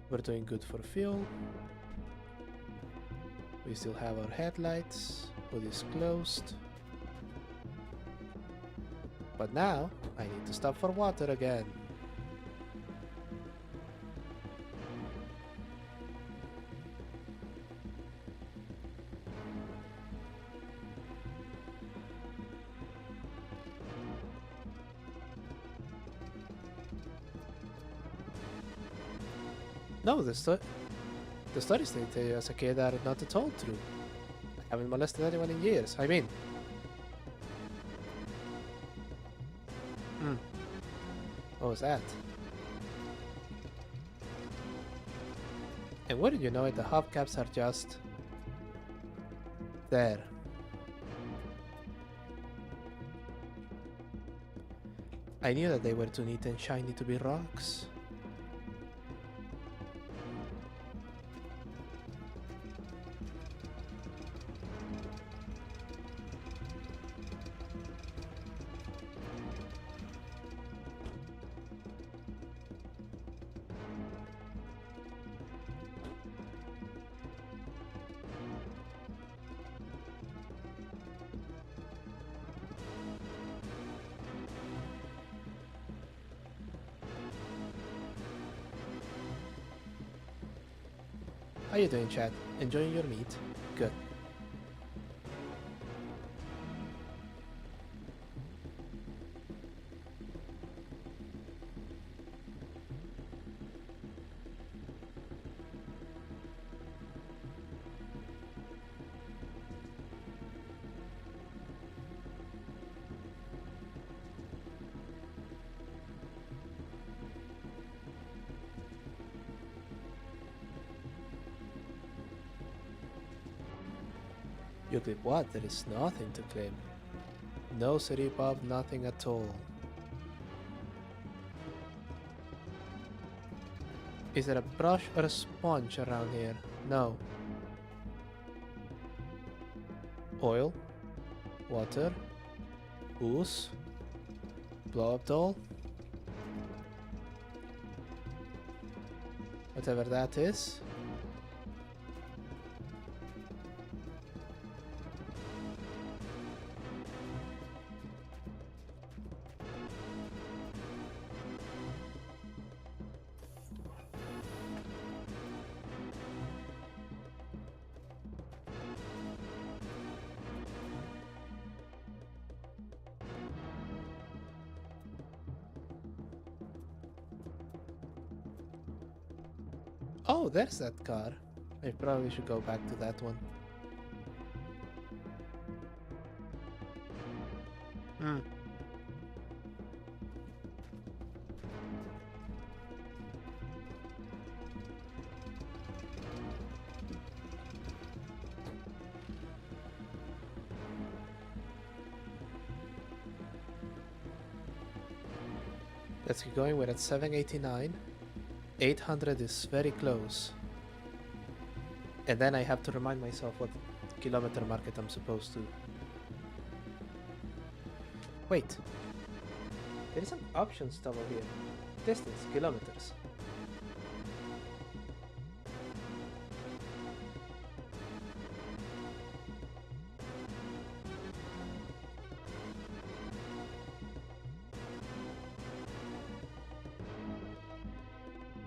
We're doing good for fuel. We still have our headlights. Hood is closed. But now, I need to stop for water again. No, the stories they tell you as a kid are not at all true. I haven't molested anyone in years. I mean... What was that? And wouldn't you know it, the hubcaps are just... there. I knew that they were too neat and shiny to be rocks. How you doing, chat? Enjoying your meat? Good. You clip what? There is nothing to clip. No city Bob, nothing at all. Is there a brush or a sponge around here? No. Oil, water, booze, blow up doll. Whatever that is. Oh, there's that car. I probably should go back to that one. Hmm. Let's keep going. We're at 789. 800 is very close. And then I have to remind myself what kilometer market I'm supposed to. Wait. There is an options toggle here. Distance, kilometers.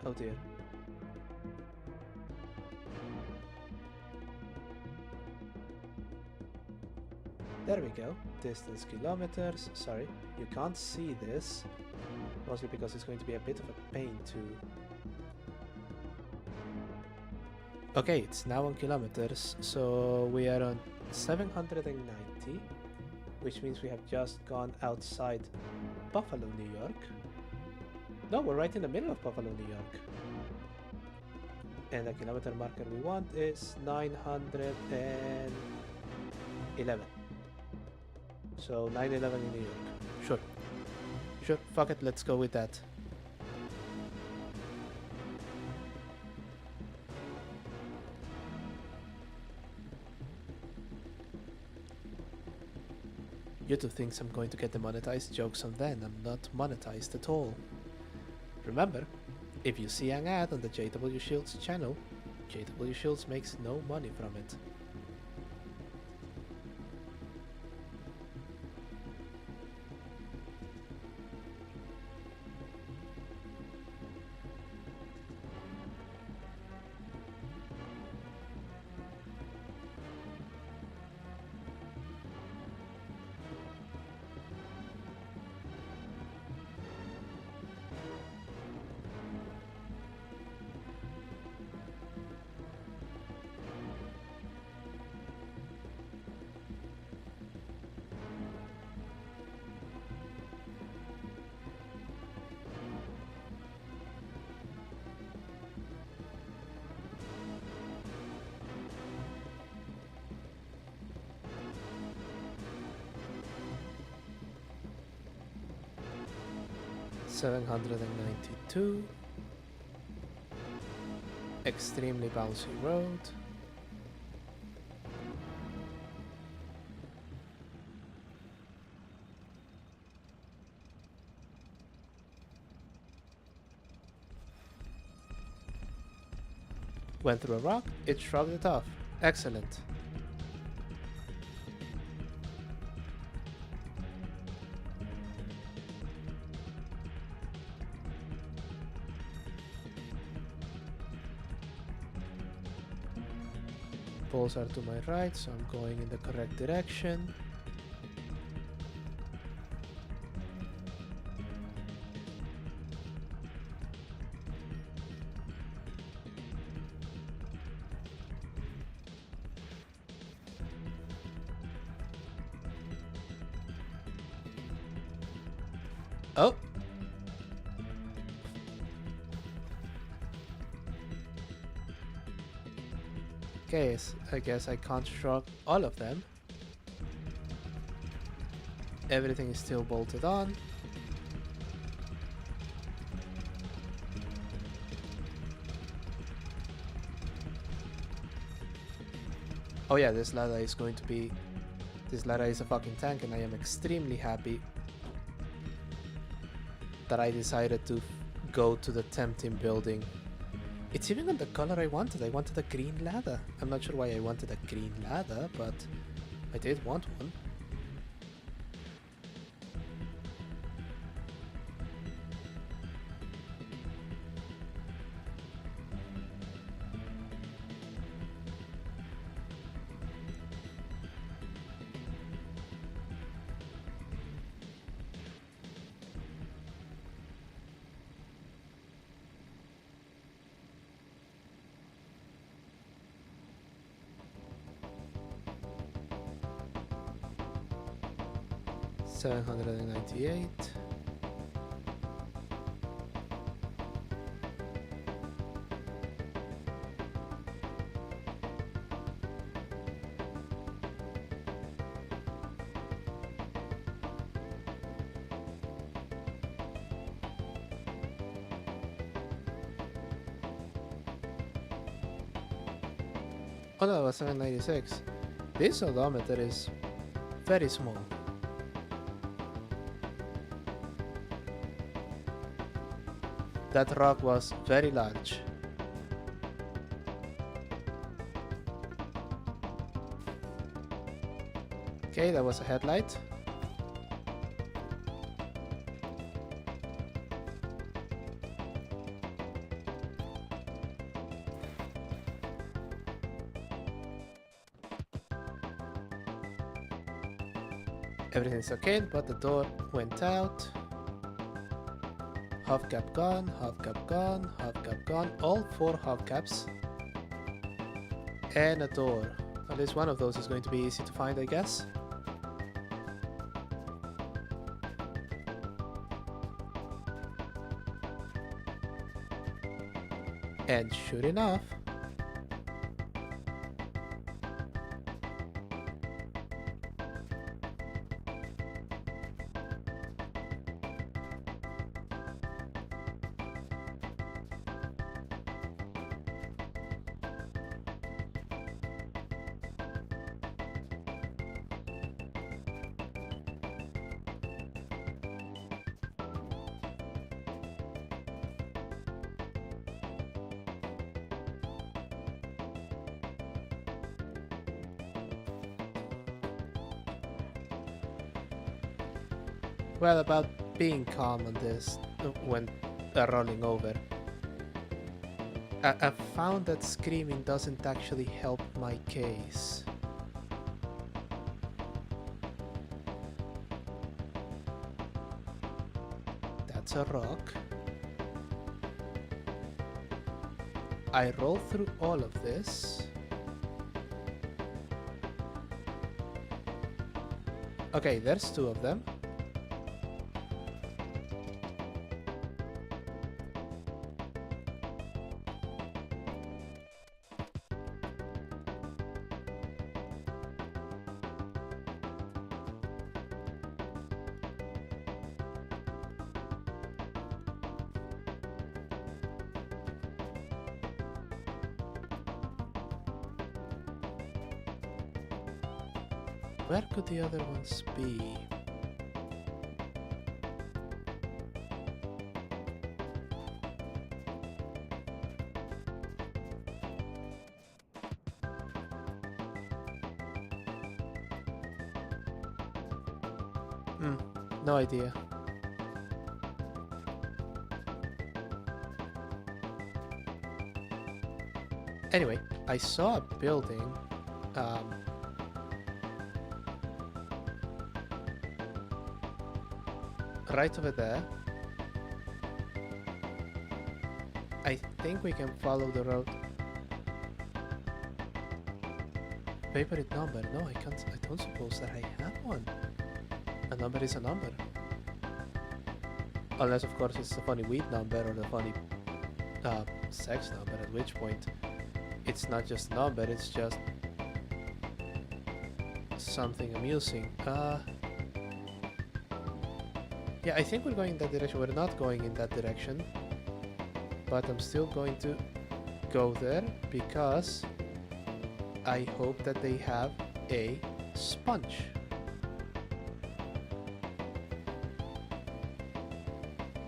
Oh dear. There we go. Distance, kilometers. Sorry, you can't see this. Mostly because it's going to be a bit of a pain to... Okay, it's now on kilometers. So we are on 790. Which means we have just gone outside Buffalo, New York. No, we're right in the middle of Buffalo, New York. And the kilometer marker we want is 911. So 911 in New York. Sure. Sure, fuck it, let's go with that. YouTube thinks I'm going to get the monetized jokes on then. I'm not monetized at all. Remember, if you see an ad on the JW Shields channel, JW Shields makes no money from it. $792. Extremely bouncy road. Went through a rock, it shrugged it off. Excellent. Poles are to my right, so I'm going in the correct direction. Oh! Okay, I guess I can't shrug all of them. Everything is still bolted on. Oh yeah, this ladder is going to be... This ladder is a fucking tank, and I am extremely happy that I decided to go to the tempting building. It's even on the color I wanted. I wanted a green ladder. I'm not sure why I wanted a green ladder, but I did want one. 798. Oh no, that was 796. This odometer is very small. That rock was very large. Okay, that was a headlight. Everything's okay, but the door went out. Hubcap gone, hubcap gone, hubcap gone. All 4 hubcaps. And a door. At least one of those is going to be easy to find, I guess. And sure enough, well, about being calm on this when rolling over. I found that screaming doesn't actually help my case. That's a rock. I roll through all of this. Okay, there's 2 of them. Where could the other ones be? No idea. Anyway, I saw a building. Right over there. I think we can follow the road. Favorite number? No, I can't. I don't suppose that I have one. A number is a number. Unless, of course, it's a funny weed number or the funny sex number, at which point it's not just a number, it's just something amusing. Yeah, I think we're going in that direction. We're not going in that direction. But I'm still going to go there because I hope that they have a sponge.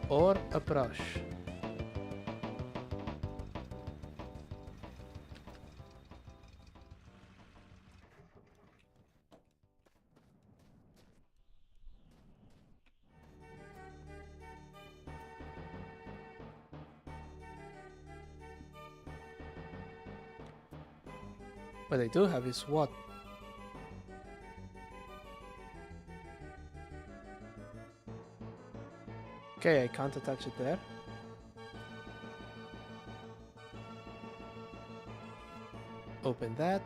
Or a brush. What I do have is what? Okay, I can't attach it there. Open that.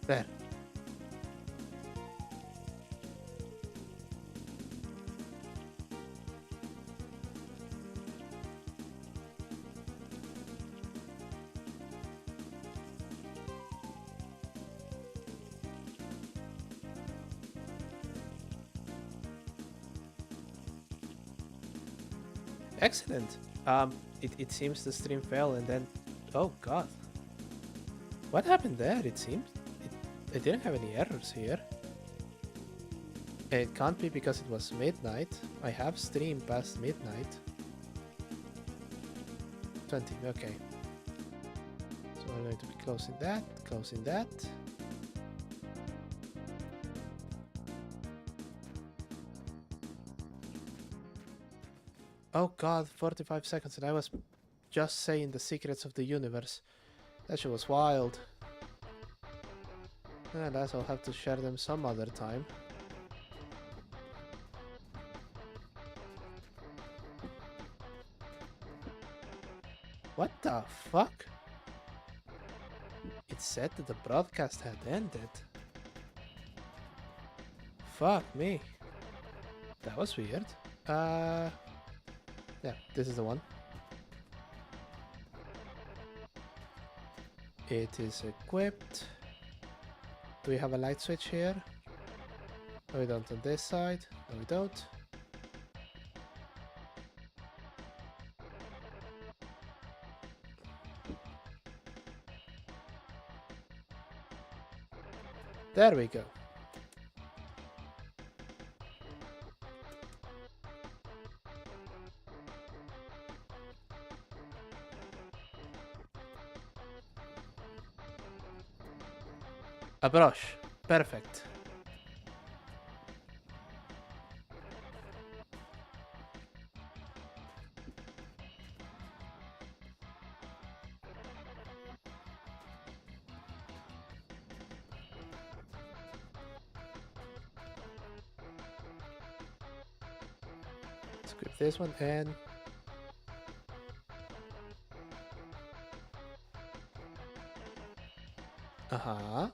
There. Excellent. It seems the stream fell and then... Oh god. What happened there? It seems... I didn't have any errors here. It can't be because it was midnight. I have streamed past midnight. 20, okay. So we're going to be closing that, closing that. Oh god, 45 seconds and I was just saying the secrets of the universe. That shit was wild. And I will have to share them some other time. What the fuck? It said that the broadcast had ended. Fuck me. That was weird. Yeah, this is the one. It is equipped. Do we have a light switch here? No, we don't on this side. No, we don't. There we go. A brush. Perfect. Let's equip this one and... Uh-huh.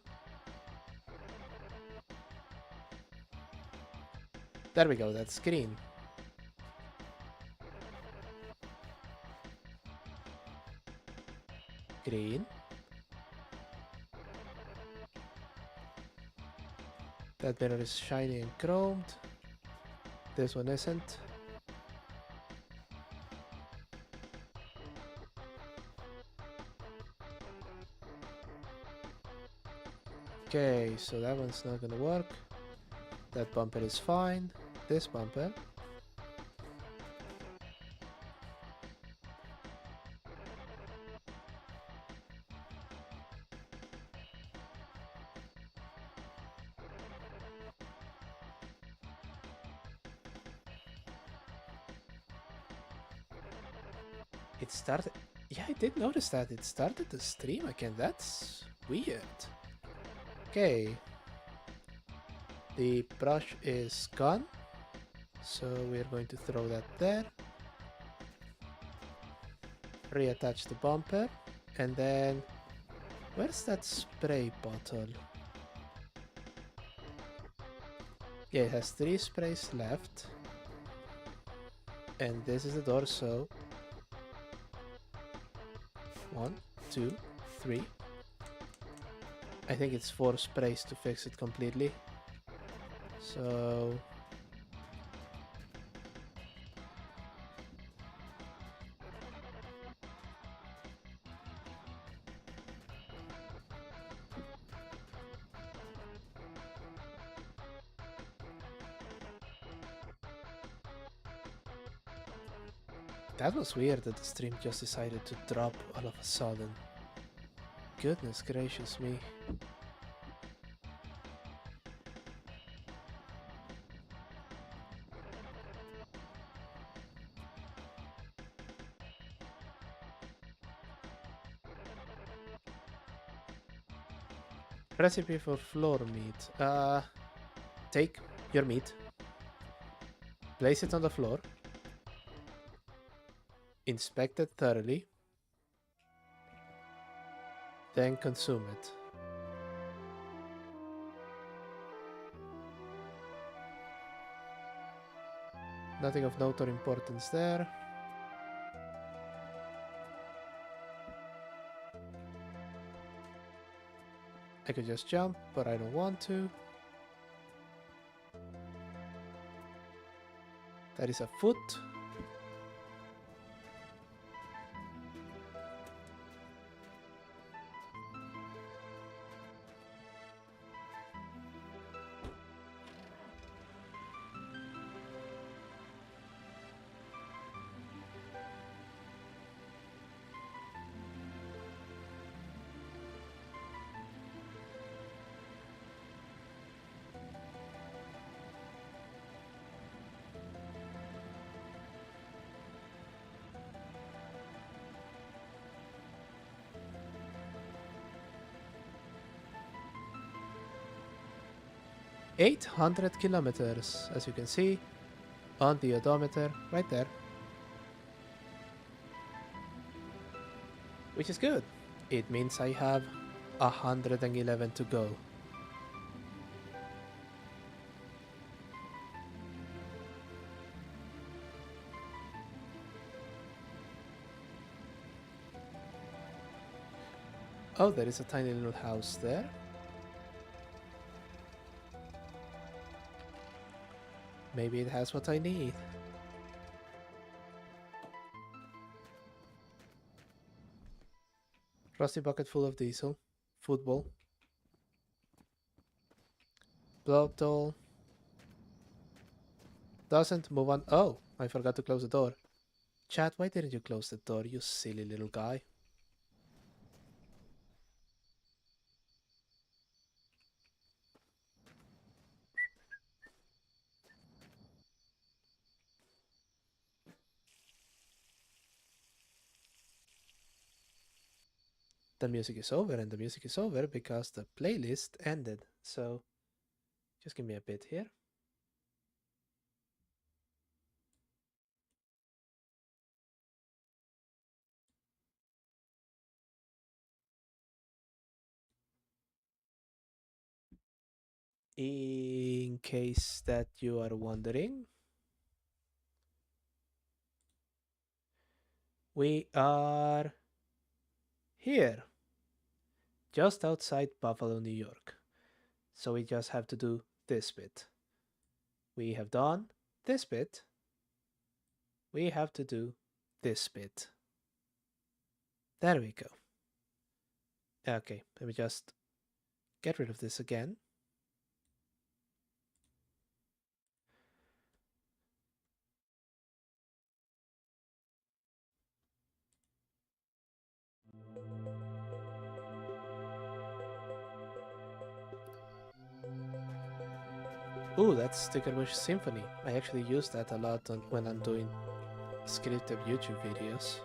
There we go, that's green. Green. That mirror is shiny and chromed. This one isn't. Okay, so that one's not gonna work. That bumper is fine. This bumper. It started... Yeah, I did notice that. It started the stream again. That's weird. Okay. The brush is gone. So we're going to throw that there. Reattach the bumper. And then... Where's that spray bottle? Yeah, it has 3 sprays left. And this is the door, so... 1, 2, 3. I think it's 4 sprays to fix it completely. So... That was weird that the stream just decided to drop all of a sudden. Goodness gracious me. Recipe for floor meat. Take your meat, place it on the floor, inspect it thoroughly, then consume it. Nothing of note or importance there. I could just jump, but I don't want to. That is a foot. $800 kilometers, as you can see on the odometer right there. Which is good. It means I have 111 to go. Oh, there is a tiny little house there. Maybe it has what I need. Rusty bucket full of diesel. Football. Blow up doll. Doesn't move on. Oh, I forgot to close the door. Chat, why didn't you close the door, you silly little guy? The music is over, and the music is over because the playlist ended. So, just give me a bit here. In case that you are wondering, we are here, just outside Buffalo, New York. So we just have to do this bit. We have done this bit. We have to do this bit. There we go. Okay, let me just get rid of this again. Ooh, that's Sticker Bush Symphony. I actually use that a lot when I'm doing scripted YouTube videos.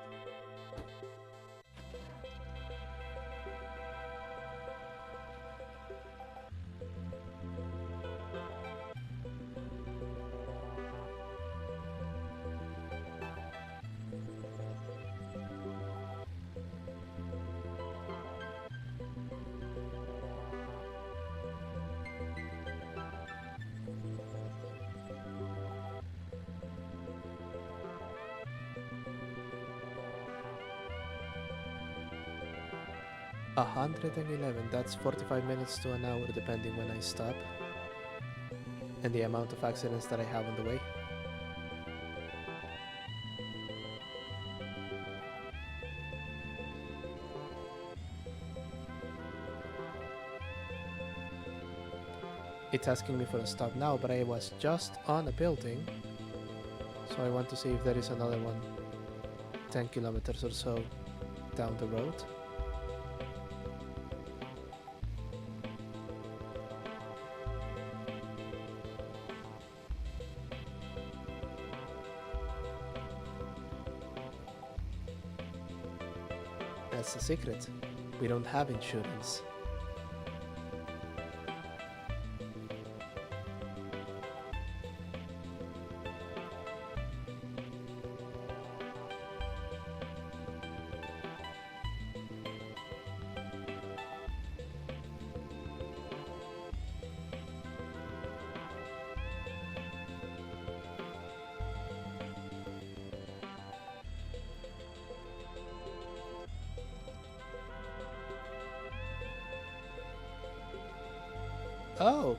$111, that's 45 minutes to an hour depending when I stop. And the amount of accidents that I have on the way. It's asking me for a stop now, but I was just on a building. So I want to see if there is another one 10 kilometers or so down the road. That's the secret. We don't have insurance. Oh!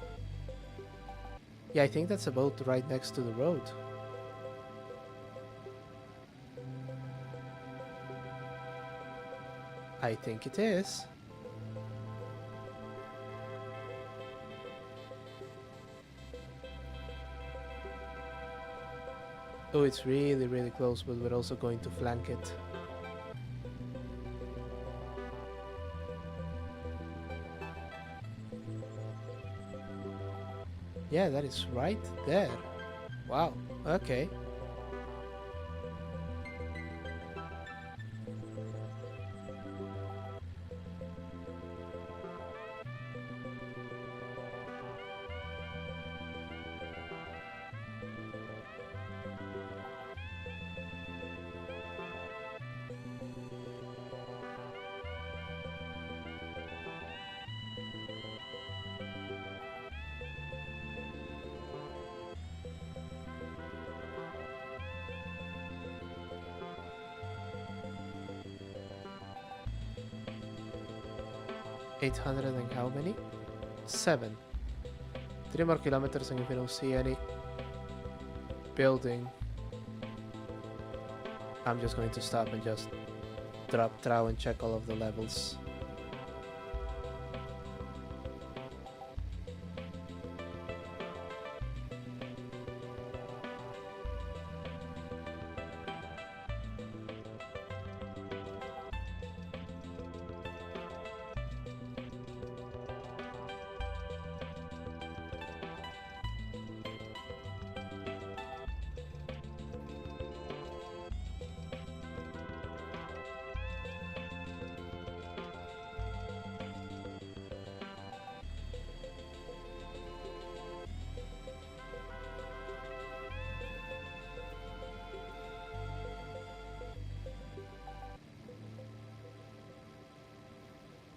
Yeah, I think that's a boat right next to the road. I think it is. Oh, it's really, really close, but we're also going to flank it. Yeah, that is right there. Wow, okay. $800 and how many? 7. 3 more kilometers, and if we don't see any building, I'm just going to stop and just drop trow and check all of the levels.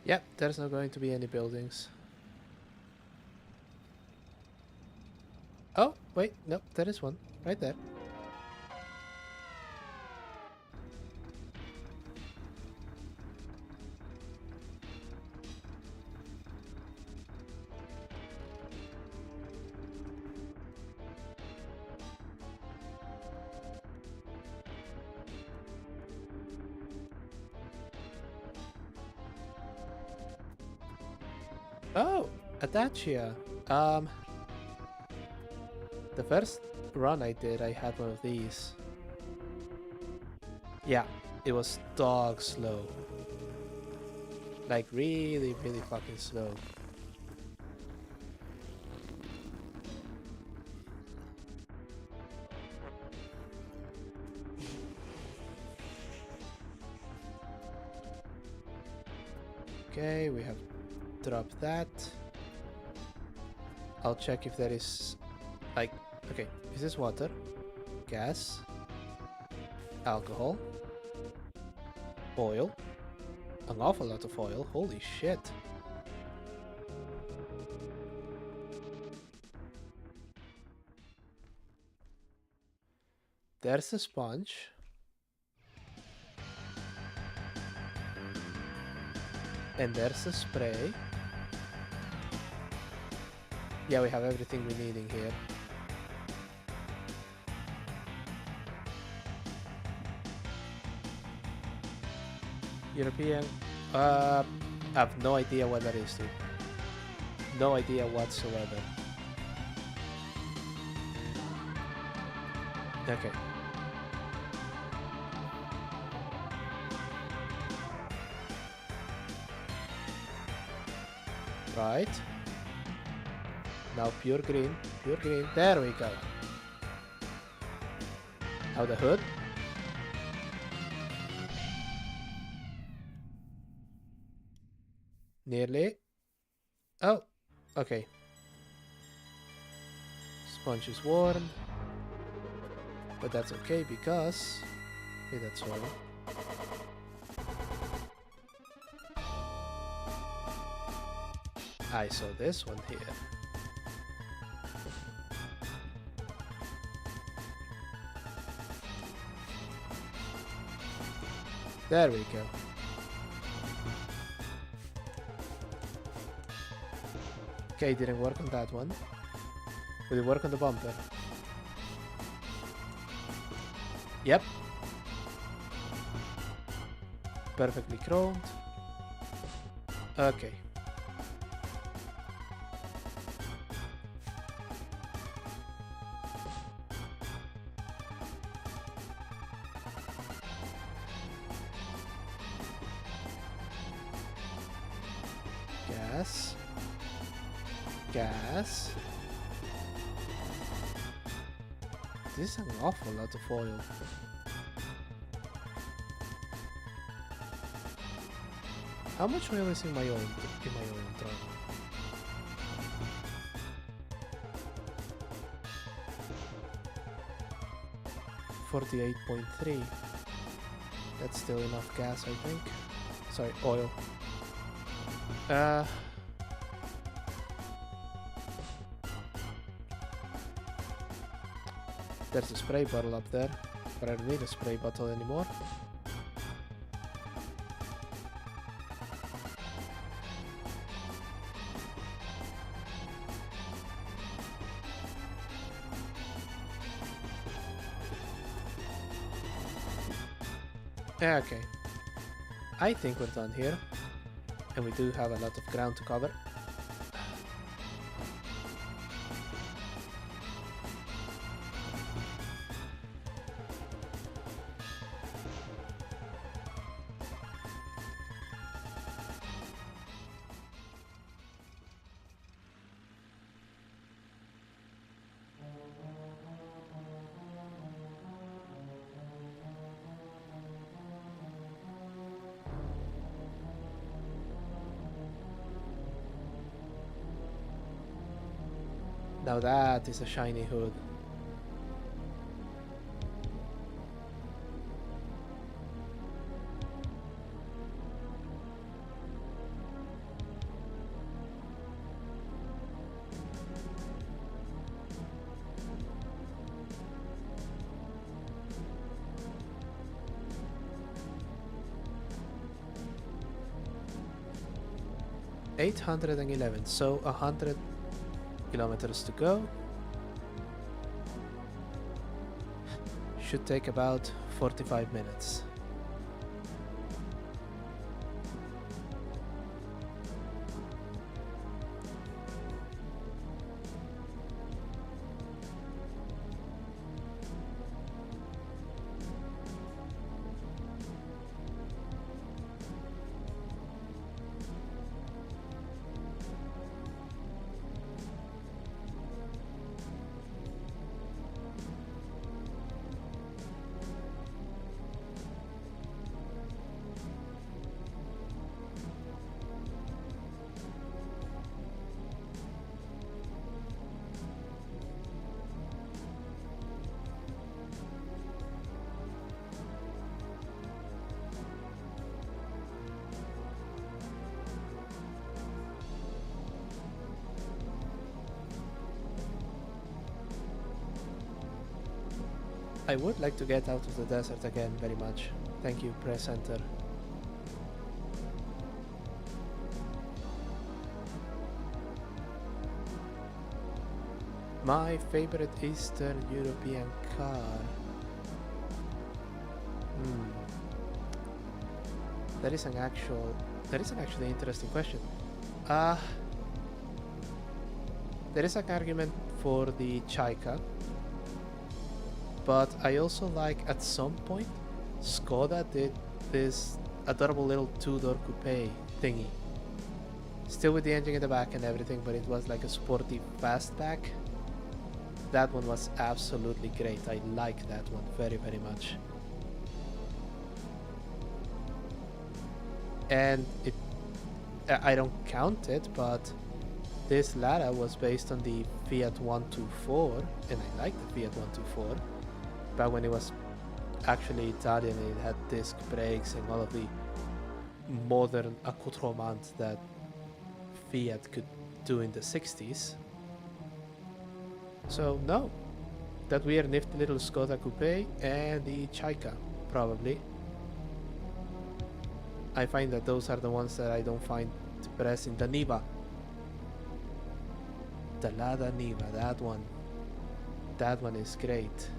Yep, there's not going to be any buildings. Oh, wait, nope, there is one. Right there. Oh, Atachia. The first run I did, I had one of these. Yeah, it was dog slow. Like really, really fucking slow. Okay, we have dropped that. I'll check if there is, like, okay, is this water, gas, alcohol, oil, an awful lot of oil, holy shit. There's a sponge. And there's a spray. Yeah, we have everything we need in here. European. I have no idea what that is, dude. No idea whatsoever. Okay. Right. Now pure green. Pure green. There we go. Now the hood. Nearly. Oh, okay. Sponge is worn. But that's okay because... Okay, that's all. I saw this one here. There we go. Okay, didn't work on that one. Will it work on the bumper? Yep. Perfectly chromed. Okay. Gas. Gas. This is an awful lot of oil. How much oil is in my oil drum? $48.3. That's still enough gas, I think. Sorry, oil. There's a spray bottle up there, but I don't need a spray bottle anymore. Okay, I think we're done here, and we do have a lot of ground to cover. Now that is a shiny hood. $811, so 100 kilometers to go. Should take about 45 minutes. I would like to get out of the desert again very much. Thank you, press enter. My favorite Eastern European car. That is an actually interesting question. There is an argument for the Chaika, but I also like, at some point, Skoda did this adorable little two-door coupe thingy. Still with the engine in the back and everything, but it was like a sporty fastback. That one was absolutely great. I like that one very, very much. And I don't count it, but this Lara was based on the Fiat 124, and I like the Fiat 124. But when it was actually Italian, it had disc brakes and all of the modern accoutrements that Fiat could do in the 60s. So no, that weird nifty little Skoda coupe and the Chaika, probably. I find that those are the ones that I don't find depressing. The Niva. Talada Niva, that one. That one is great.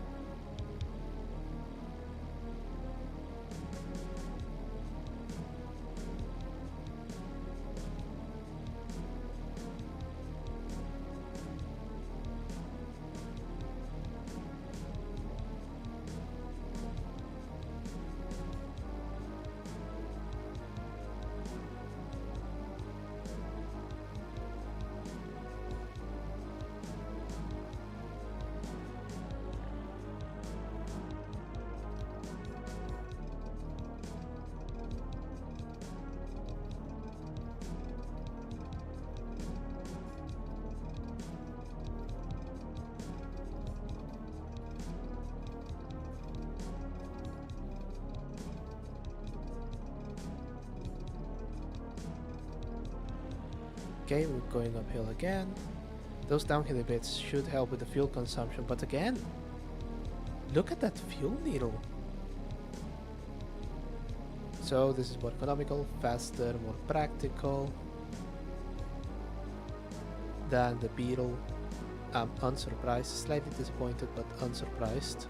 Okay, we're going uphill again. Those downhill bits should help with the fuel consumption, but again, look at that fuel needle. So this is more economical, faster, more practical than the Beetle. I'm unsurprised, slightly disappointed, but unsurprised.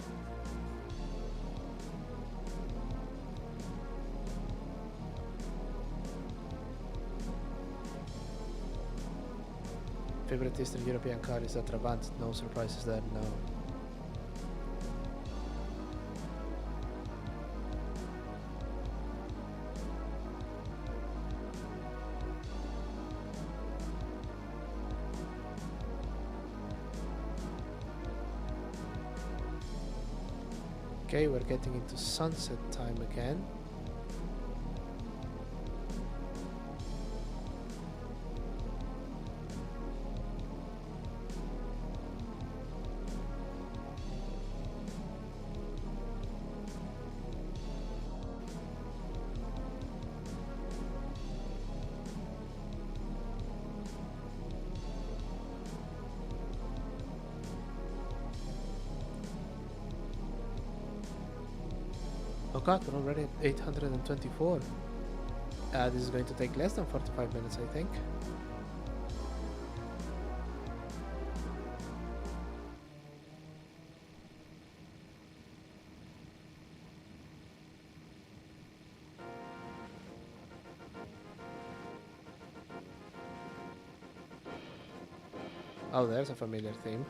Favorite Eastern European car is a Trabant, no surprises there, no. Okay, we're getting into sunset time again. Oh god, we're already at 824. This is going to take less than 45 minutes, I think. Oh, there's a familiar theme.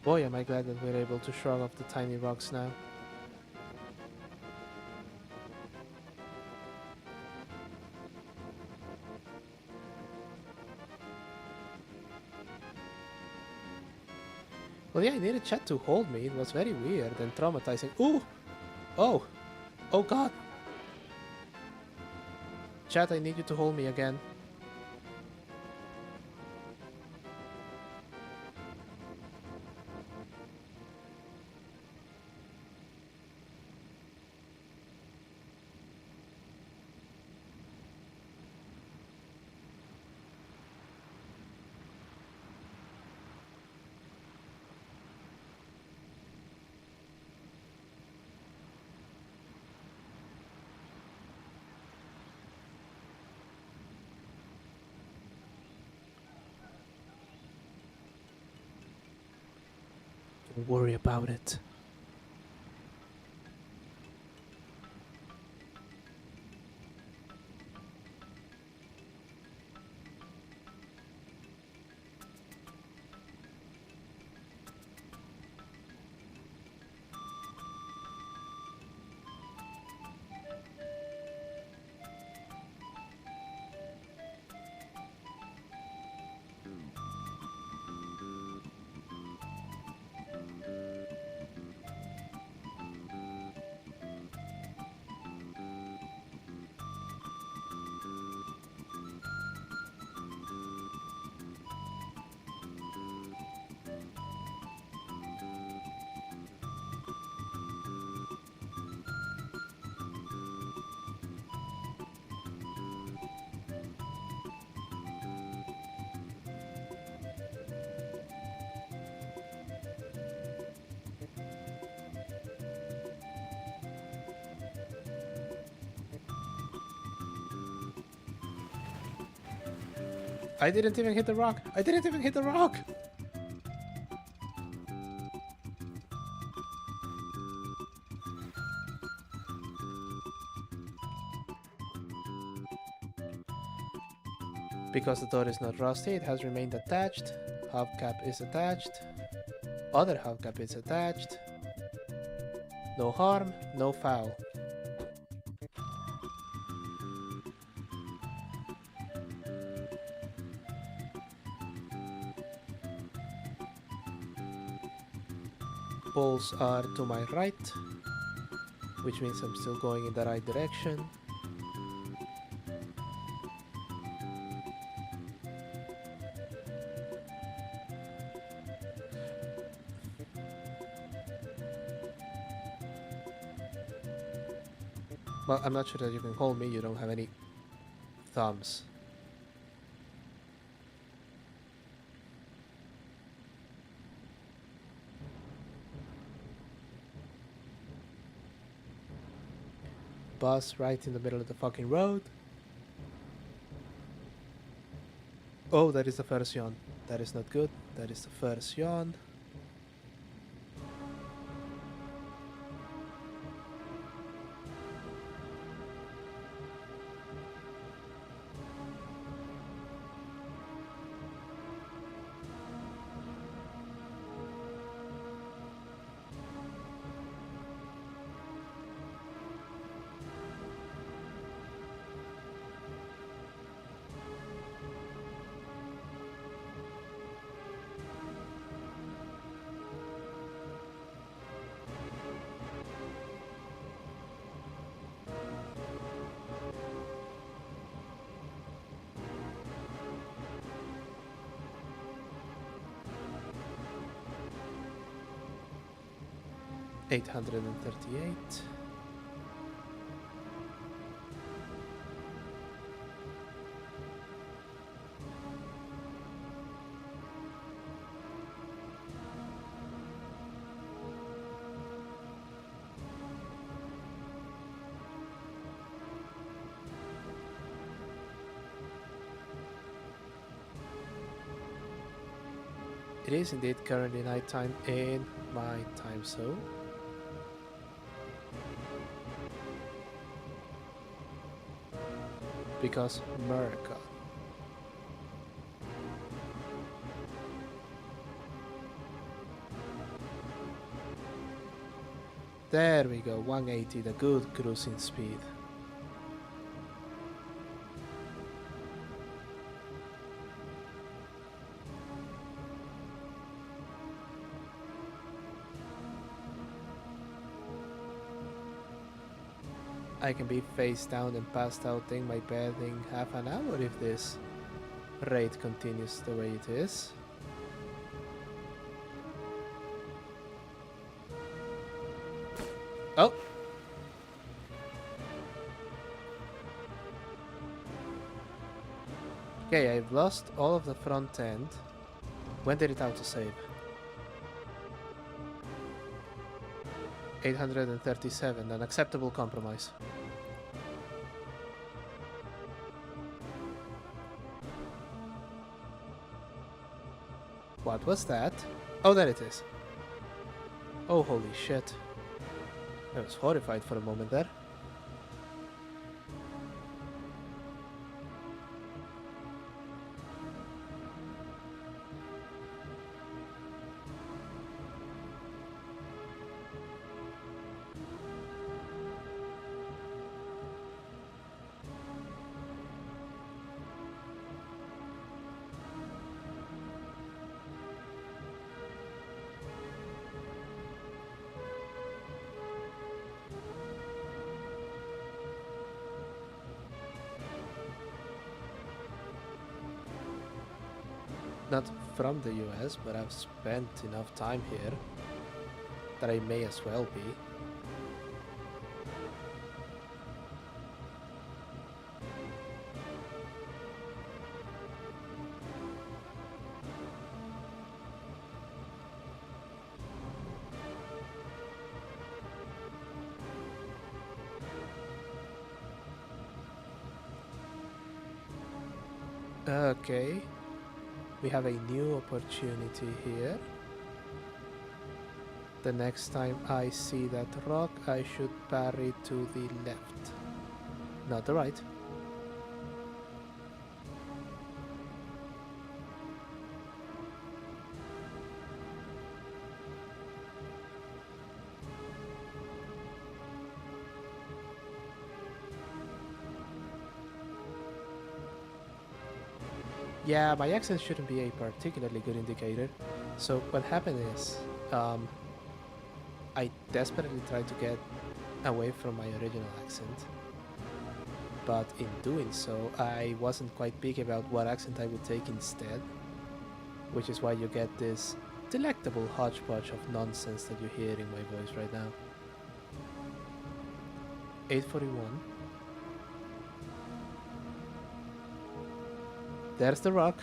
Boy, am I glad that we're able to shrug off the tiny rocks now. Well, yeah, I needed chat to hold me. It was very weird and traumatizing. Ooh! Oh! Oh god! Chat, I need you to hold me again. Don't worry about it. I didn't even hit the rock. I didn't even hit the rock. Because the door is not rusty, it has remained attached. Hubcap is attached. Other hubcap is attached. No harm, no foul. Bolts are to my right, which means I'm still going in the right direction. Well, I'm not sure that you can hold me, you don't have any thumbs. Bus right in the middle of the fucking road. Oh, that is the first yawn. That is not good. That is the first yawn. $838. It is indeed currently nighttime in my time zone. Because America. There we go, 180, the good cruising speed. I can be face down and passed out in my bed in half an hour if this rate continues the way it is. Oh! Okay, I've lost all of the front end. When did it autosave? 837, an acceptable compromise. What was that? Oh, there it is. Oh, holy shit. I was horrified for a moment there. Not from the US, but I've spent enough time here that I may as well be. Okay. We have a new opportunity here. The next time I see that rock, I should parry to the left. Not the right. Yeah, my accent shouldn't be a particularly good indicator. So what happened is, I desperately tried to get away from my original accent, but in doing so, I wasn't quite picky about what accent I would take instead, which is why you get this delectable hodgepodge of nonsense that you hear in my voice right now. 841. There's the rock.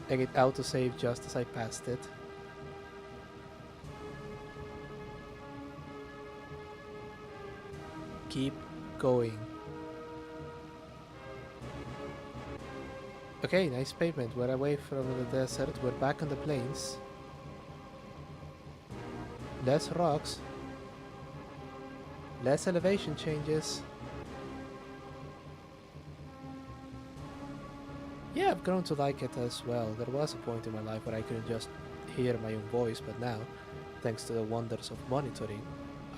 And it autosaved just as I passed it. Keep going. Okay, nice pavement. We're away from the desert. We're back on the plains. Less rocks. Less elevation changes. Yeah, I've grown to like it as well. There was a point in my life where I couldn't just hear my own voice, but now, thanks to the wonders of monitoring,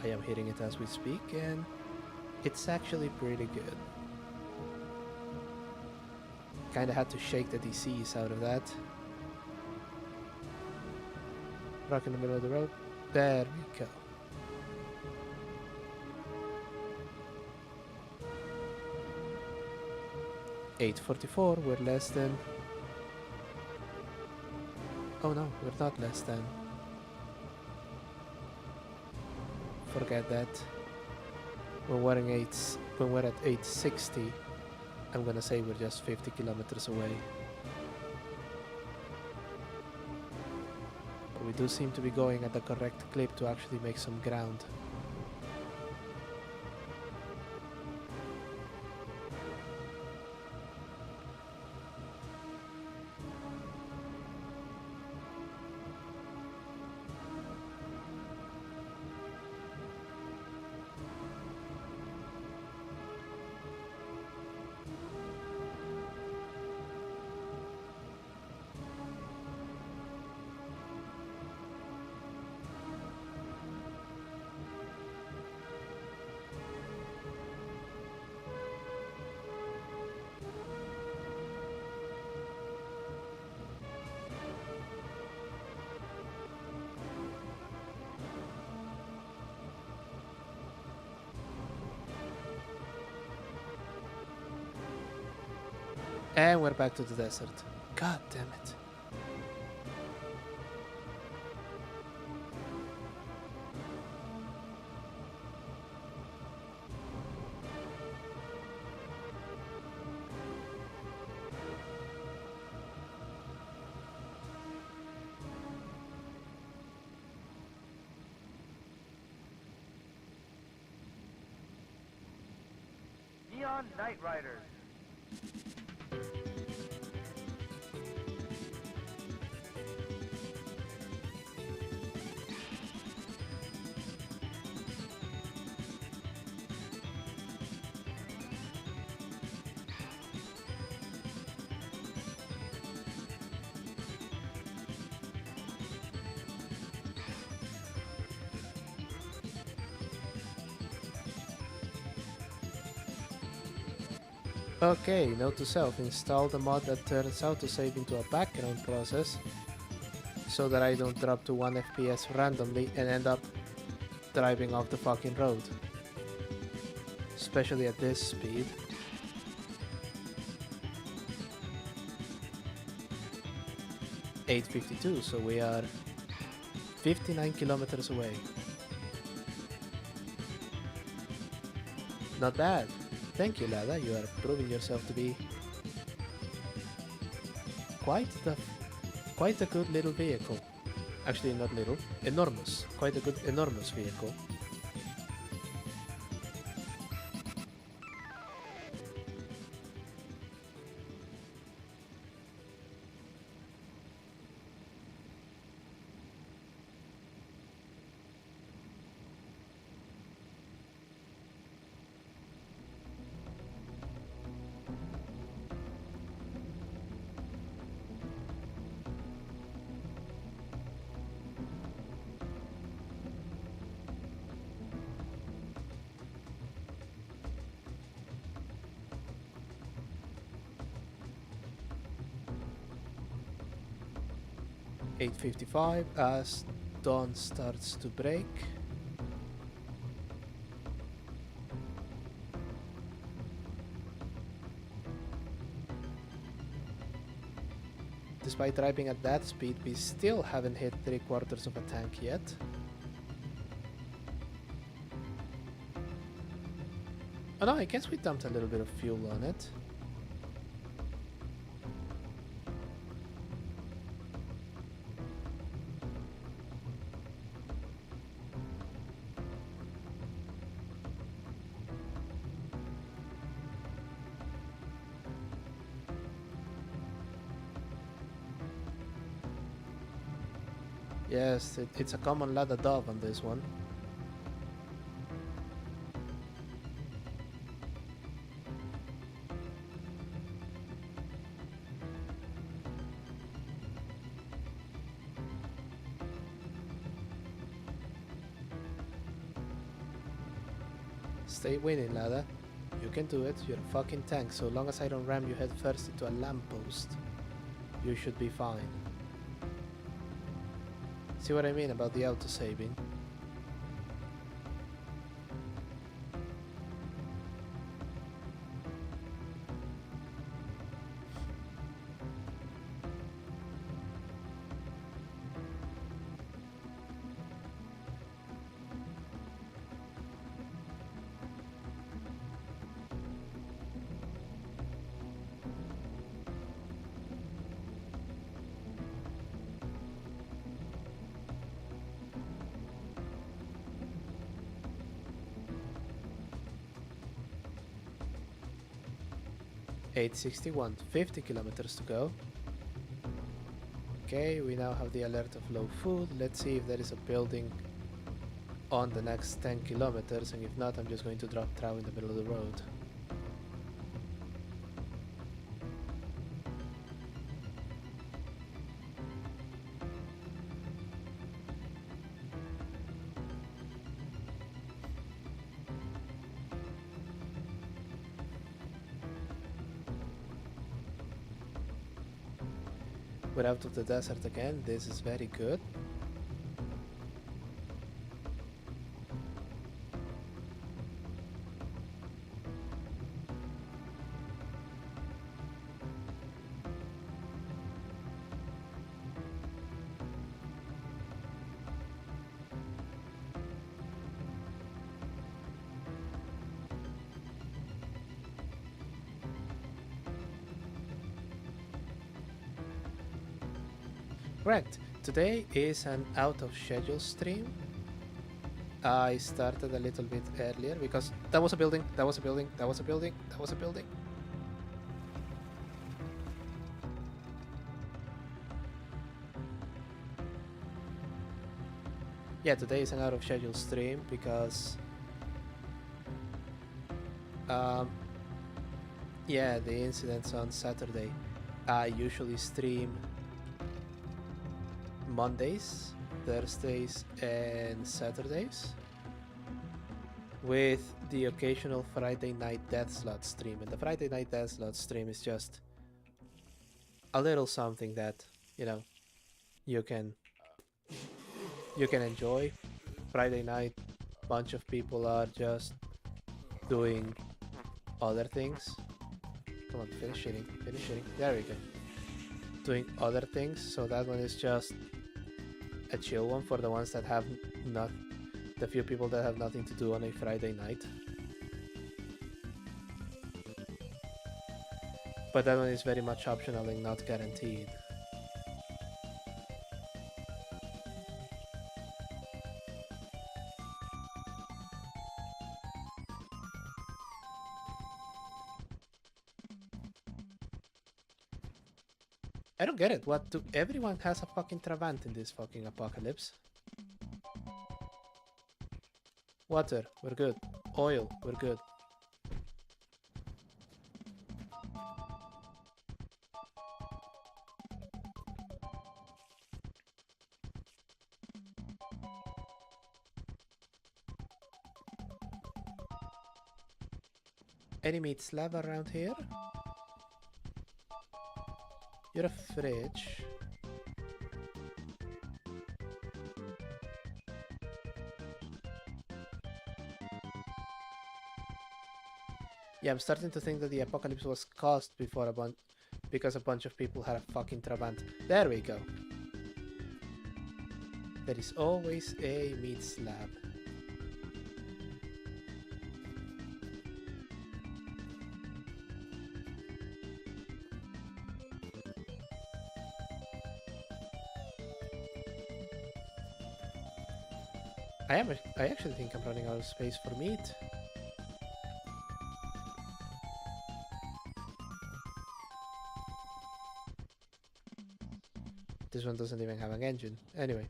I am hearing it as we speak, and it's actually pretty good. Kinda had to shake the disease out of that. Rock in the middle of the road. There we go. $8.44, we're less than... Oh no, we're not less than. Forget that. When we're at 860, I'm gonna say we're just 50 kilometers away. But we do seem to be going at the correct clip to actually make some ground. And we're back to the desert. God damn it.
Neon Night Riders.
Okay, note to self, install the mod that turns autosave into a background process so that I don't drop to 1 FPS randomly and end up driving off the fucking road. Especially at this speed. $8.52, so we are 59 kilometers away. Not bad. Thank you, Lada. You are proving yourself to be quite a good little vehicle. Actually, not little, enormous. Quite a good, enormous vehicle. 8:55 as dawn starts to break. Despite driving at that speed, we still haven't hit 3/4 of a tank yet. Oh no, I guess we dumped a little bit of fuel on it. Yes, it's a common ladder dove on this one. Stay winning, ladder. You can do it. You're a fucking tank. So long as I don't ram you head first into a lamppost, you should be fine. See what I mean about the auto-saving? $861, 50 kilometers to go. Okay, we now have the alert of low food. Let's see if there is a building on the next 10 kilometers, and if not, I'm just going to drop trow in the middle of the road. We're out of the desert again. This is very good. Correct. Today is an out of schedule stream. I started a little bit earlier because that was a building, that was a building, that was a building, that was a building. Yeah, today is an out of schedule stream because yeah, the incidents on Saturday. I usually stream Mondays, Thursdays, and Saturdays, with the occasional Friday night death slot stream. And the Friday night death slot stream is just a little something that, you know, you can enjoy. Friday night, bunch of people are just doing other things. Come on, finish shooting, finish shooting. There we go. Doing other things, so that one is just a chill one for the ones that have not, the few people that have nothing to do on a Friday night. But that one is very much optional and not guaranteed. I don't get it. What do everyone has a fucking Travant in this fucking apocalypse? Water, we're good. Oil, we're good. Any meat slab around here? You're a fridge. Yeah, I'm starting to think that the apocalypse was caused before because a bunch of people had a fucking Trabant. There we go. There is always a meat slab. I actually think I'm running out of space for meat. This one doesn't even have an engine. Anyway.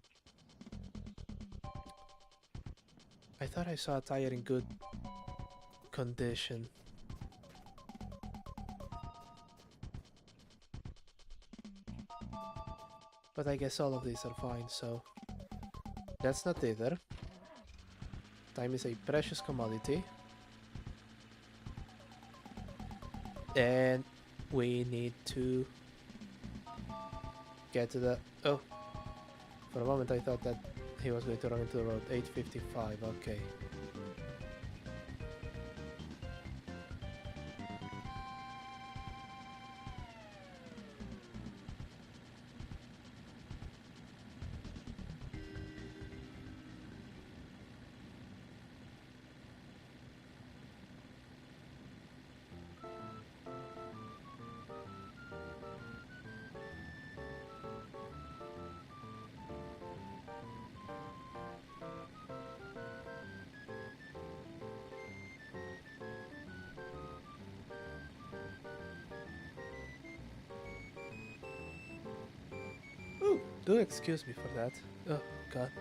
I thought I saw a tire in good condition. But I guess all of these are fine, so that's not either. Time is a precious commodity. And we need to get to the... Oh, for a moment I thought that he was going to run into the road. 8:55, okay. Ooh, do excuse me for that. Oh, God.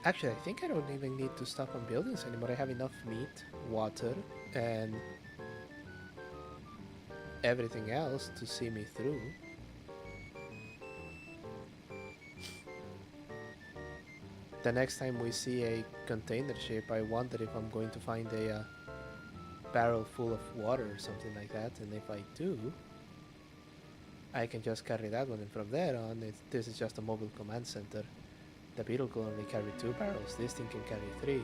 Actually, I think I don't even need to stop on buildings anymore. I have enough meat, water, and everything else to see me through. The next time we see a container ship, I wonder if I'm going to find a barrel full of water or something like that, and if I do, I can just carry that one, and from there on, this is just a mobile command center. The Beetle can only carry 2 barrels, this thing can carry 3.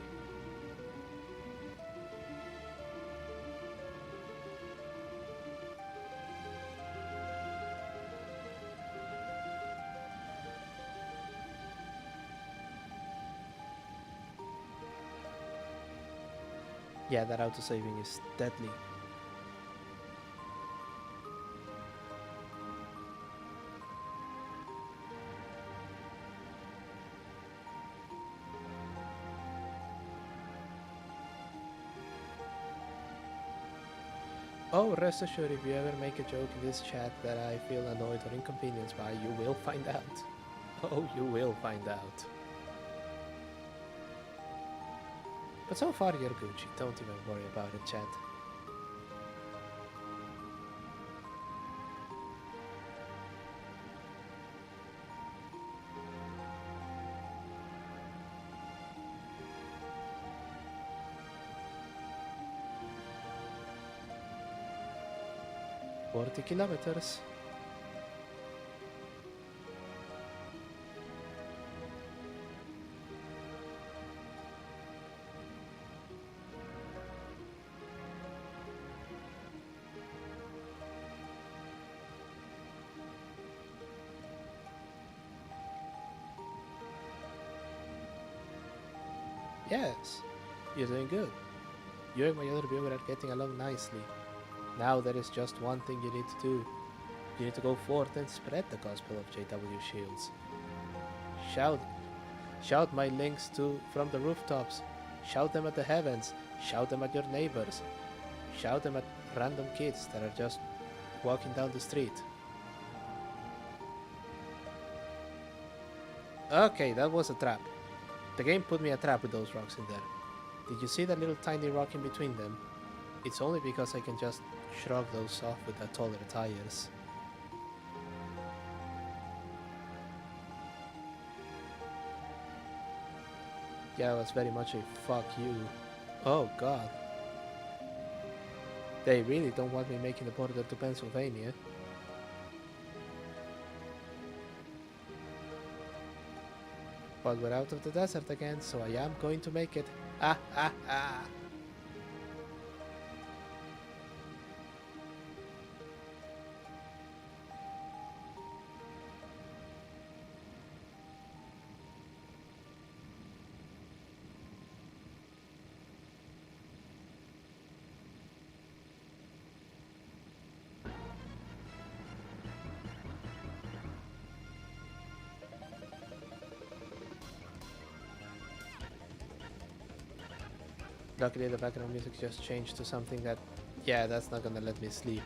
Yeah, that autosaving is deadly. Oh, rest assured, if you ever make a joke in this chat that I feel annoyed or inconvenienced by, you will find out. Oh, you will find out. But so far you're Gucci, don't even worry about it, chat. Forty kilometers. Yes, you're doing good. You and my other viewer are getting along nicely. Now there is just one thing you need to do. You need to go forth and spread the gospel of JW Shields. Shout, shout my links from the rooftops. Shout them at the heavens. Shout them at your neighbors. Shout them at random kids that are just walking down the street. Okay, that was a trap. The game put me a trap with those rocks in there. Did you see that little tiny rock in between them? It's only because I can just shrug those off with the taller tires. Yeah, it was very much a fuck you. Oh god. They really don't want me making the border to Pennsylvania. But we're out of the desert again, so I am going to make it. Ah, ah, ah. Luckily the background music just changed to something that, yeah, that's not gonna let me sleep.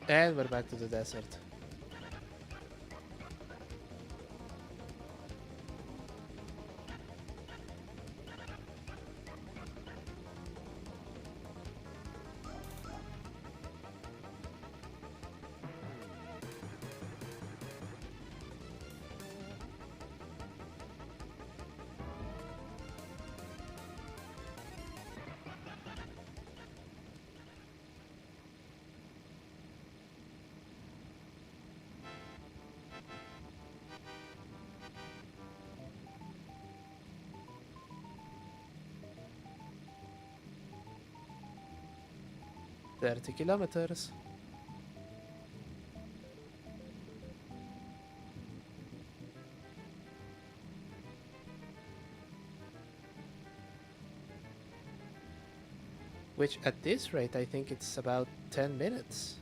And we're back to the desert. $30 kilometers. Which at this rate I think it's about 10 minutes.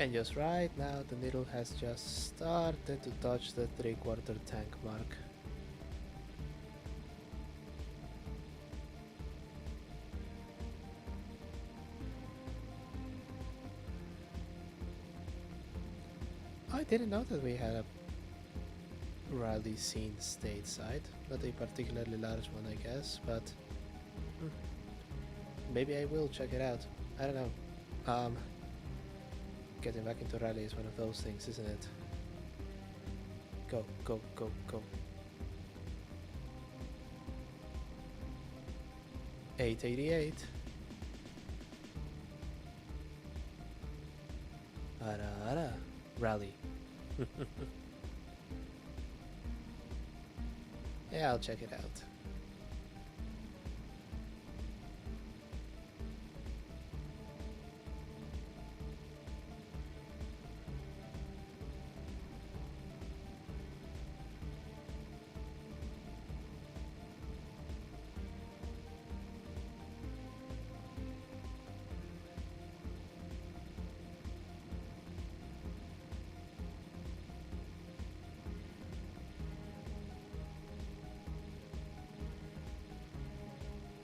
And just right now the needle has just started to touch the 3/4 tank mark. I didn't know that we had a rally scene stateside. Not a particularly large one, I guess, but maybe I will check it out. I don't know. Getting back into rally is one of those things, isn't it? Go, go, go, go. 888. Ara ara. Rally. Yeah, I'll check it out.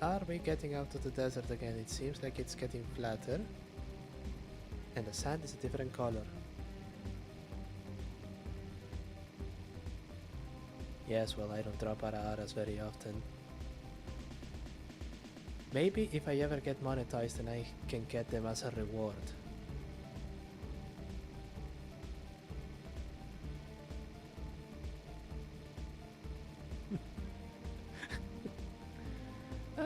Are we getting out of the desert again? It seems like it's getting flatter. And the sand is a different color. Yes, well, I don't drop araras very often. Maybe if I ever get monetized and I can get them as a reward. Ah.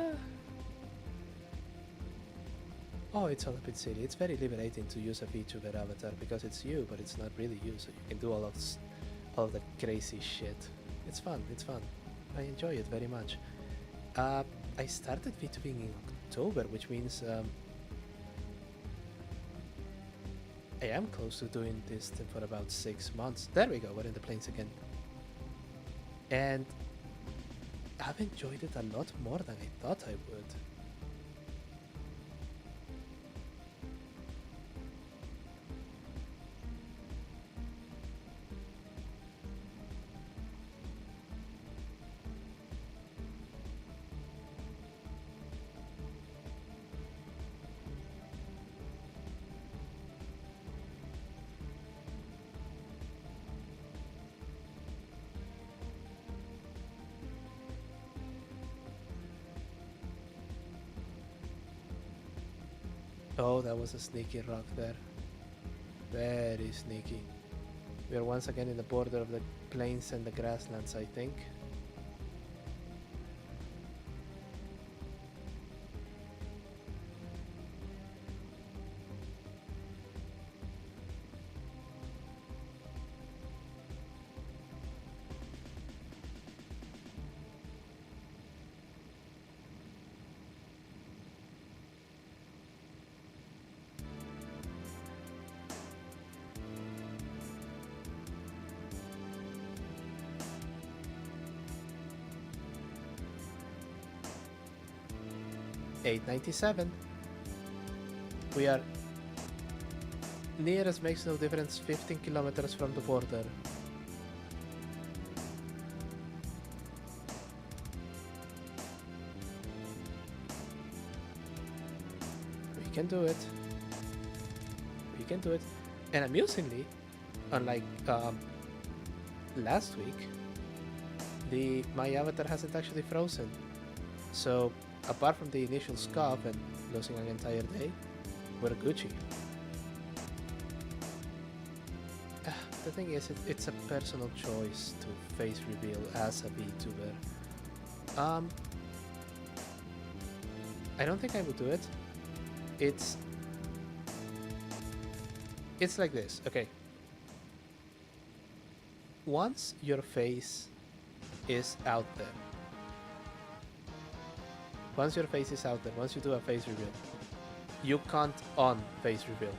Oh, it's all a bit silly. It's very liberating to use a VTuber avatar because it's you, but it's not really you, so you can do all of the crazy shit. It's fun, it's fun. I enjoy it very much. I started VTubing in October, which means I am close to doing this thing for about 6 months. There we go, we're in the plains again. And I've enjoyed it a lot more than I thought I would. Oh, that was a sneaky rock there. Very sneaky. We are once again in the border of the plains and the grasslands, I think. $8.97. We are nearest makes no difference, 15 kilometers from the border. We can do it. We can do it. And amusingly, unlike last week, my avatar hasn't actually frozen. So apart from the initial scoff and losing an entire day, we're Gucci. The thing is, it's a personal choice to face reveal as a VTuber. I don't think I would do it. It's like this, okay. Once your face is out there, once you do a face reveal, you can't on-face reveal.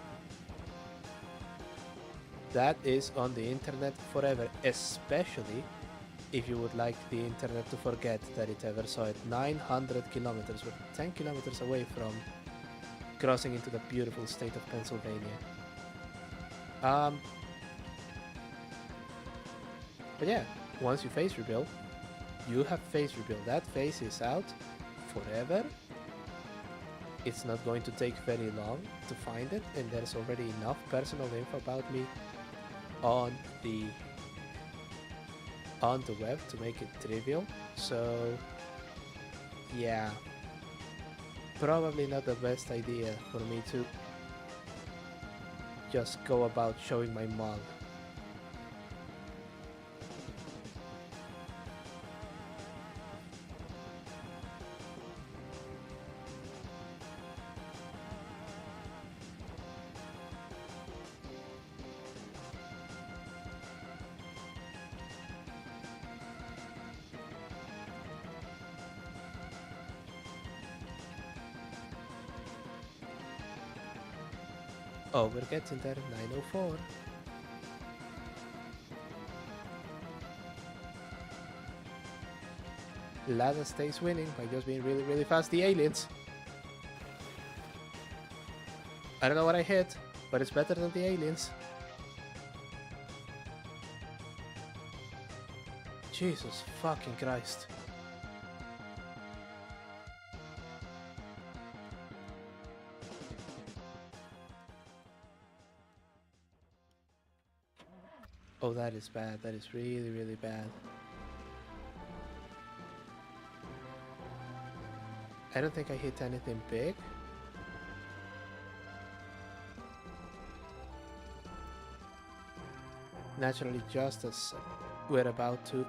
That is on the internet forever, especially if you would like the internet to forget that it ever saw it. 900 kilometers, we're 10 kilometers away from crossing into the beautiful state of Pennsylvania. But yeah, once you face reveal, you have face reveal. That face is out forever. It's not going to take very long to find it, and there's already enough personal info about me on the web to make it trivial. So yeah, probably not the best idea for me to just go about showing my mug. Oh, we're getting there, 9:04. Lada stays winning by just being really, really fast. The aliens. I don't know what I hit, but it's better than the aliens. Jesus fucking Christ. Oh, that is bad. That is really, really bad. I don't think I hit anything big. Naturally, just as we're about to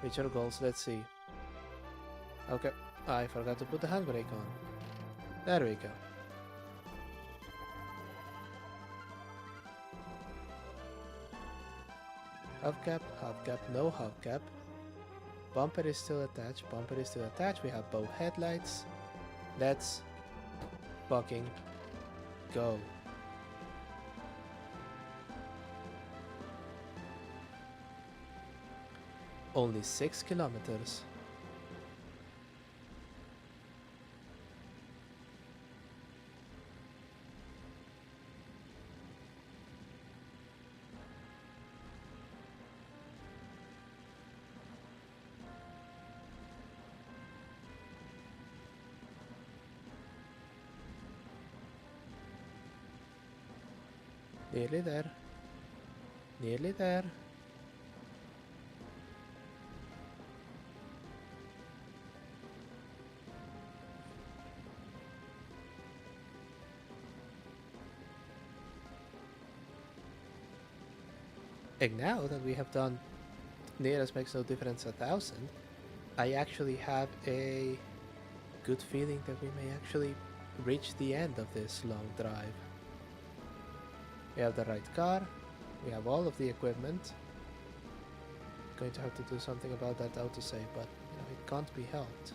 reach our goals, let's see. Okay, I forgot to put the handbrake on. There we go. Hubcap, no hubcap. Bumper is still attached, We have both headlights. Let's fucking go. Only 6 kilometers. Nearly there. Nearly there. And now that we have done nearest makes no difference 1,000, I actually have a good feeling that we may actually reach the end of this long drive. We have the right car, we have all of the equipment. Going to have to do something about that autosave, but you know, it can't be helped.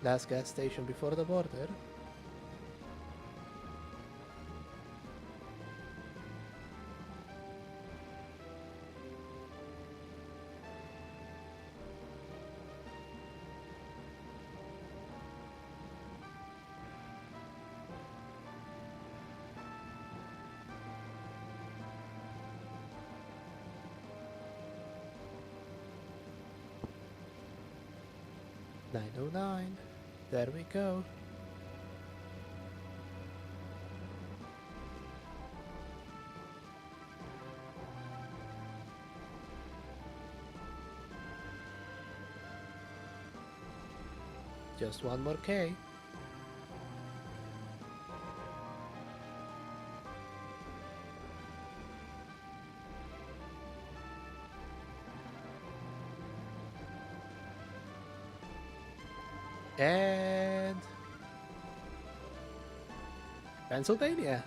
Last gas station before the border. $9.09. There we go. Just one more K. And Pennsylvania.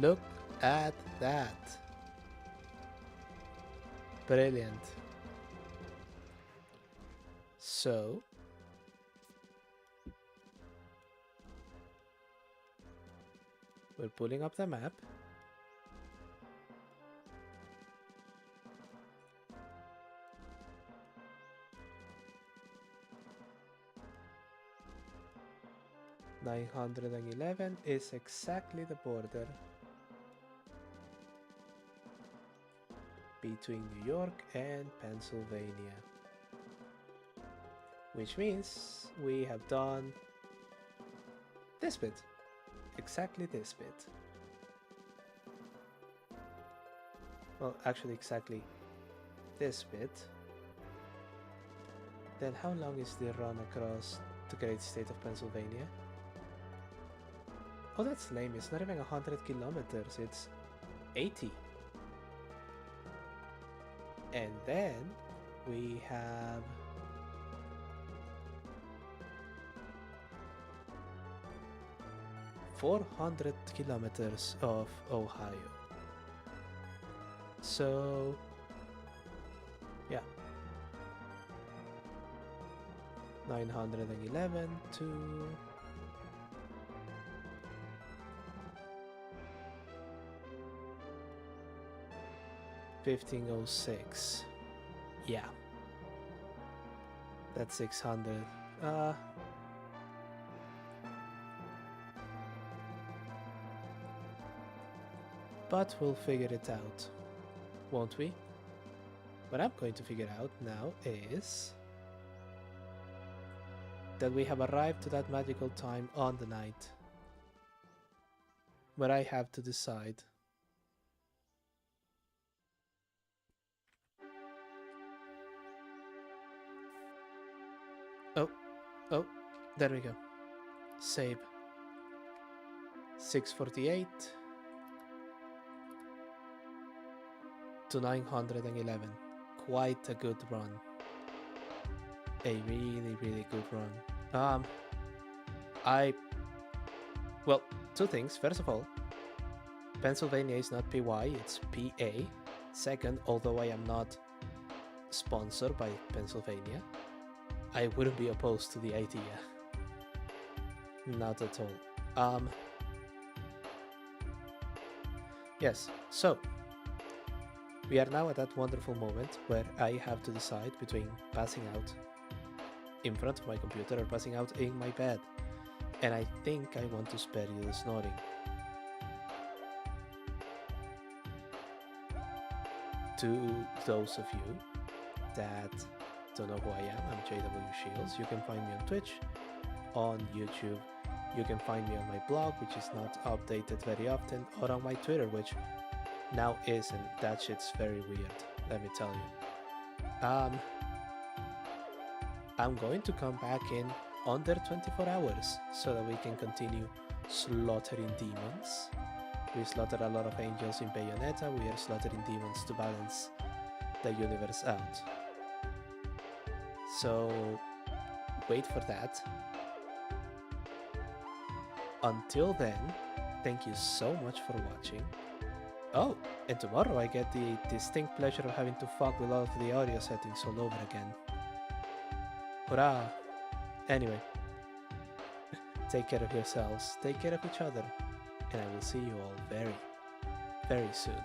Look at that. Brilliant. So we're pulling up the map. $911 is exactly the border between New York and Pennsylvania, which means we have done this bit, exactly this bit. Well, actually exactly this bit. Then how long is the run across the great state of Pennsylvania? Oh, that's lame. It's not even 100 kilometers, it's 80. And then we have $400 kilometers of Ohio. So yeah, 911 to 1506. Yeah, that's 600. But we'll figure it out, won't we? What I'm going to figure out now is that we have arrived to that magical time on the night where I have to decide. Oh, oh, there we go. Save. 648 to 911. Quite a good run. A really, really good run. Well, two things. First of all, Pennsylvania is not PY, it's PA. Second, although I am not sponsored by Pennsylvania, I wouldn't be opposed to the idea. Not at all. Yes, so we are now at that wonderful moment where I have to decide between passing out in front of my computer or passing out in my bed. And I think I want to spare you the snoring. To those of you that don't know who I am, I'm JW Shields. You can find me on Twitch, on YouTube. You can find me on my blog, which is not updated very often, or on my Twitter, which now is, and that shit's very weird, let me tell you. I'm going to come back in under 24 hours so that we can continue slaughtering demons. We slaughtered a lot of angels in Bayonetta, we are slaughtering demons to balance the universe out. So wait for that. Until then, thank you so much for watching. Oh, and tomorrow I get the distinct pleasure of having to fuck with all of the audio settings all over again. Hurrah! Anyway, take care of yourselves, take care of each other, and I will see you all very, very soon.